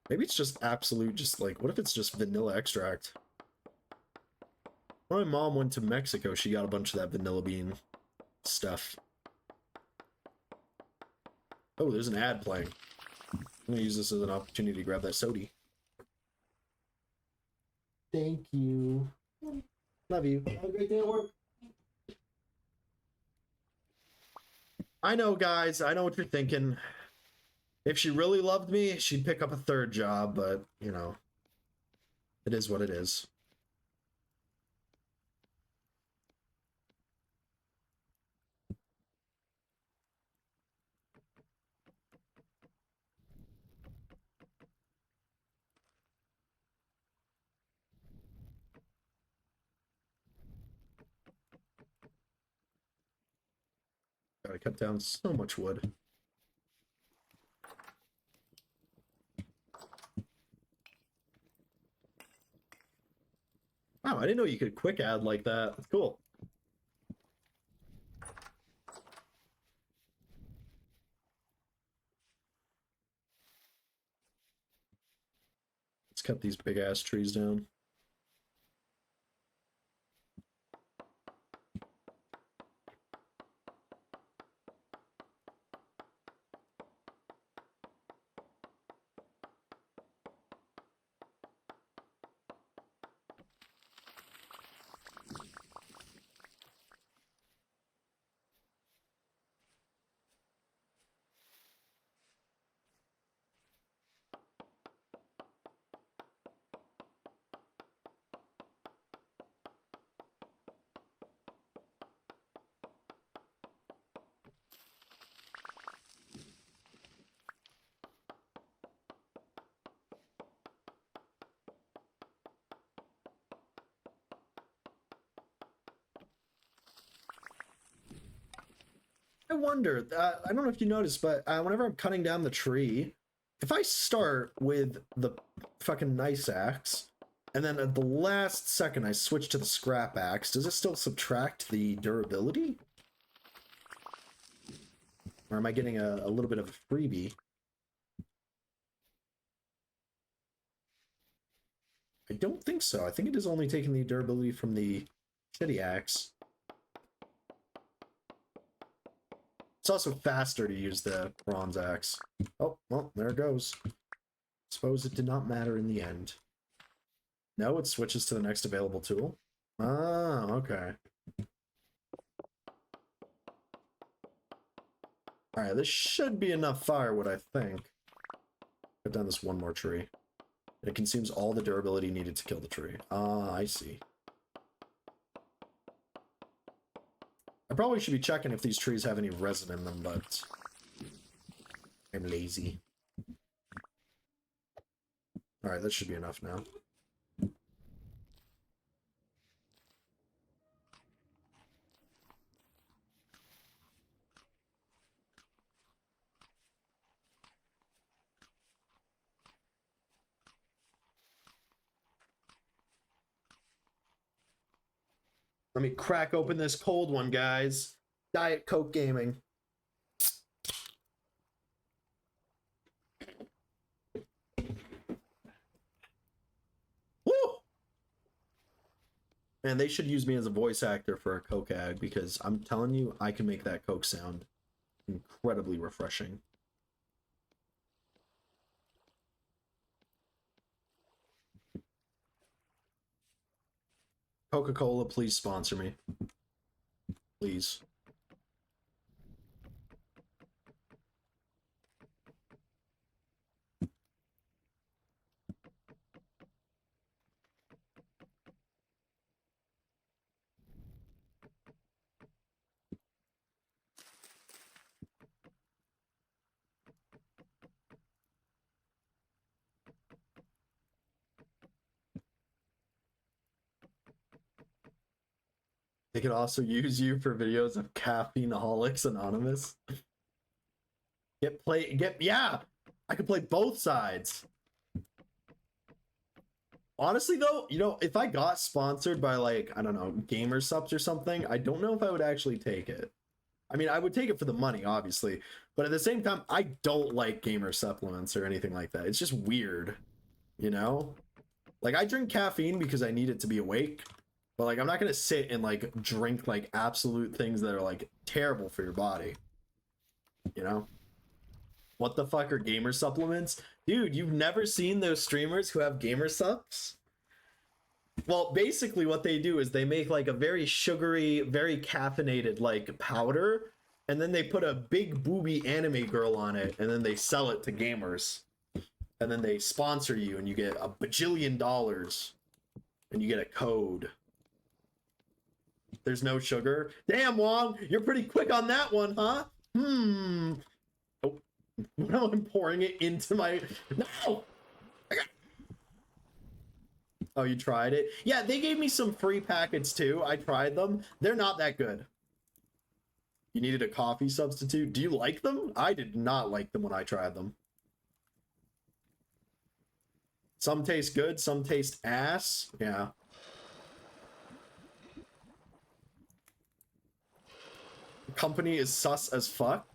Maybe it's just absolute, just like, what if it's just vanilla extract? When my mom went to Mexico, she got a bunch of that vanilla bean stuff. Oh, there's an ad playing. I'm gonna use this as an opportunity to grab that soda. Thank you. Love you. Have a great day at work. I know, guys. I know what you're thinking. If she really loved me, she'd pick up a third job, but, you know, it is what it is. Gotta cut down so much wood. Wow, I didn't know you could quick add like that. That's cool. Let's cut these big ass trees down. I wonder, I don't know if you noticed, but whenever I'm cutting down the tree, if I start with the fucking nice axe, and then at the last second I switch to the scrap axe, does it still subtract the durability? Or am I getting a little bit of a freebie? I don't think so. I think it is only taking the durability from the shitty axe. It's also faster to use the bronze axe. Oh, well, there it goes. Suppose it did not matter in the end. No, it switches to the next available tool. Ah, okay. Alright, this should be enough firewood, I think. Cut down this one more tree. It consumes all the durability needed to kill the tree. Ah, I see. I probably should be checking if these trees have any resin in them, but I'm lazy. Alright, that should be enough now. Let me crack open this cold one, guys. Diet Coke Gaming. Woo! And they should use me as a voice actor for a Coke ad because I'm telling you, I can make that Coke sound incredibly refreshing. Coca-Cola, please sponsor me. Please. They could also use you for videos of Caffeineaholics Anonymous. Yeah! I could play both sides. Honestly, though, you know, if I got sponsored by, like, I don't know, Gamer Subs or something, I don't know if I would actually take it. I mean, I would take it for the money, obviously, but at the same time, I don't like gamer supplements or anything like that. It's just weird, you know? Like, I drink caffeine because I need it to be awake, but, like, I'm not gonna sit and, like, drink, like, absolute things that are, like, terrible for your body, you know? What the fuck are gamer supplements? Dude, you've never seen those streamers who have gamer subs? Well, basically what they do is they make like a very sugary, very caffeinated like powder, and then they put a big booby anime girl on it, and then they sell it to gamers. And then they sponsor you and you get a bajillion dollars and you get a code. There's no sugar. Damn, Wong, you're pretty quick on that one, huh? Oh, now I'm pouring it into my... No! Oh, you tried it? Yeah, they gave me some free packets too. I tried them. They're not that good. You needed a coffee substitute? Do you like them? I did not like them when I tried them. Some taste good, some taste ass. Yeah. The company is sus as fuck.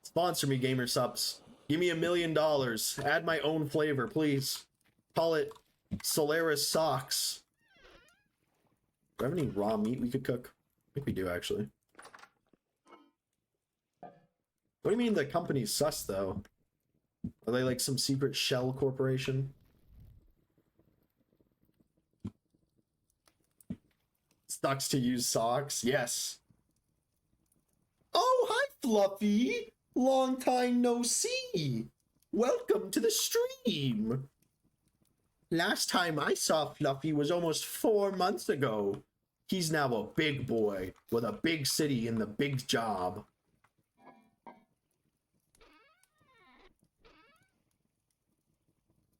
Sponsor me, Gamer Subs. Give me $1 million. Add my own flavor, please. Call it Solaris Socks. Do I have any raw meat we could cook? I think we do, actually. What do you mean the company's sus, though? Are they like some secret shell corporation? Sucks to use socks? Yes. Oh, hi, Fluffy! Long time no see! Welcome to the stream! Last time I saw Fluffy was almost 4 months ago. He's now a big boy with a big city and the big job.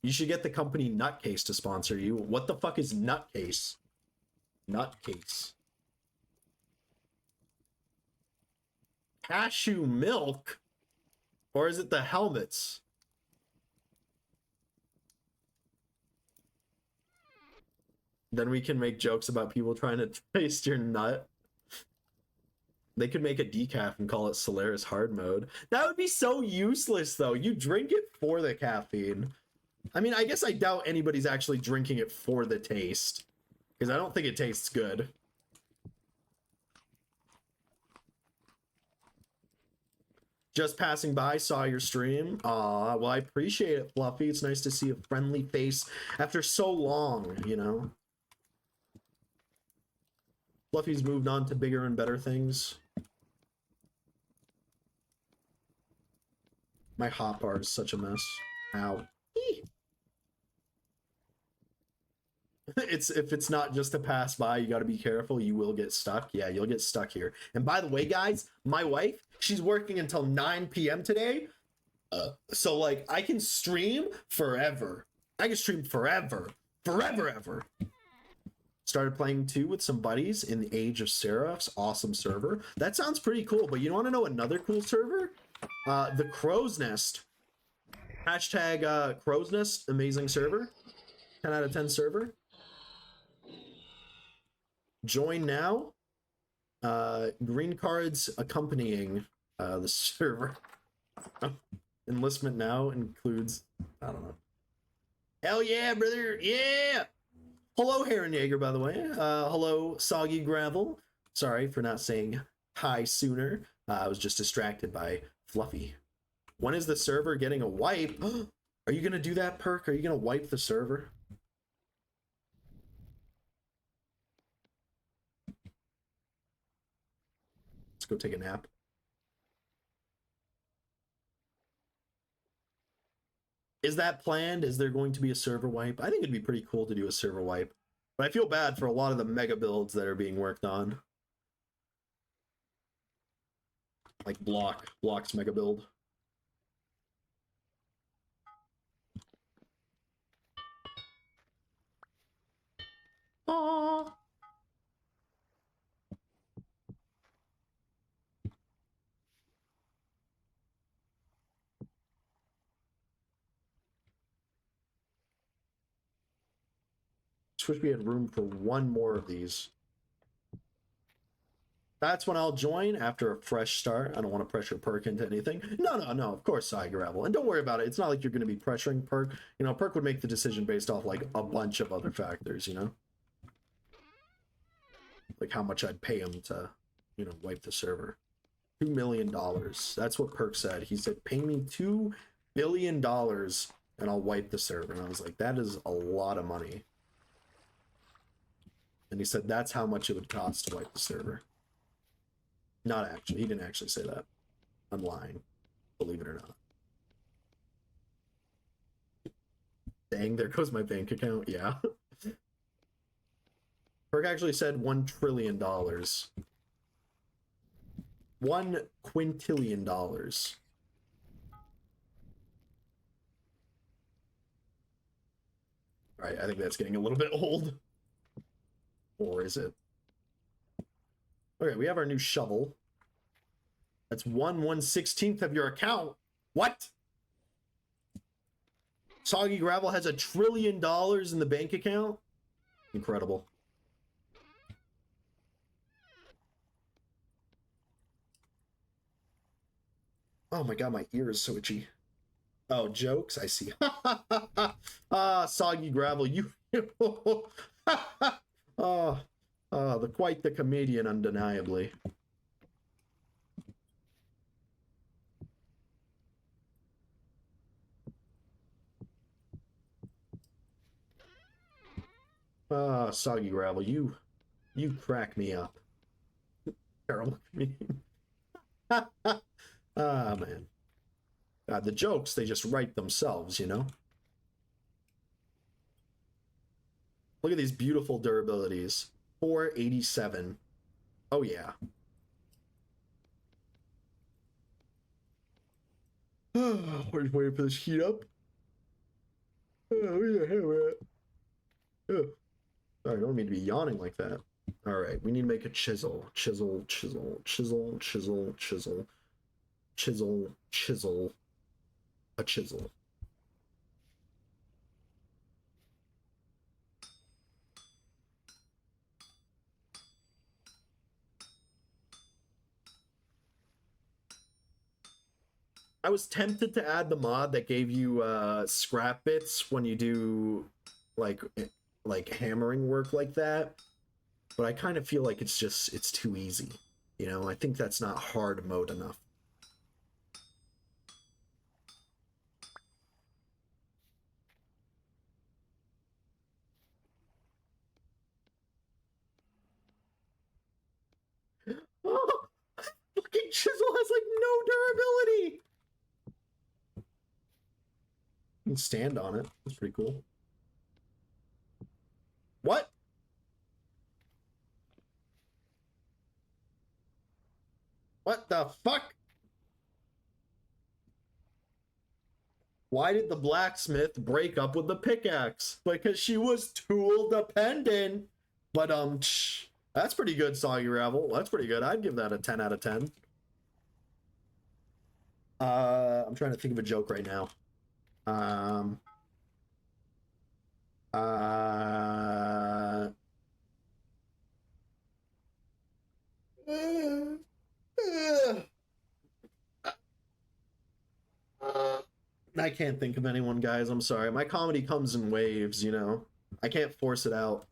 You should get the company Nutcase to sponsor you. What the fuck is Nutcase? Nutcase. Cashew milk? Or is it the helmets? Then we can make jokes about people trying to taste your nut. They could make a decaf and call it Solaris Hardmode. That would be so useless, though. You drink it for the caffeine. I mean, I guess I doubt anybody's actually drinking it for the taste, because I don't think it tastes good. Just passing by, saw your stream. Aw, well, I appreciate it, Fluffy. It's nice to see a friendly face after so long, you know? Fluffy's moved on to bigger and better things. My hot bar is such a mess. Ow. If it's not just to pass by, you got to be careful. You will get stuck. Yeah, you'll get stuck here. And by the way, guys, my wife, she's working until 9 p.m. today. So, like, I can stream forever. I can stream forever. Forever, ever. Started playing too with some buddies in the Age of Seraphs. Awesome server. That sounds pretty cool, but you want to know another cool server? The Crow's Nest. Hashtag Crow's Nest. Amazing server. 10 out of 10 server. Join now. Green cards accompanying the server. Enlistment now includes, I don't know. Hell yeah, brother. Yeah. Hello, Heron Jaeger, by the way. Hello, Soggy Gravel. Sorry for not saying hi sooner. I was just distracted by Fluffy. When is the server getting a wipe? Are you going to do that, Perk? Are you going to wipe the server? Let's go take a nap. Is that planned? Is there going to be a server wipe? I think it'd be pretty cool to do a server wipe. But I feel bad for a lot of the mega builds that are being worked on. Like Block's mega build. Aww. just wish we had room for one more of these. That's when I'll join after a fresh start. I don't want to pressure Perk into anything. No, of course, Side Gravel. And don't worry about it. It's not like you're going to be pressuring Perk. You know, Perk would make the decision based off like a bunch of other factors, you know? Like how much I'd pay him to, you know, wipe the server. $2 million. That's what Perk said. He said, pay me $2 billion and I'll wipe the server. And I was like, that is a lot of money. And he said, that's how much it would cost to wipe the server. Not actually. He didn't actually say that. I'm lying. Believe it or not. Dang, there goes my bank account. Yeah. Perk actually said $1 trillion. $1 quintillion. Alright, I think that's getting a little bit old. Or is it? Okay, we have our new shovel. That's 1/1/16 of your account. What? Soggy Gravel has $1 trillion in the bank account? Incredible. Oh my god, my ear is so itchy. Oh, jokes? I see. Soggy Gravel, you... oh, quite the comedian, undeniably. Soggy Gravel, you crack me up. Terrible comedian. Man. The jokes, they just write themselves, you know? Look at these beautiful durabilities. 487. Oh, yeah. We're just waiting for this heat up. Oh, where the hell we're at? Oh. Sorry, I don't mean to be yawning like that. Alright, we need to make a chisel. Chisel, chisel, chisel, chisel, chisel. Chisel, chisel. A chisel. I was tempted to add the mod that gave you scrap bits when you do like hammering work like that, but I kind of feel like it's too easy. You know, I think that's not hard mode enough. Oh, fucking chisel has like no durability. You can stand on it. That's pretty cool. What? What the fuck? Why did the blacksmith break up with the pickaxe? Because she was tool dependent. But that's pretty good, Soggy Gravel. That's pretty good. I'd give that a 10 out of 10. I'm trying to think of a joke right now. I can't think of anyone, guys. I'm sorry. My comedy comes in waves, you know. I can't force it out.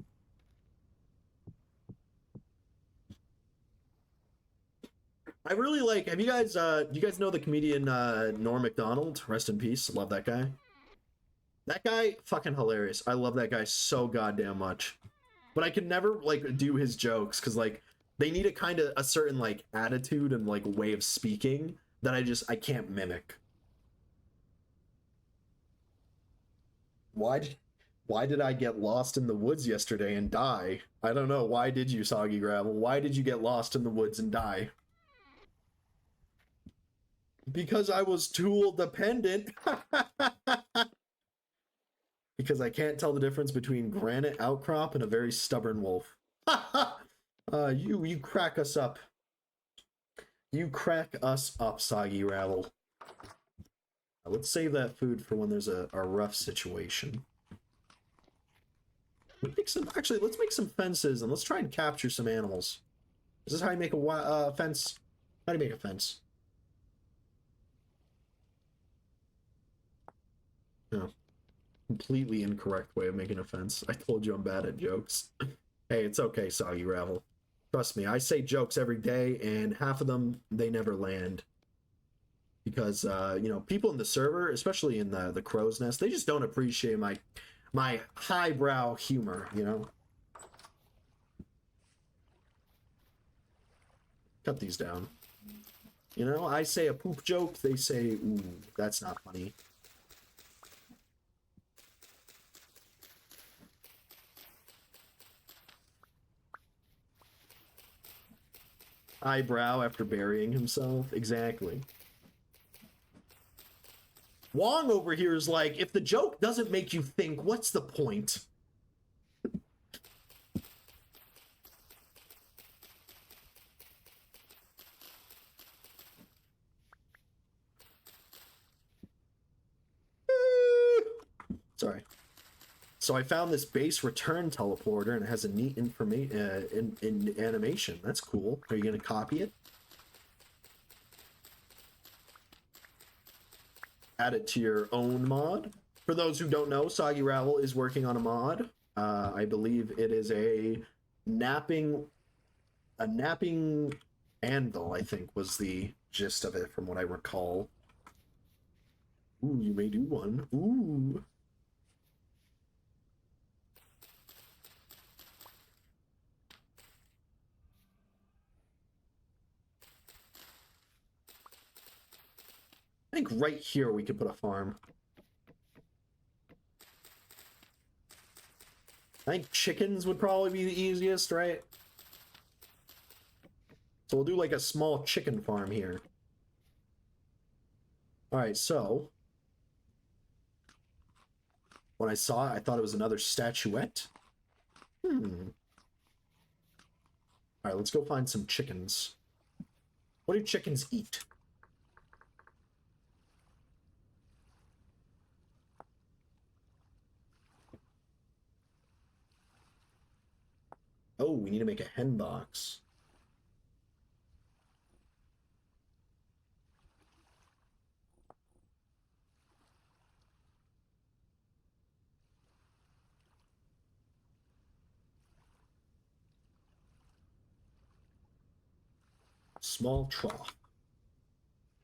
I really like, have you guys, do you guys know the comedian Norm Macdonald? Rest in peace. Love that guy. That guy, fucking hilarious. I love that guy so goddamn much. But I can never, like, do his jokes, because, like, they need a certain, like, attitude and, like, way of speaking that I can't mimic. Why did I get lost in the woods yesterday and die? I don't know. Why did you, Soggy Gravel? Why did you get lost in the woods and die? Because I was tool dependent. Because I can't tell the difference between granite outcrop and a very stubborn wolf. You crack us up. You crack us up, Soggy Gravel. Let's save that food for when there's a rough situation. Actually, let's make some fences and let's try and capture some animals. Is this how you make a fence? How do you make a fence? No. Completely incorrect way of making a fence. I told you I'm bad at jokes. Hey, it's okay, Soggy Ravel. Trust me, I say jokes every day, and half of them, they never land. Because, you know, people in the server, especially in the crow's nest, they just don't appreciate my highbrow humor, you know? Cut these down. You know, I say a poop joke, they say, ooh, that's not funny. Eyebrow after burying himself. Exactly. Wong over here is like, if the joke doesn't make you think, what's the point? Sorry. So I found this base return teleporter, and it has a neat in animation. That's cool. Are you going to copy it? Add it to your own mod. For those who don't know, Soggy Ravel is working on a mod. I believe it is a napping anvil, I think, was the gist of it from what I recall. Ooh, you may do one. Ooh. I think right here we could put a farm. I think chickens would probably be the easiest, right? So we'll do like a small chicken farm here. All right, so when I saw it, I thought it was another statuette. All right, let's go find some chickens. What do chickens eat? Oh, we need to make a hen box. Small trough.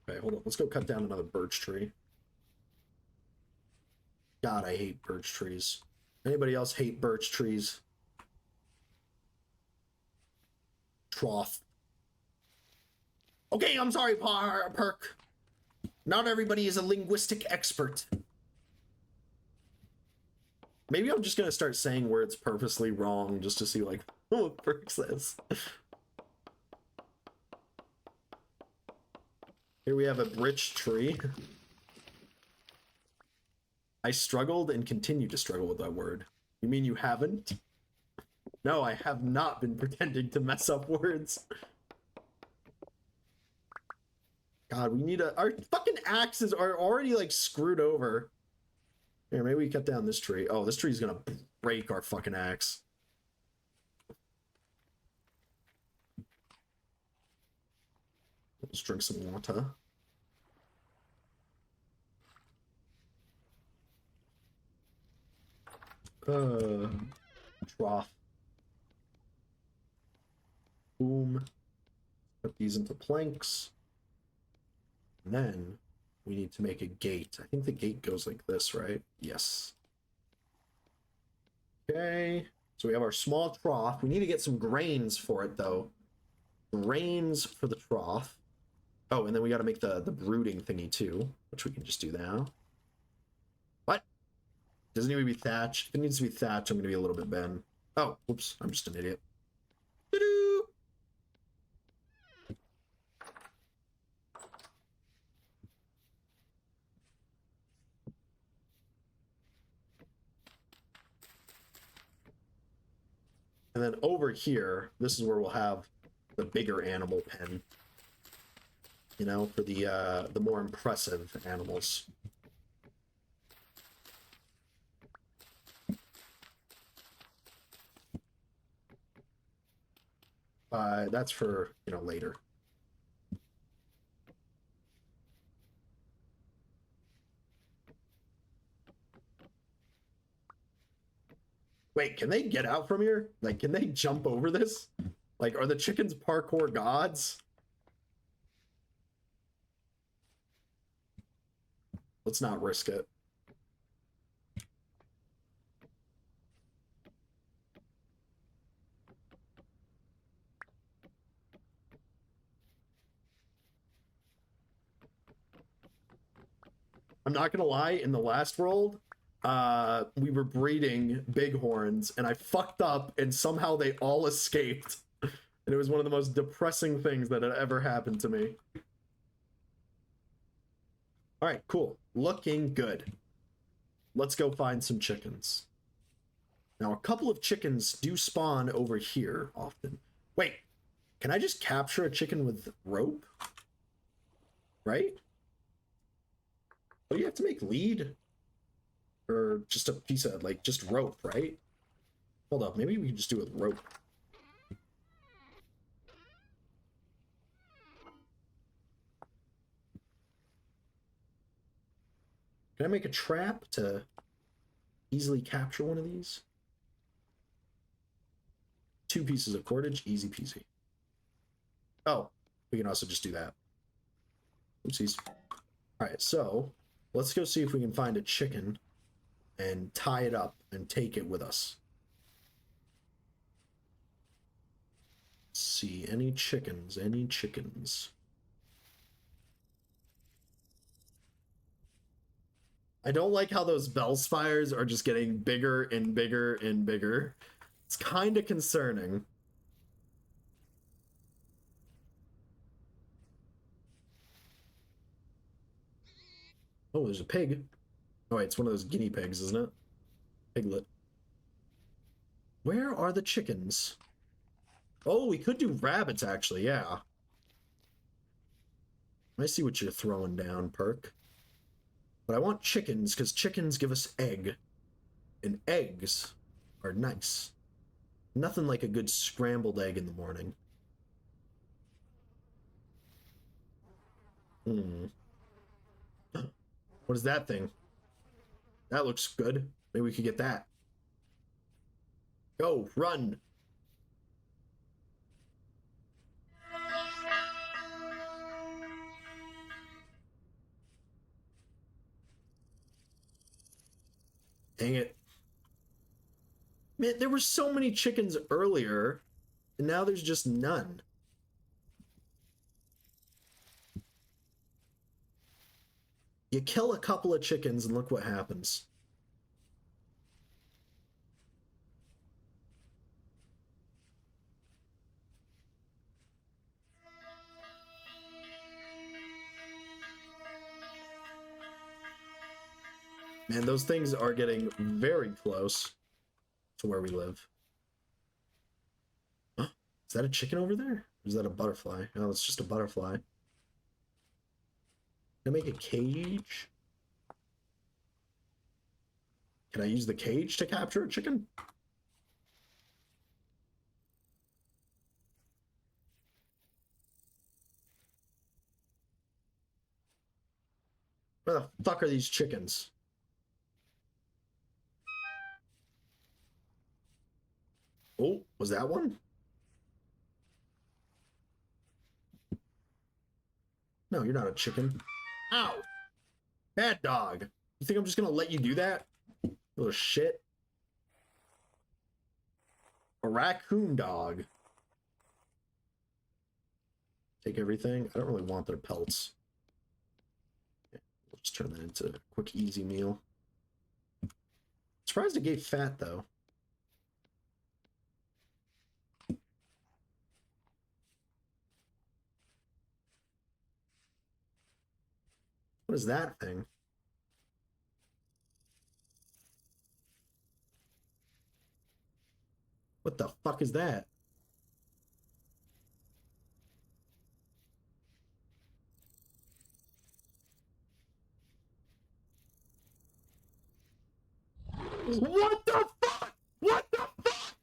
Okay, hold on. Let's go cut down another birch tree. God, I hate birch trees. Anybody else hate birch trees? Trough. Okay, I'm sorry, Perk. Not everybody is a linguistic expert. Maybe I'm just gonna start saying words purposely wrong just to see like what Perk says. Here we have a birch tree. I struggled and continue to struggle with that word. You mean you haven't? No, I have not been pretending to mess up words. God, we need our fucking axes are already like screwed over. Here, maybe we cut down this tree. Oh, this tree's gonna break our fucking axe. Let's drink some water. Trough. Boom. Put these into planks. And then we need to make a gate. I think the gate goes like this, right? Yes. Okay. So we have our small trough. We need to get some grains for it, though. Grains for the trough. Oh, and then we got to make the brooding thingy, too, which we can just do now. What? Doesn't need to be thatched. If it needs to be thatched, I'm going to be a little bit bent. Oh, whoops. I'm just an idiot. Doo-doo! And then over here, this is where we'll have the bigger animal pen. You know, for the more impressive animals. That's for, you know, later. Wait, can they get out from here? Like, can they jump over this? Like, are the chickens parkour gods? Let's not risk it. I'm not gonna lie, in the last world, we were breeding bighorns and I fucked up and somehow they all escaped. And it was one of the most depressing things that had ever happened to me. All right, cool. Looking good. Let's go find some chickens. Now, a couple of chickens do spawn over here often. Wait, can I just capture a chicken with rope? Right? Oh, you have to make lead? Or just a piece of, like, just rope, right? Hold up, maybe we can just do it with rope. Can I make a trap to easily capture one of these? 2 pieces of cordage, easy peasy. Oh, we can also just do that. Oopsies. All right, so let's go see if we can find a chicken and tie it up and take it with us. Let's see, any chickens, any chickens. I don't like how those bell spires are just getting bigger and bigger and bigger. It's kind of concerning. Oh, there's a pig. Oh, wait, it's one of those guinea pigs, isn't it? Piglet. Where are the chickens? Oh, we could do rabbits, actually, yeah. I see what you're throwing down, Perk. But I want chickens, because chickens give us egg. And eggs are nice. Nothing like a good scrambled egg in the morning. Hmm. What is that thing? That looks good. Maybe we could get that. Go, run. Dang it. Man, there were so many chickens earlier, and now there's just none. You kill a couple of chickens and look what happens. Man, those things are getting very close to where we live. Huh? Is that a chicken over there? Or is that a butterfly? No, it's just a butterfly. Can I make a cage? Can I use the cage to capture a chicken? Where the fuck are these chickens? Oh, was that one? No, you're not a chicken. Ow! Bad dog. You think I'm just gonna let you do that? Little shit. A raccoon dog. Take everything. I don't really want their pelts. Okay, we'll just turn that into a quick, easy meal. Surprised it gave fat, though. What is that thing? What the fuck is that? What the fuck? What the fuck?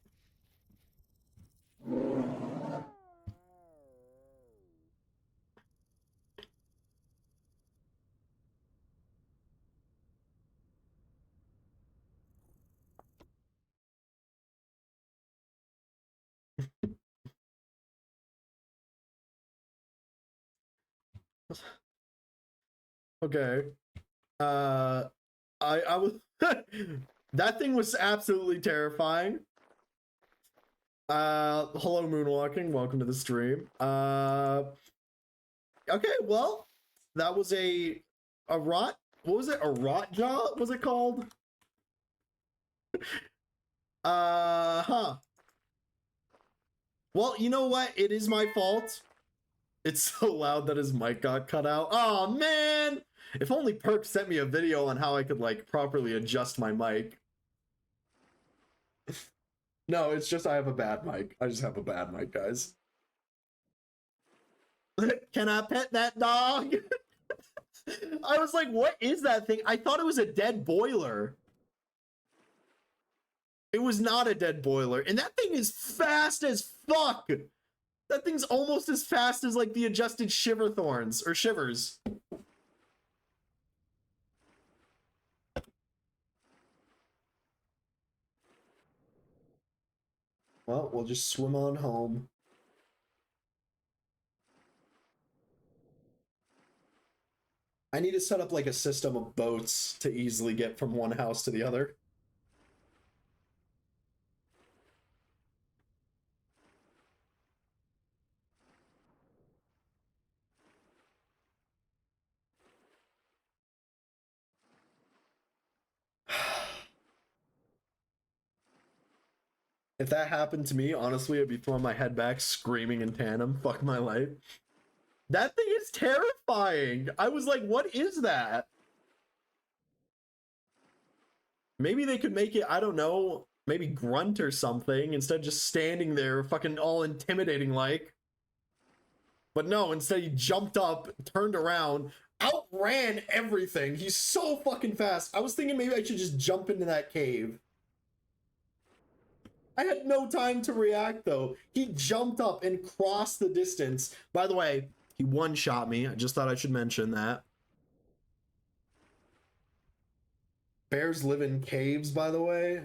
Okay. I was that thing was absolutely terrifying. Hello Moonwalking, welcome to the stream. Okay, well, that was a rot. What was it? A rot jaw? Was it called? Huh. Well, you know what? It is my fault. It's so loud that his mic got cut out. Oh man! If only Perk sent me a video on how I could like properly adjust my mic. No, it's just I have a bad mic. I just have a bad mic, guys. Can I pet that dog? I was like, what is that thing? I thought it was a dead boiler. It was not a dead boiler. And that thing is fast as fuck. That thing's almost as fast as like the adjusted shiver thorns or shivers. Well, we'll just swim on home. I need to set up like a system of boats to easily get from one house to the other. If that happened to me, honestly, I'd be throwing my head back, screaming in tandem. Fuck my life. That thing is terrifying. I was like, what is that? Maybe they could make it, I don't know, maybe grunt or something instead of just standing there fucking all intimidating like. But no, instead he jumped up, turned around, outran everything. He's so fucking fast. I was thinking maybe I should just jump into that cave. I had no time to react though. He jumped up and crossed the distance. By the way, he one-shot me. I just thought I should mention that. Bears live in caves, by the way.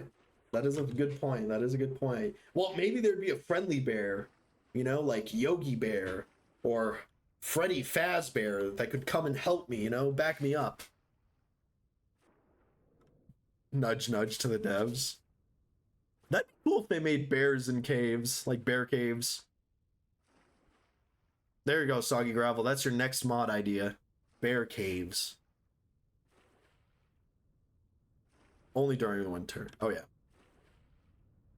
That is a good point. That is a good point. Well, maybe there'd be a friendly bear, you know, like Yogi Bear or Freddy Fazbear that could come and help me, you know, back me up. Nudge, nudge to the devs. That'd be cool if they made bears in caves, like bear caves. There you go, Soggy Gravel. That's your next mod idea. Bear caves. Only during the winter. Oh, yeah.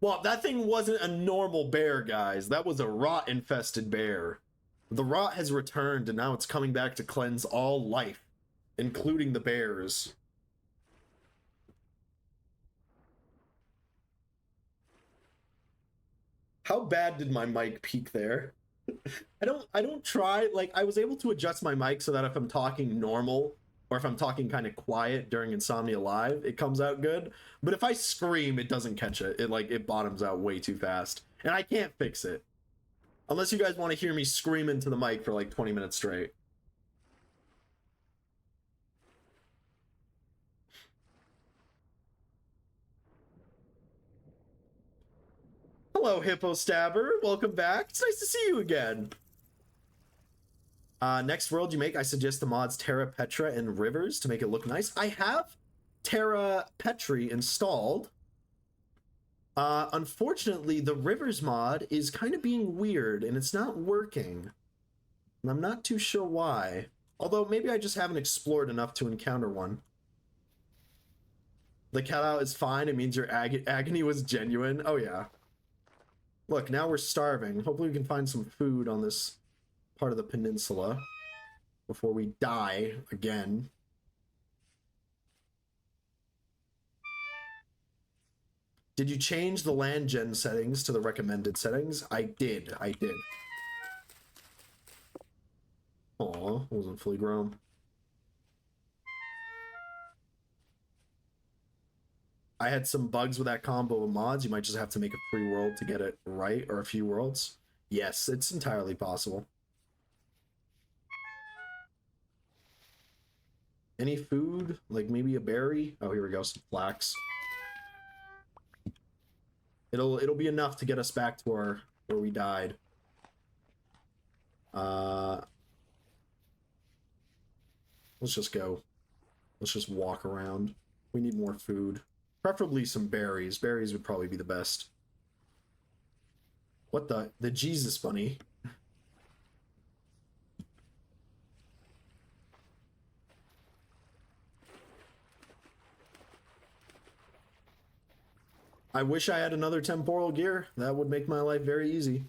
Well, that thing wasn't a normal bear, guys. That was a rot-infested bear. The rot has returned, and now it's coming back to cleanse all life, including the bears. How bad did my mic peak there? I don't try, like, I was able to adjust my mic so that if I'm talking normal or if I'm talking kind of quiet during Insomnia Live, it comes out good. But if I scream, it doesn't catch it. It bottoms out way too fast. And I can't fix it. Unless you guys want to hear me scream into the mic for like 20 minutes straight. Hello, Hippo Stabber. Welcome back. It's nice to see you again. Next world you make, I suggest the mods Terra Petra and Rivers to make it look nice. I have Terra Petri installed. Unfortunately, the Rivers mod is kind of being weird and it's not working. And I'm not too sure why. Although maybe I just haven't explored enough to encounter one. The cat out is fine. It means your agony was genuine. Oh, yeah. Look, now we're starving. Hopefully we can find some food on this part of the peninsula before we die again. Did you change the land gen settings to the recommended settings? I did. Aw, wasn't fully grown. I had some bugs with that combo of mods. You might just have to make a free world to get it right, or a few worlds. Yes, it's entirely possible. Any food? Like maybe a berry? Oh, here we go, some flax. It'll be enough to get us back to where we died. Let's just go. Let's just walk around. We need more food. Preferably some berries. Berries would probably be the best. What the Jesus bunny? I wish I had another temporal gear. That would make my life very easy.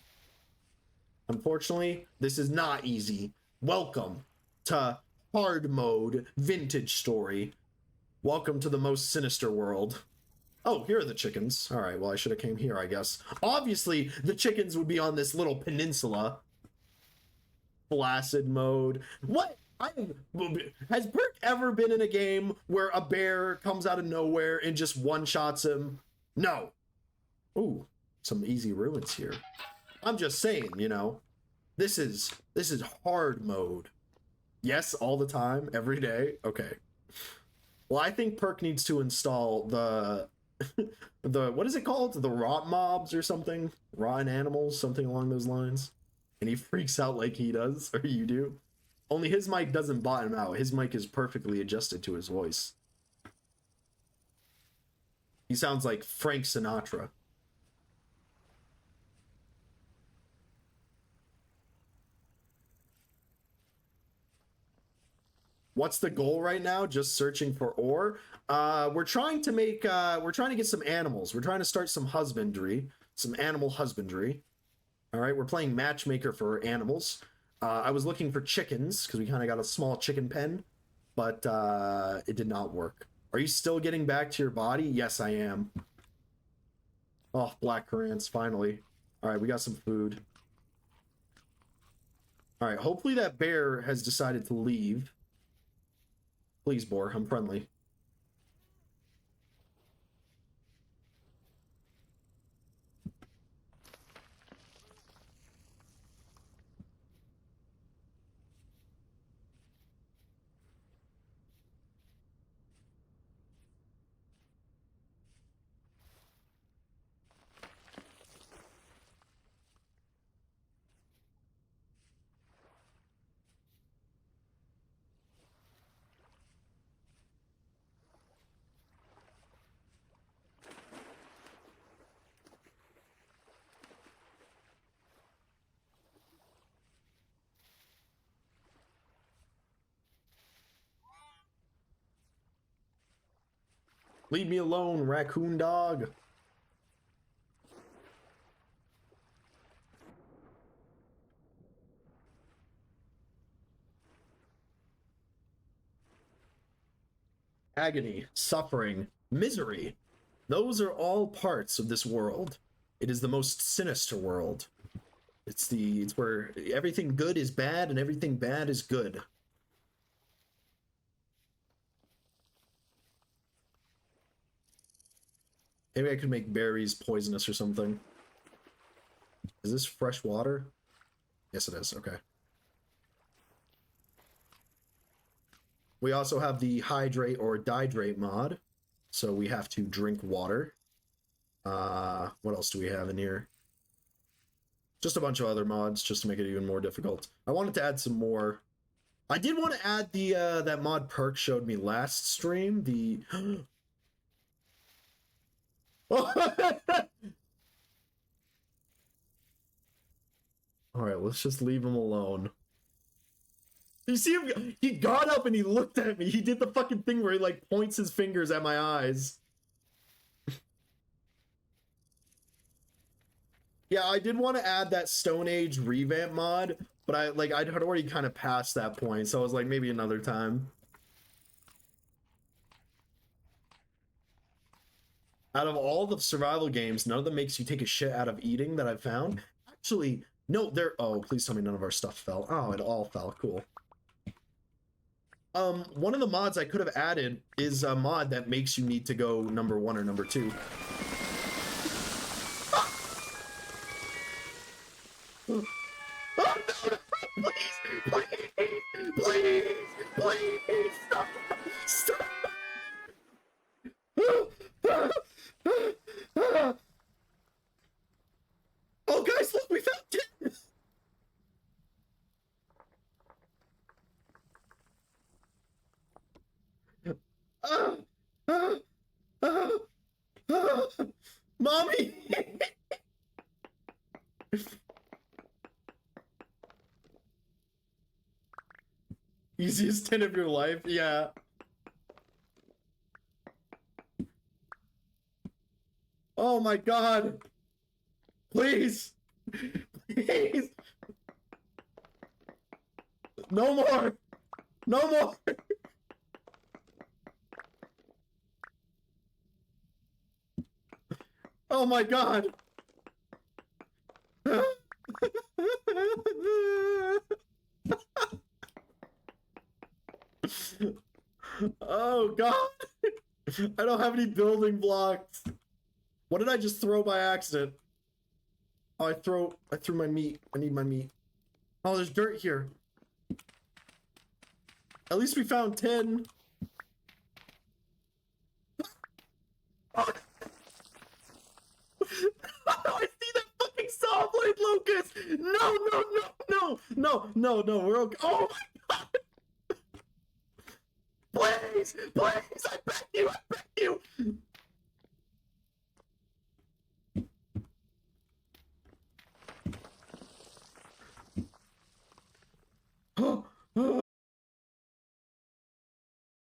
Unfortunately, this is not easy. Welcome to Hardmode Vintage Story. Welcome to the most sinister world. Oh, here are the chickens. All right, well, I should have came here, I guess. Obviously, the chickens would be on this little peninsula. Flaccid mode. What? Has Burke ever been in a game where a bear comes out of nowhere and just one-shots him? No. Ooh, some easy ruins here. I'm just saying, you know, this is hard mode. Yes, all the time, every day. Okay. Well, I think Perk needs to install the what is it called? The rot mobs or something? Rotten animals, something along those lines. And he freaks out like he does, or you do. Only his mic doesn't bottom out. His mic is perfectly adjusted to his voice. He sounds like Frank Sinatra. What's the goal right now? Just searching for ore. We're trying to get some animals. We're trying to start some husbandry, some animal husbandry. All right, we're playing matchmaker for animals. I was looking for chickens because we kind of got a small chicken pen, but it did not work. Are you still getting back to your body? Yes, I am. Oh, black currants, finally. All right, we got some food. All right, hopefully that bear has decided to leave. Please, boar, I'm friendly. Leave me alone, raccoon dog. Agony, suffering, misery. Those are all parts of this world. It is the most sinister world. It's where everything good is bad and everything bad is good. Maybe I could make berries poisonous or something. Is this fresh water? Yes, it is. Okay. We also have the hydrate or dihydrate mod. So we have to drink water. What else do we have in here? Just a bunch of other mods just to make it even more difficult. I wanted to add some more. I did want to add the that mod Perk showed me last stream. The all right, let's just leave him alone. You see him? He got up and he looked at me. He did the fucking thing where he like points his fingers at my eyes. Yeah, I did want to add that Stone Age revamp mod, but I'd already kind of passed that point, so I was like maybe another time. Out of all the survival games, none of them makes you take a shit out of eating that I've found. Actually, no, oh, please tell me none of our stuff fell. Oh, it all fell. Cool. One of the mods I could have added is a mod that makes you need to go number 1 or number 2. Oh, no, please, please, stop. Stop. Oh, guys, look, we found 10. Ah, ah, ah, ah. Mommy! Easiest 10 of your life? Yeah. Oh my god. Please. Please. No more. No more. Oh my god. Oh god. I don't have any building blocks. What did I just throw by accident? Oh, I threw my meat. I need my meat. Oh, there's dirt here. At least we found 10. Oh, I see that fucking saw blade, Lucas! No, no, no, no, no, no, no, we're okay. Oh my god! Please, please, I beg you, I beg you!